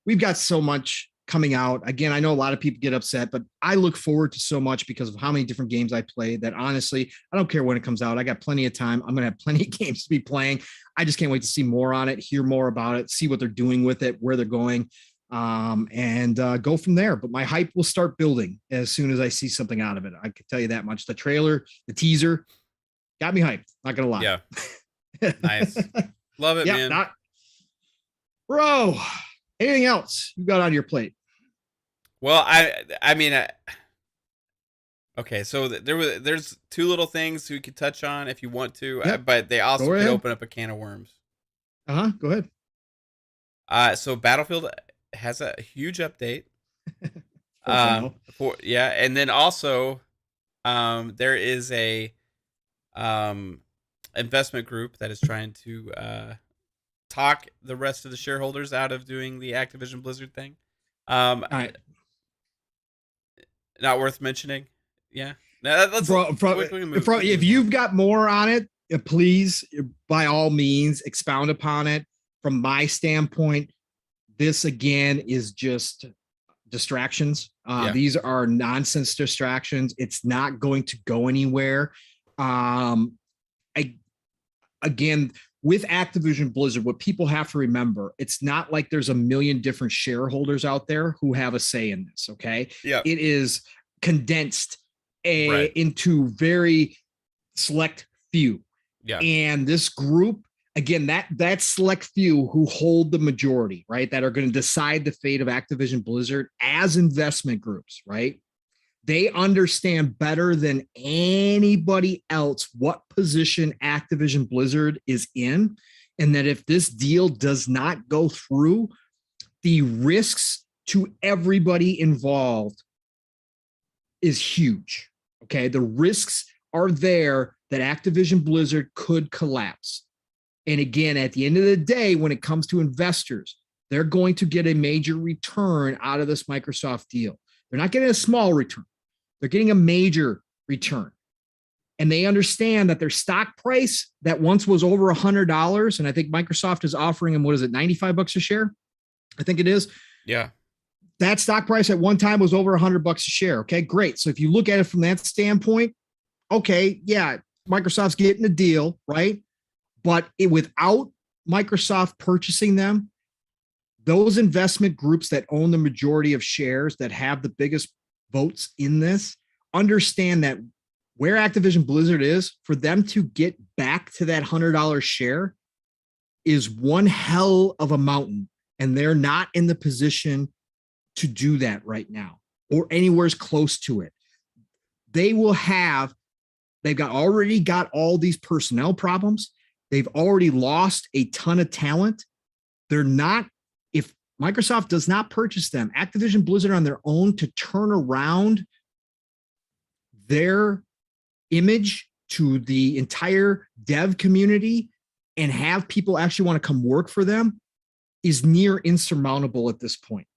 we've got so much coming out. Again, I know a lot of people get upset, but I look forward to so much because of how many different games I play that honestly, I don't care when it comes out. I got plenty of time. I'm going to have plenty of games to be playing. I just can't wait to see more on it, hear more about it, see what they're doing with it, where they're going, and go from there. But my hype will start building as soon as I see something out of it. I can tell you that much. The trailer, the teaser got me hyped. Not going to lie.
Yeah. Nice. Love it, man.
Bro, anything else you got on your plate?
Well, okay, so there's two little things we could touch on if you want to, but they also could open up a can of worms.
Go ahead.
So Battlefield has a huge update.
For
And then also there is a investment group that is trying to talk the rest of the shareholders out of doing the Activision Blizzard thing.
All right.
Not worth mentioning. Yeah. Now, we can move.
If you've got more on it, please, by all means, expound upon it. From my standpoint, this again is just distractions. These are nonsense distractions. It's not going to go anywhere. Again, with Activision Blizzard, what people have to remember, it's not like there's a million different shareholders out there who have a say in this. Okay.
Yeah.
It is condensed into very select few.
Yeah.
And this group, again, that select few who hold the majority, right, that are going to decide the fate of Activision Blizzard as investment groups, right? They understand better than anybody else what position Activision Blizzard is in, and that if this deal does not go through, the risks to everybody involved is huge. Okay, the risks are there that Activision Blizzard could collapse. And again, at the end of the day, when it comes to investors, they're going to get a major return out of this Microsoft deal. They're not getting a small return. They're getting a major return. And they understand that their stock price that once was over $100, and I think Microsoft is offering them, what is it, $95 a share? I think it is.
Yeah.
That stock price at one time was over $100 a share. Okay, great. So if you look at it from that standpoint, okay, yeah, Microsoft's getting a deal, right? But without Microsoft purchasing them, those investment groups that own the majority of shares, that have the biggest votes in this, understand that where Activision Blizzard is, for them to get back to that $100 share is one hell of a mountain. And they're not in the position to do that right now or anywhere close to it. They've already got all these personnel problems. They've already lost a ton of talent. If Microsoft does not purchase them, Activision Blizzard on their own to turn around their image to the entire dev community and have people actually want to come work for them is near insurmountable at this point.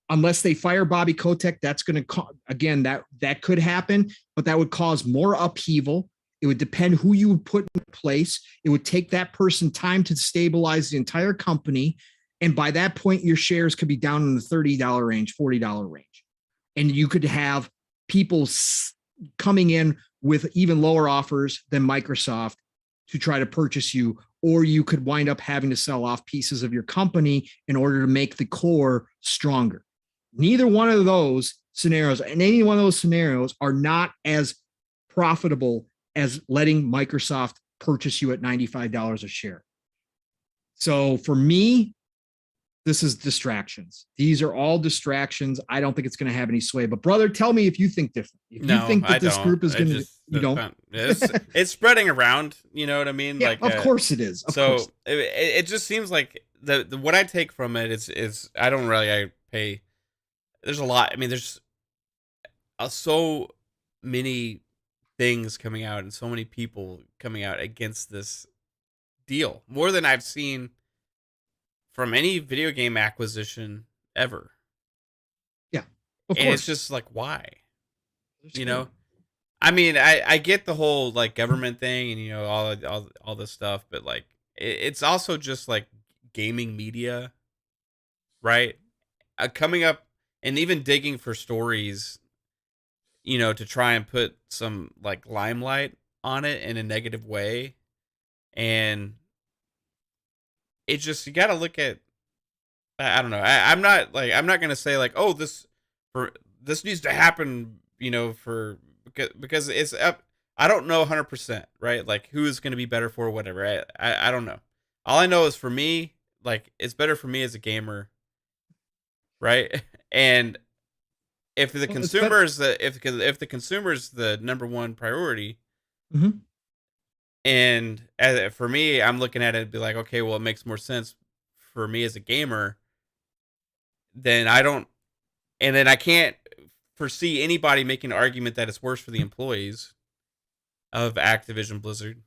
Unless they fire Bobby Kotick, that's going to, again, that could happen, but that would cause more upheaval. It would depend who you would put in place. It would take that person time to stabilize the entire company. And by that point, your shares could be down in the $30 range, $40 range. And you could have people coming in with even lower offers than Microsoft to try to purchase you, or you could wind up having to sell off pieces of your company in order to make the core stronger. Neither one of those scenarios, and any one of those scenarios, are not as profitable as letting Microsoft purchase you at $95 a share. So for me, this is distractions. These are all distractions. I don't think it's going to have any sway. But brother, tell me if you think different. If you think that this group is going to, you don't.
It's spreading around. You know what I mean?
Yeah, like, of course it is. Of course.
It just seems like the what I take from it is I don't really pay. There's a lot. I mean, there's so many things coming out and so many people coming out against this deal, more than I've seen from any video game acquisition ever.
Yeah, of course.
It's just like, why? You know, I mean, I get the whole like government thing and, you know, all this stuff, but like it's also just like gaming media, right? Coming up and even digging for stories, you know, to try and put some like limelight on it in a negative way. And it just, you got to look at, I don't know. I'm not going to say like, oh, this needs to happen, you know, because it's up. I don't know 100%, right? Like who is going to be better for whatever. I don't know. All I know is for me, like it's better for me as a gamer. Right. And if the consumer is if the consumer is the number one priority,
mm-hmm.
And for me, I'm looking at it and be like, okay, well, it makes more sense for me as a gamer then I can't foresee anybody making an argument that it's worse for the employees of Activision Blizzard.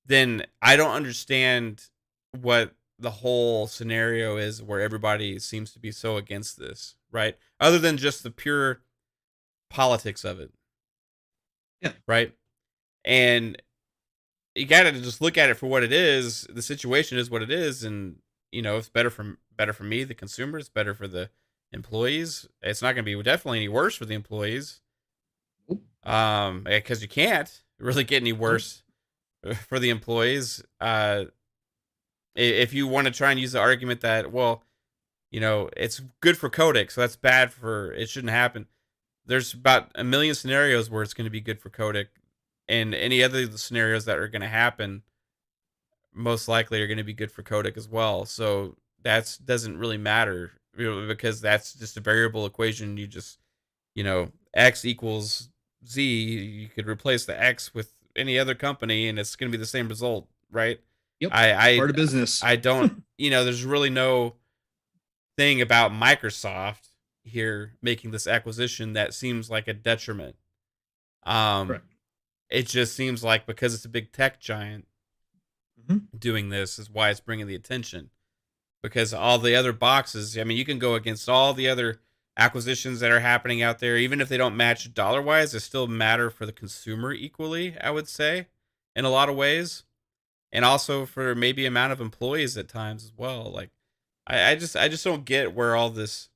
Then I don't understand what the whole scenario is where everybody seems to be so against this, right? Other than just the pure politics of it.
Yeah.
Right? And you got to just look at it for what it is. The situation is what it is, and it's better for me, the consumer. It's better for the employees. It's not going to be definitely any worse for the employees, because you can't really get any worse for the employees. If you want to try and use the argument that, well, it's good for Kotick, so that's bad for it, shouldn't happen. There's about a million scenarios where it's going to be good for Kotick, and any other scenarios that are going to happen most likely are going to be good for Kotick as well. So that doesn't really matter, because that's just a variable equation. You just, X equals Z. You could replace the X with any other company, and it's going to be the same result, right?
Yep.
I
part of business.
I don't, there's really no thing about Microsoft here making this acquisition that seems like a detriment.
Correct.
It just seems like because it's a big tech giant doing this is why it's bringing the attention. Because all the other boxes, I mean, you can go against all the other acquisitions that are happening out there, even if they don't match dollar-wise, they still matter for the consumer equally, I would say, in a lot of ways. And also for maybe amount of employees at times as well. Like, I just don't get where all these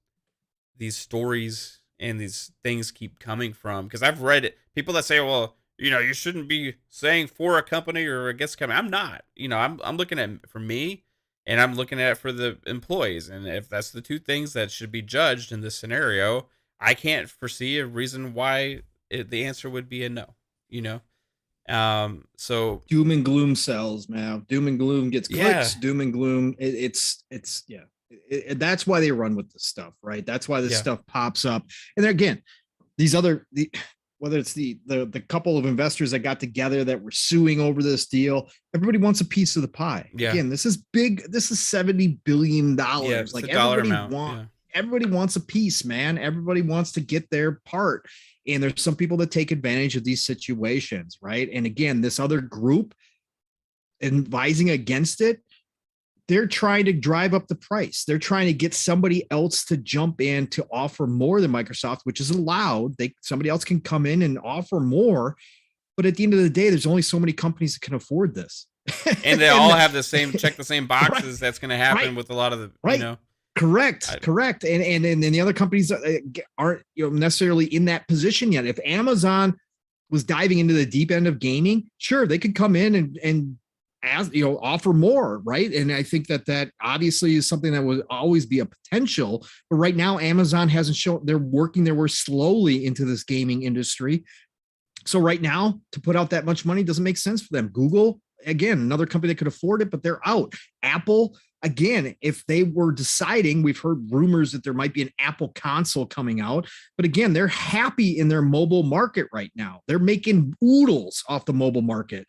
stories and these things keep coming from. Because I've read it. People that say, well, you shouldn't be saying for a company or against a company. I'm not. I'm looking at it for me, and I'm looking at it for the employees. And if that's the two things that should be judged in this scenario, I can't foresee a reason why the answer would be a no. So
doom and gloom sells, man. Doom and gloom gets clicks. Doom and gloom. It's that's why they run with this stuff, right? That's why this stuff pops up. And then again, whether it's the couple of investors that got together that were suing over this deal, everybody wants a piece of the pie.
Yeah.
Again, this is big. This is $70 billion.
Yeah,
like
everybody
wants a piece, man. Everybody wants to get their part. And there's some people that take advantage of these situations, right? And again, this other group advising against it, they're trying to drive up the price. They're trying to get somebody else to jump in to offer more than Microsoft, which is allowed. Somebody else can come in and offer more. But at the end of the day, there's only so many companies that can afford this.
And they all have check the same boxes. Right. That's going to happen with a lot of the,
Correct. And the other companies aren't necessarily in that position yet. If Amazon was diving into the deep end of gaming, sure, they could come in and offer more, right? And I think that obviously is something that would always be a potential. But right now, Amazon hasn't shown. They're working their way slowly into this gaming industry. So right now, to put out that much money doesn't make sense for them. Google, again, another company that could afford it, but they're out. Apple, again, if they were deciding, we've heard rumors that there might be an Apple console coming out, but again, they're happy in their mobile market right now. They're making oodles off the mobile market.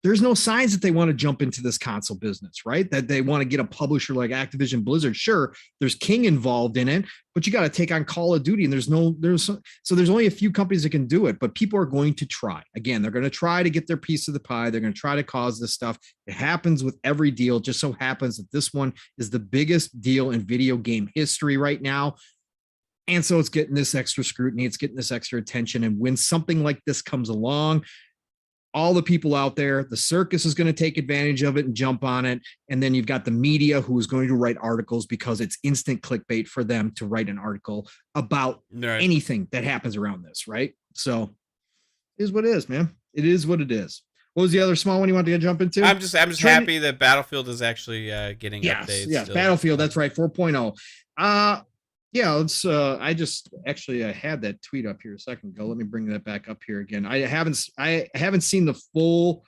There's no signs that they want to jump into this console business, right? That they want to get a publisher like Activision Blizzard. Sure, there's King involved in it, but you got to take on Call of Duty, and there's only a few companies that can do it, but people are going to try. Again, they're going to try to get their piece of the pie. They're going to try to cause this stuff. It happens with every deal. It just so happens that this one is the biggest deal in video game history right now. And so it's getting this extra scrutiny. It's getting this extra attention. And when something like this comes along, all the people out there, the circus is going to take advantage of it and jump on it. And then you've got the media who is going to write articles because it's instant clickbait for them to write an article about anything that happens around this, right? So it is what it is, man. It is what it is. What was the other small one you wanted to jump into?
I'm just happy that Battlefield is actually getting updates.
Yes, still. Battlefield, that's right, 4.0. Yeah, let's I had that tweet up here a second ago. Let me bring that back up here again. I haven't seen the full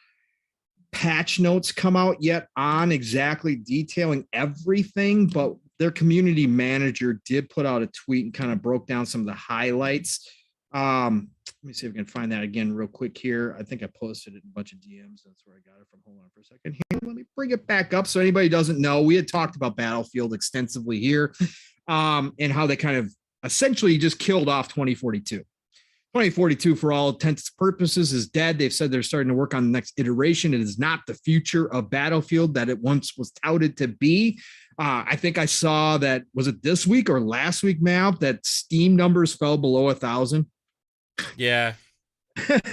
patch notes come out yet on exactly detailing everything, but their community manager did put out a tweet and kind of broke down some of the highlights. Let me see if I can find that again real quick here. I think I posted it in a bunch of DMs. That's where I got it from. Hold on for a second here. Let me bring it back up so anybody doesn't know. We had talked about Battlefield extensively here. and how they kind of essentially just killed off 2042. 2042, for all intents and purposes, is dead. They've said they're starting to work on the next iteration. It is not the future of Battlefield that it once was touted to be. I think I saw that, was it this week or last week, Mav, that Steam numbers fell below 1,000.
Yeah.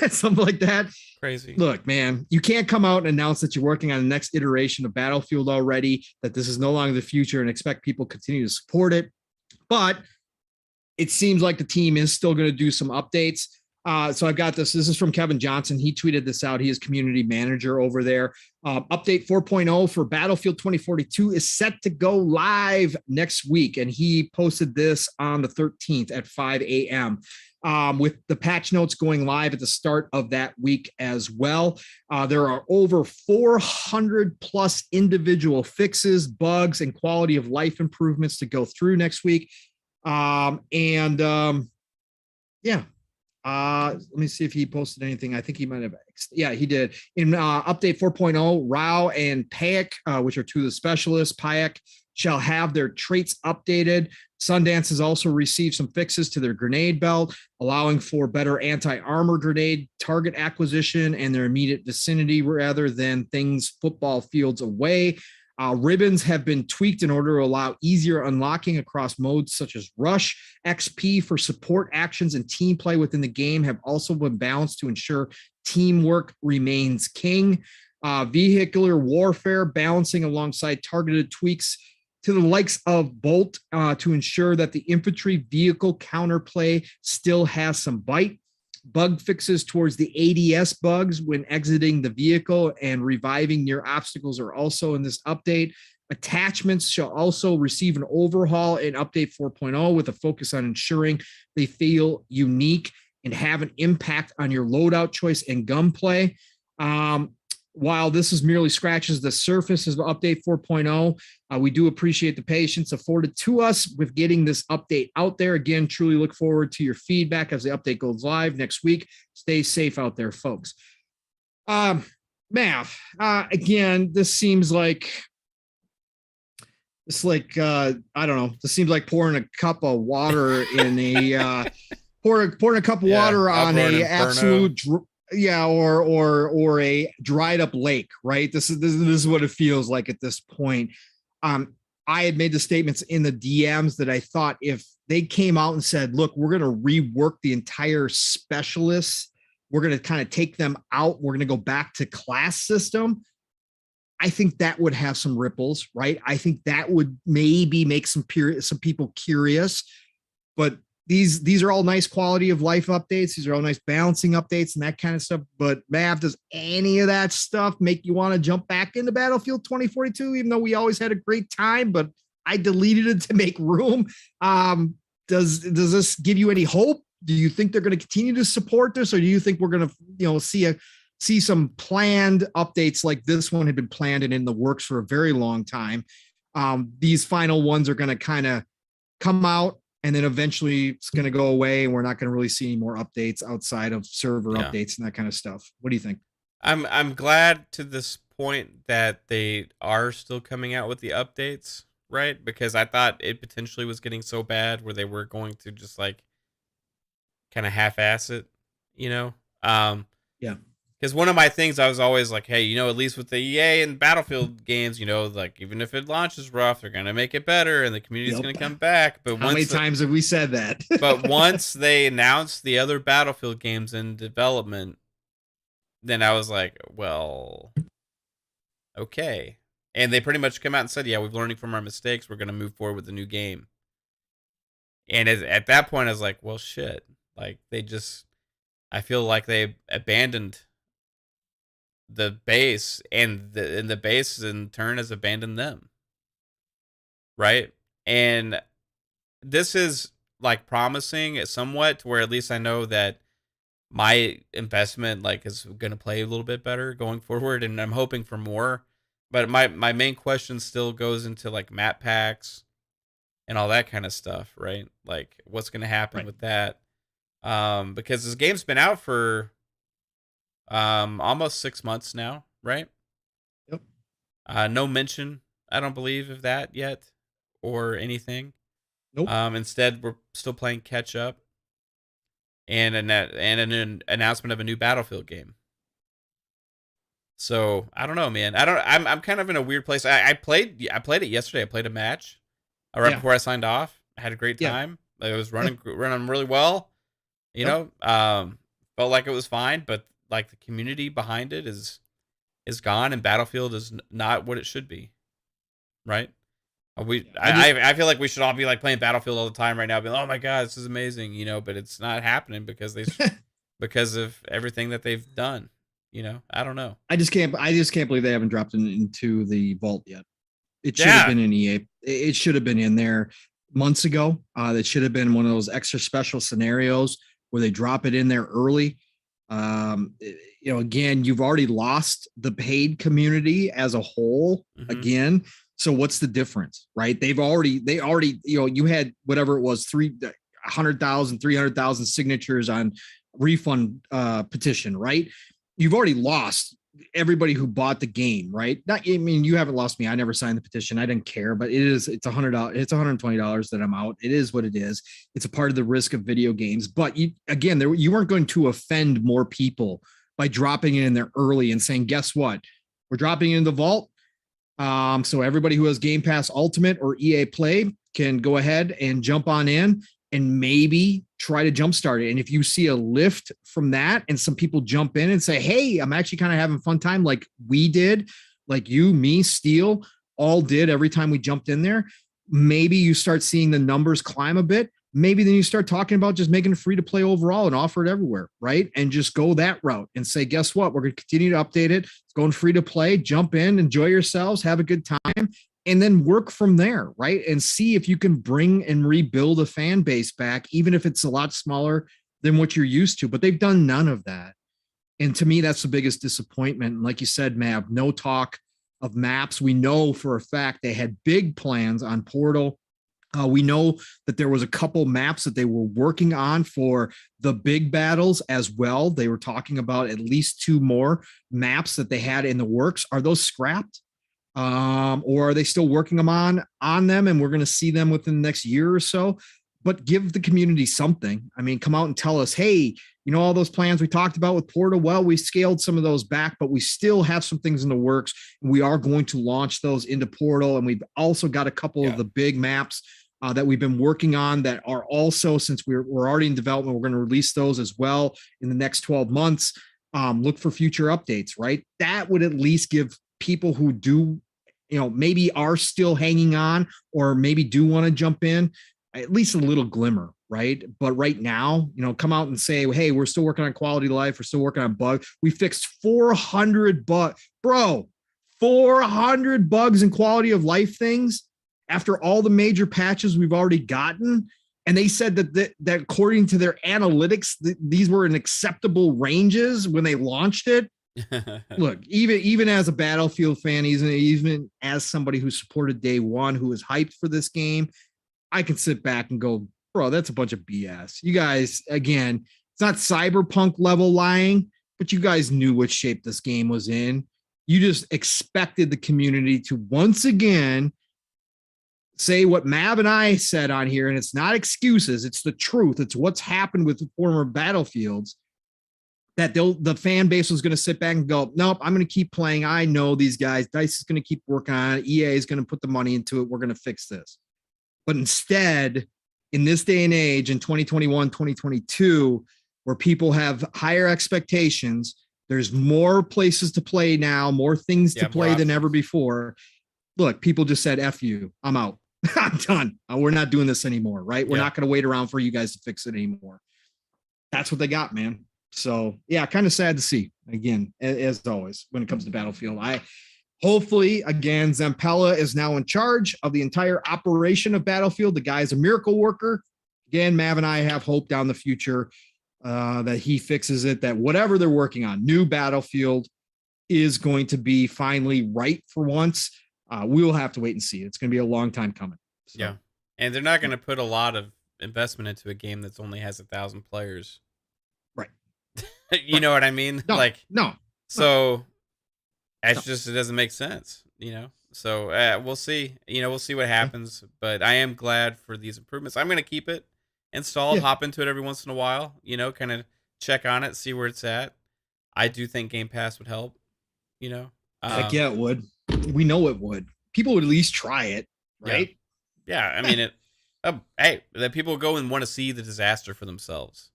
Something like that.
Crazy.
Look, man, you can't come out and announce that you're working on the next iteration of Battlefield already, that this is no longer the future, and expect people to continue to support it. But it seems like the team is still going to do some updates. So I've got this. This is from Kevin Johnson. He tweeted this out. He is community manager over there. Update 4.0 for Battlefield 2042 is set to go live next week. And he posted this on the 13th at 5 a.m. With the patch notes going live at the start of that week as well. There are over 400 plus individual fixes, bugs, and quality of life improvements to go through next week. Yeah. Let me see if he posted anything. I think he might have. Yeah, he did. In update 4.0, Rao and Payek, which are two of the specialists, Payek shall have their traits updated. Sundance has also received some fixes to their grenade belt, allowing for better anti-armor grenade target acquisition and their immediate vicinity rather than things football fields away. Ribbons have been tweaked in order to allow easier unlocking across modes such as Rush. XP for support actions and team play within the game have also been balanced to ensure teamwork remains king. Vehicular warfare balancing alongside targeted tweaks to the likes of Bolt to ensure that the infantry vehicle counterplay still has some bite. Bug fixes towards the ADS bugs when exiting the vehicle and reviving near obstacles are also in this update. Attachments shall also receive an overhaul in update 4.0 with a focus on ensuring they feel unique and have an impact on your loadout choice and gunplay. While this is merely scratches the surface of update 4.0, we do appreciate the patience afforded to us with getting this update out there. Again, truly look forward to your feedback as the update goes live next week. Stay safe out there, folks. Mav, again, this seems like, I don't know, this seems like pouring a cup of water in a, pouring a cup of water on a absolute... or a dried up lake, right? This is what it feels like at this point. I had made the statements in the DMs that I thought if they came out and said, look, we're going to rework the entire specialists, we're going to kind of take them out, we're going to go back to class system, I think that would have some ripples, right? I think that would maybe make some people curious, but these are all nice quality of life updates. These are all nice balancing updates and that kind of stuff. But Mav, does any of that stuff make you want to jump back into Battlefield 2042, even though we always had a great time, but I deleted it to make room? Does this give you any hope? Do you think they're going to continue to support this, or do you think we're going to, see some planned updates like this one had been planned and in the works for a very long time? These final ones are going to kind of come out, and then eventually it's going to go away, and we're not going to really see any more updates outside of server updates and that kind of stuff. What do you think?
I'm glad to this point that they are still coming out with the updates, right? Because I thought it potentially was getting so bad where they were going to just like kind of half-ass it, Yeah. Because one of my things, I was always like, hey, at least with the EA and Battlefield games, like even if it launches rough, they're going to make it better and the community's going to come back. But
how many times have we said that?
But once they announced the other Battlefield games in development, then I was like, well, okay. And they pretty much come out and said, yeah, we're learning from our mistakes. We're going to move forward with the new game. And at that point, I was like, well, shit. Like, I feel like they abandoned the base, and the base in turn has abandoned them, right? And this is like promising somewhat, to where at least I know that my investment is going to play a little bit better going forward, and I'm hoping for more. But my main question still goes into like map packs and all that kind of stuff, right? Like what's going to happen with that? Because this game's been out for almost 6 months now, right?
Yep.
No mention, I don't believe, of that yet or anything.
Nope.
Instead, we're still playing catch up and an announcement of a new Battlefield game. So I don't know, man. I'm kind of in a weird place. I played it yesterday. I played a match right before I signed off. I had a great time. It was running really well. You know, felt like it was fine, but like the community behind it is gone, and Battlefield is not what it should be. Right? I feel like we should all be like playing Battlefield all the time right now, being, oh my god, this is amazing, you know, but it's not happening because because of everything that they've done. You know, I don't know.
I just can't believe they haven't dropped it into the vault yet. It should have been in EA. It should have been in there months ago. That should have been one of those extra special scenarios where they drop it in there early. You know, again, you've already lost the paid community as a whole again. So what's the difference, right? They already, you know, you had whatever it was, 300,000 signatures on refund petition, right? You've already lost everybody who bought the game, right? Not, I mean, you haven't lost me. I never signed the petition. I didn't care, but it's $100. It's $120 that I'm out. It is what it is. It's a part of the risk of video games. But you weren't going to offend more people by dropping it in there early and saying, guess what? We're dropping it in the vault. So everybody who has Game Pass Ultimate or EA Play can go ahead and jump on in and maybe try to jumpstart it. And if you see a lift from that and some people jump in and say, hey, I'm actually kind of having a fun time, like we did, like you, me, Steel, all did every time we jumped in there, maybe you start seeing the numbers climb a bit. Maybe then you start talking about just making it free to play overall and offer it everywhere, right? And just go that route and say, guess what? We're going to continue to update it. It's going free to play. Jump in, enjoy yourselves, have a good time, and then work from there, right? And see if you can bring and rebuild a fan base back, even if it's a lot smaller than what you're used to. But they've done none of that. And to me, that's the biggest disappointment. And like you said, Mav, no talk of maps. We know for a fact they had big plans on Portal. We know that there was a couple maps that they were working on for the big battles as well. They were talking about at least 2 more maps that they had in the works. Are those scrapped? Or are they still working on them and we're going to see them within the next year or so? But give the community something. I mean, come out and tell us, hey, you know, all those plans we talked about with Portal, well, we scaled some of those back, but we still have some things in the works. And we are going to launch those into Portal. And we've also got a couple of the big maps that we've been working on that are also, since we're already in development, we're going to release those as well in the next 12 months. Look for future updates, right? That would at least give people who do, you know, maybe are still hanging on or maybe do want to jump in, at least a little glimmer, right? But right now, you know, come out and say, hey, we're still working on quality of life. We're still working on bugs. We fixed 400 bugs, bro, 400 bugs and quality of life things after all the major patches we've already gotten. And they said that according to their analytics, these were in acceptable ranges when they launched it. Look, even as a Battlefield fan, even as somebody who supported day one, who was hyped for this game, I can sit back and go, bro, that's a bunch of BS. You guys, again, it's not cyberpunk level lying, but you guys knew what shape this game was in. You just expected the community to once again say what Mav and I said on here, and it's not excuses, it's the truth. It's what's happened with the former Battlefields, that the fan base was going to sit back and go, nope, I'm going to keep playing. I know these guys. DICE is going to keep working on it. EA is going to put the money into it. We're going to fix this. But instead, in this day and age, in 2021, 2022, where people have higher expectations, there's more places to play now, more things to play than ever before. Look, people just said, F you, I'm out. I'm done. We're not doing this anymore, right? We're not going to wait around for you guys to fix it anymore. That's what they got, man. So, yeah, kind of sad to see, again, as always, when it comes to Battlefield. Hopefully, again, Zampella is now in charge of the entire operation of Battlefield. The guy is a miracle worker. Again, Mav and I have hope down the future that he fixes it, that whatever they're working on, new Battlefield is going to be finally right for once. We will have to wait and see. It's going to be a long time coming. So.
Yeah. And they're not going to put a lot of investment into a game that's only has 1,000 players.
Right.
You know what I mean?
No,
like,
no.
So it's just, it doesn't make sense, you know? So we'll see. We'll see what happens. But I am glad for these improvements. I'm gonna keep it installed, hop into it every once in a while. Kind of check on it, see where it's at. I do think Game Pass would help.
Heck yeah, it would. We know it would. People would at least try it, right?
Yeah. I mean, hey, that people go and want to see the disaster for themselves.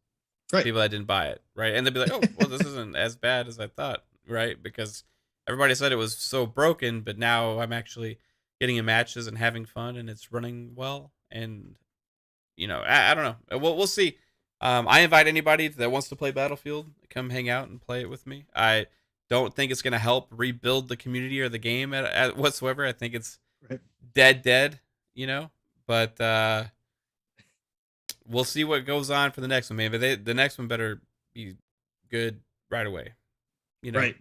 Right.
People that didn't buy it, right? And they'd be like, oh, well, this isn't as bad as I thought, right? Because everybody said it was so broken, but now I'm actually getting in matches and having fun, and it's running well. And I don't know. We'll see. I invite anybody that wants to play Battlefield to come hang out and play it with me. I don't think it's going to help rebuild the community or the game at whatsoever. I think it's dead. But we'll see what goes on for the next one, man. But the next one better be good right away.
Right.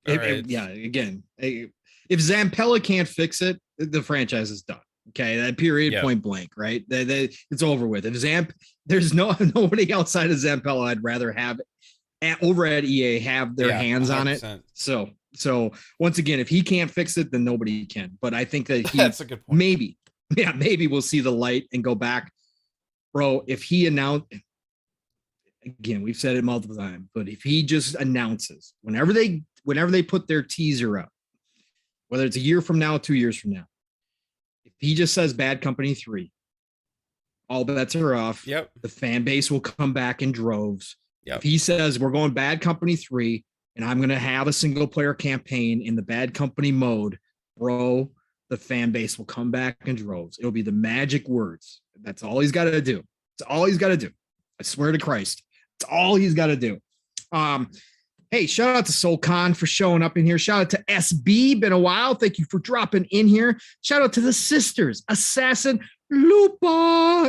Yeah. Again, if Zampella can't fix it, the franchise is done. Okay, that period, point blank, right? It's over with. If there's nobody outside of Zampella I'd rather have over at EA have their hands 100%. On it. So once again, if he can't fix it, then nobody can. But I think that
that's a good point.
Maybe we'll see the light and go back, bro. If he announced, again, we've said it multiple times, but if he just announces whenever they put their teaser up, whether it's a year from now, 2 years from now. If he just says Bad Company 3, all bets are off.
Yep.
The fan base will come back in droves.
Yep.
If he says we're going Bad Company 3 and I'm going to have a single player campaign in the Bad Company mode, bro, the fan base will come back in droves. It'll be the magic words. That's all he's got to do. It's all he's got to do. I swear to Christ. It's all he's got to do. Hey, shout out to SoulCon for showing up in here. Shout out to SB. Been a while. Thank you for dropping in here. Shout out to the sisters. AssassinLupa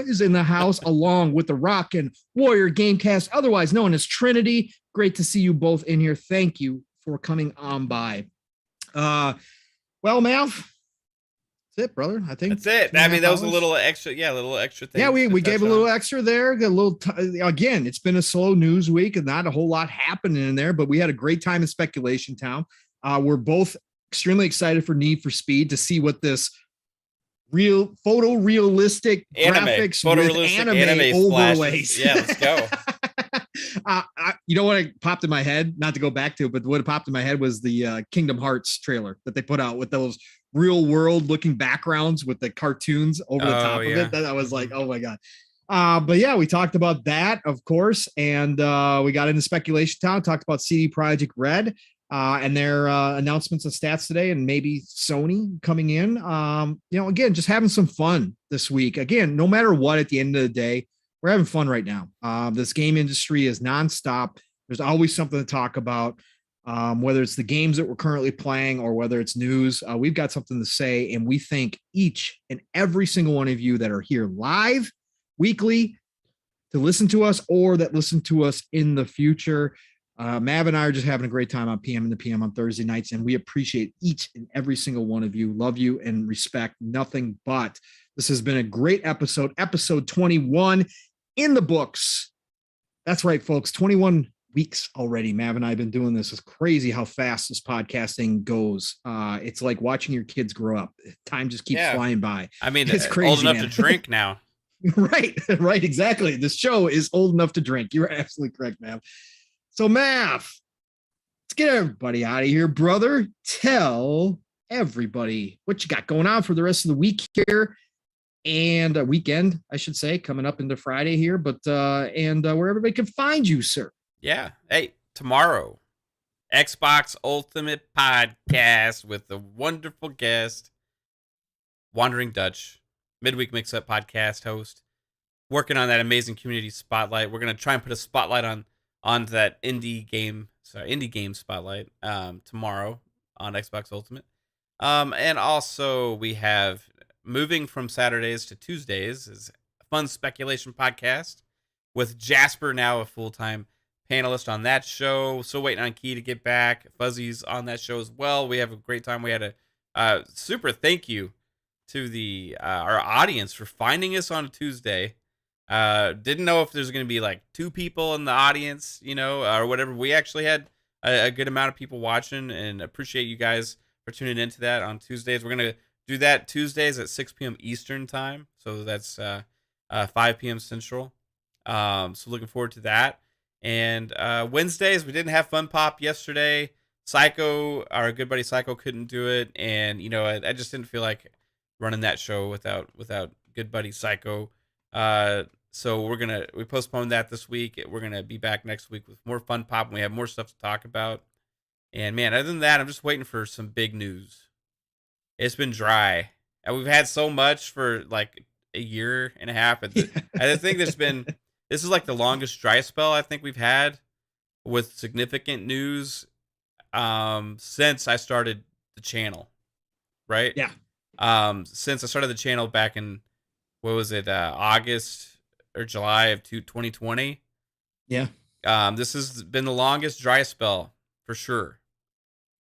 is in the house along with the Rock and Warrior Gamecast, otherwise known as Trinity. Great to see you both in here. Thank you for coming on by. Well, Mav, that's it, brother. I think
that's it. I mean, that was a little extra. Yeah, a little extra thing.
Yeah, we gave a little extra there. Again, it's been a slow news week and not a whole lot happening in there, but we had a great time in Speculation Town. We're both extremely excited for Need for Speed to see what this photorealistic graphics with anime overlays.
Yeah, let's go.
You know what popped in my head? Not to go back to it, but what popped in my head was the Kingdom Hearts trailer that they put out with those real world looking backgrounds with the cartoons over the top of it. That I was like, oh my God. But yeah, we talked about that, of course. And we got into Speculation Town, talked about CD Projekt Red and their announcements of stats today, and maybe Sony coming in. Again, just having some fun this week. Again, no matter what, at the end of the day, we're having fun right now. This game industry is nonstop. There's always something to talk about. Whether it's the games that we're currently playing or whether it's news, we've got something to say. And we thank each and every single one of you that are here live weekly to listen to us or that listen to us in the future. Mav and I are just having a great time on PM in the PM on Thursday nights, and we appreciate each and every single one of you. Love you and respect nothing but. This has been a great episode 21 in the books. That's right, folks. 21 weeks already. Mav and I have been doing this. It's crazy how fast this podcasting goes. It's like watching your kids grow up. Time just keeps flying by.
I mean, it's crazy, old enough to drink now.
Right, exactly. This show is old enough to drink. You're absolutely correct, Mav. So, Mav, let's get everybody out of here, brother. Tell everybody what you got going on for the rest of the week here. And a weekend, I should say, coming up into Friday here, but where everybody can find you, sir.
Yeah. Hey, tomorrow, Xbox Ultimate Podcast with the wonderful guest, Wandering Dutch, Midweek Mix-Up Podcast host, working on that amazing community spotlight. We're going to try and put a spotlight on that indie game spotlight tomorrow on Xbox Ultimate. And also we have, moving from Saturdays to Tuesdays, is a fun speculation podcast with Jasper, now a full-time panelist on that show. Still waiting on Key to get back. Fuzzy's on that show as well. We have a great time. We had a super thank you to our audience for finding us on a Tuesday. Didn't know if there's going to be like 2 people in the audience, or whatever. We actually had a good amount of people watching, and appreciate you guys for tuning into that on Tuesdays. We're gonna do that Tuesdays at 6 p.m. Eastern time, so that's 5 p.m. Central. So looking forward to that. And Wednesdays, we didn't have Fun Pop yesterday. Psycho, our good buddy Psycho, couldn't do it, and I just didn't feel like running that show without good buddy Psycho. So we postponed that this week. We're gonna be back next week with more Fun Pop, and we have more stuff to talk about. And man, other than that, I'm just waiting for some big news. It's been dry, and we've had so much for like a year and a half. I think this is like the longest dry spell I think we've had with significant news since I started the channel, right?
Yeah.
Since I started the channel back in, what was it, August or July of 2020.
Yeah.
This has been the longest dry spell for sure.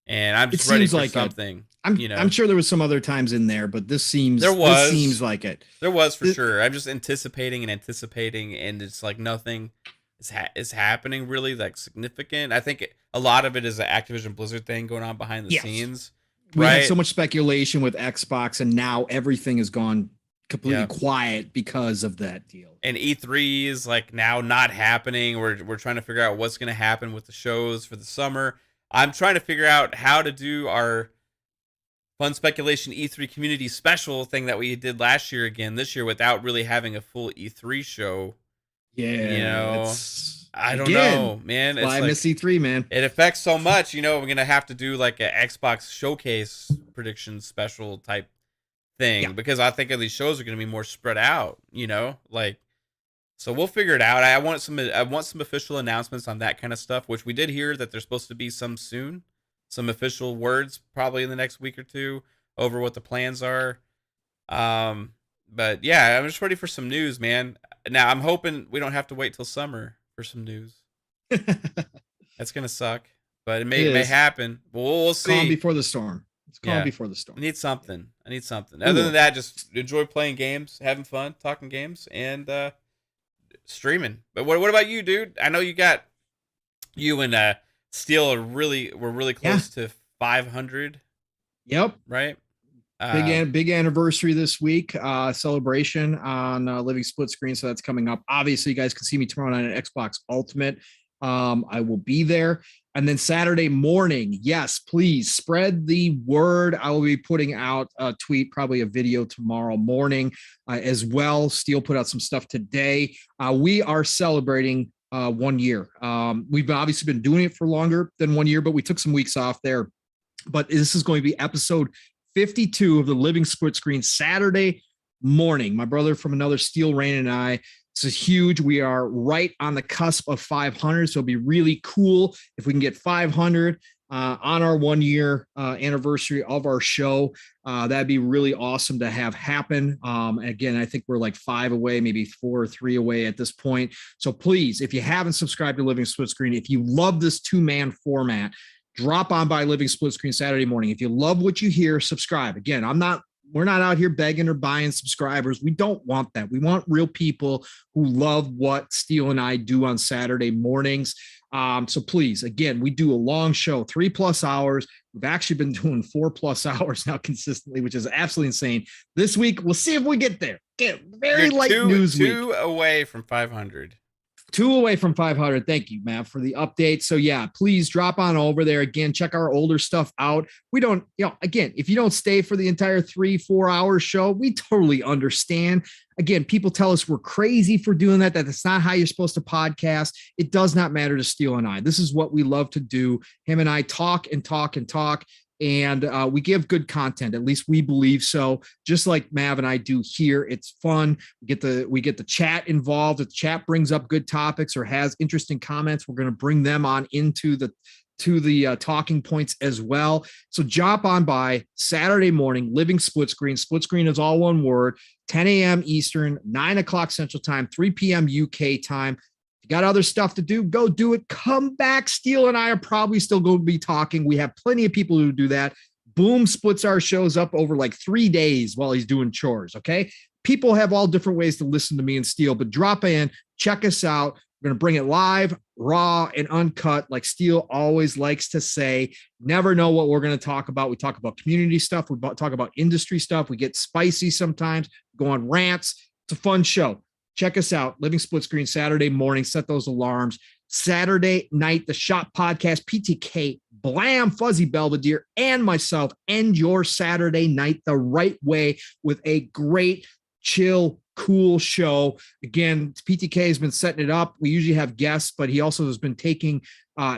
And I'm just ready for something.
I'm sure there was some other times in there, but this seems like it.
There was for sure. I'm just anticipating, and it's like nothing is happening really like significant. I think a lot of it is an Activision Blizzard thing going on behind the scenes.
We had so much speculation with Xbox, and now everything has gone completely quiet because of that deal.
And E3 is like now not happening. We're trying to figure out what's going to happen with the shows for the summer. I'm trying to figure out how to do our Fun Speculation E3 community special thing that we did last year again this year without really having a full E3 show.
Yeah,
I don't know, man.
It's I miss E3, man.
It affects so much. We're gonna have to do like an Xbox showcase prediction special type thing because I think these shows are gonna be more spread out. So we'll figure it out. I want some official announcements on that kind of stuff, which we did hear that there's supposed to be some soon. Some official words probably in the next week or two over what the plans are. But yeah, I'm just ready for some news, man. Now I'm hoping we don't have to wait till summer for some news. That's gonna suck, but it may happen. We'll see.
Calm before the storm. It's calm before the storm.
I need something. Other than that, just enjoy playing games, having fun, talking games, and streaming. But what about you, dude? I know you and Steel were really close to 500.
Yep.
Right.
Big anniversary this week. Celebration on Living Split Screen. So that's coming up. Obviously, you guys can see me tomorrow night at Xbox Ultimate. I will be there. And then Saturday morning, yes, please spread the word. I will be putting out a tweet, probably a video tomorrow morning as well. Steel put out some stuff today. We are celebrating 1 year. We've obviously been doing it for longer than 1 year, but we took some weeks off there. But this is going to be episode 52 of the Living Split Screen Saturday morning. My brother from another Steel Rain and I. This is huge. We are right on the cusp of 500. So it'll be really cool if we can get 500 on our 1 year anniversary of our show. That'd be really awesome to have happen. Again, I think we're like 5 away, maybe 4 or 3 away at this point. So please, if you haven't subscribed to Living Split Screen, if you love this 2-man format, drop on by Living Split Screen Saturday morning. If you love what you hear, subscribe. Again, we're not out here begging or buying subscribers. We don't want that. We want real people who love what Steel and I do on Saturday mornings. So please, again, we do a long show, 3+ hours. We've actually been doing 4+ hours now consistently, which is absolutely insane. This week, we'll see if we get there. Very light news week.
2 away from 500.
2 away from 500. Thank you, Matt, for the update. So yeah, please drop on over there. Again, check our older stuff out. We don't, again, if you don't stay for the entire 3-4 hour show, we totally understand. Again, people tell us we're crazy for doing that. That's not how you're supposed to podcast. It does not matter to Steel and I. This is what we love to do. Him and I talk and talk and talk. And we give good content, at least we believe so. Just like Mav and I do here, it's fun. We get the chat involved. If the chat brings up good topics or has interesting comments, we're going to bring them on into the talking points as well. So jump on by Saturday morning, Living Split Screen. Split Screen is all one word. 10 a.m. Eastern, 9 o'clock Central Time, 3 p.m. UK time. You got other stuff to do, go do it. Come back. Steel and I are probably still going to be talking. We have plenty of people who do that. Boom splits our shows up over like 3 days while he's doing chores. Okay. People have all different ways to listen to me and Steel, but drop in, check us out. We're going to bring it live, raw, and uncut, like Steel always likes to say. Never know what we're going to talk about. We talk about community stuff. We talk about industry stuff. We get spicy sometimes, go on rants. It's a fun show. Check us out. Living Split Screen, Saturday morning. Set those alarms. Saturday night, the Shop Podcast, PTK, Blam, Fuzzy Belvedere, and myself end your Saturday night the right way with a great, chill, cool show. Again, PTK has been setting it up. We usually have guests, but he also has been taking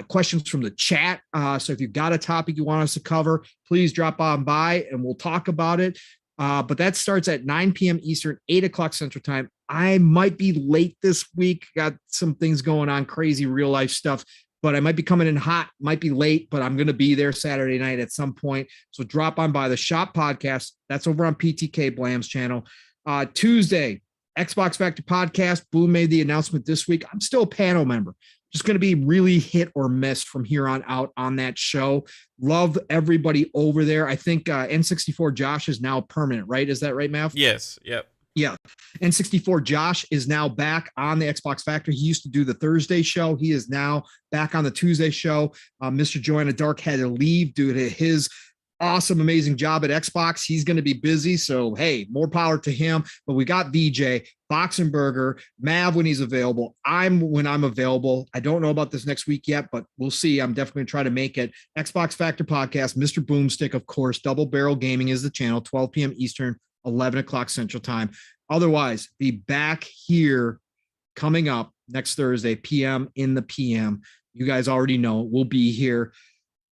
questions from the chat. So if you've got a topic you want us to cover, please drop on by and we'll talk about it. But that starts at 9 p.m. Eastern, 8 o'clock Central Time. I might be late this week. Got some things going on, crazy real life stuff, but I might be coming in hot, might be late, but I'm going to be there Saturday night at some point. So drop on by the Shop Podcast. That's over on PTK Blam's channel. Tuesday, Xbox Factor Podcast. Boom made the announcement this week. I'm still a panel member. Just going to be really hit or miss from here on out on that show. Love everybody over there. I think N64 Josh is now permanent, right? Is that right, Mav?
Yes. Yep.
Yeah. N64 Josh is now back on the Xbox Factor. He used to do the Thursday show. He is now back on the Tuesday show. Mr. Joanna Dark had to leave due to his awesome, amazing job at Xbox. He's going to be busy. So, hey, more power to him. But we got VJ, Boxenberger, Mav when he's available. When I'm available. I don't know about this next week yet, but we'll see. I'm definitely going to try to make it. Xbox Factor Podcast, Mr. Boomstick, of course. Double Barrel Gaming is the channel, 12 p.m. Eastern, 11 o'clock Central Time. Otherwise, be back here coming up next Thursday, PM in the PM. You guys already know we'll be here.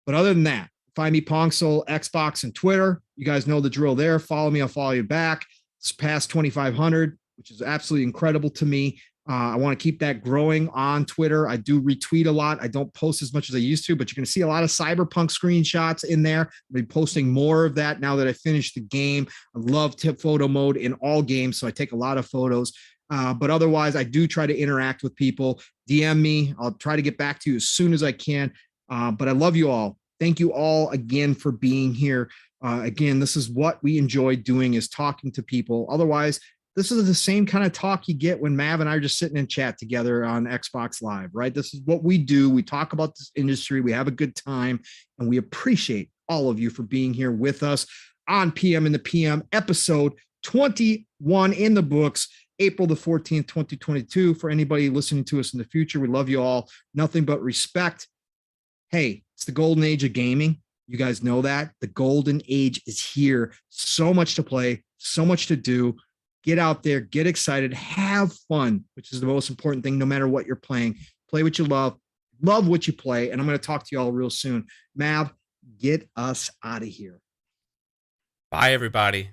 But other than that, find me Pong Soul, Xbox, and Twitter. You guys know the drill there. Follow me, I'll follow you back. It's past 2,500, which is absolutely incredible to me. I want to keep that growing on Twitter. I do retweet a lot. I don't post as much as I used to, but you're going to see a lot of Cyberpunk screenshots in there. I'll be posting more of that now that I finished the game. I love tip photo mode in all games, so I take a lot of photos. But otherwise, I do try to interact with people. DM me. I'll try to get back to you as soon as I can. But I love you all. Thank you all again for being here. Again, this is what we enjoy doing, is talking to people. Otherwise, this is the same kind of talk you get when Mav and I are just sitting in chat together on Xbox Live, right? This is what we do. We talk about this industry. We have a good time, and we appreciate all of you for being here with us on PM in the PM, episode 21 in the books, April the 14th, 2022. For anybody listening to us in the future, we love you all. Nothing but respect. Hey, it's the golden age of gaming. You guys know that. The golden age is here. So much to play, so much to do. Get out there, get excited, have fun, which is the most important thing, no matter what you're playing. Play what you love what you play, and I'm going to talk to you all real soon. Mav, get us out of here.
Bye, everybody.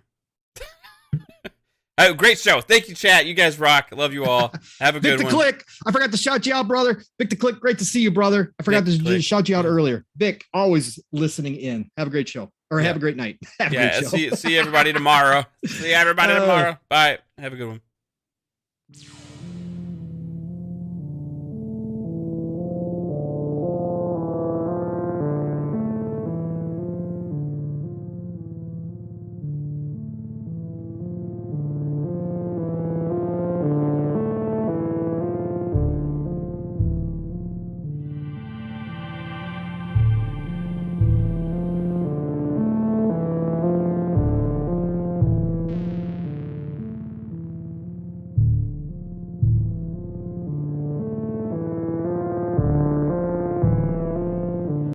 Oh, great show. Thank you, chat. You guys rock. I love you all. Have a good one.
Click. I forgot to shout you out, brother. Vic the Click, great to see you, brother. I forgot to shout you out earlier. Vic, always listening in. Have a great show. Or have a great night. Have a great show.
See everybody tomorrow. See everybody tomorrow. Bye. Have a good one.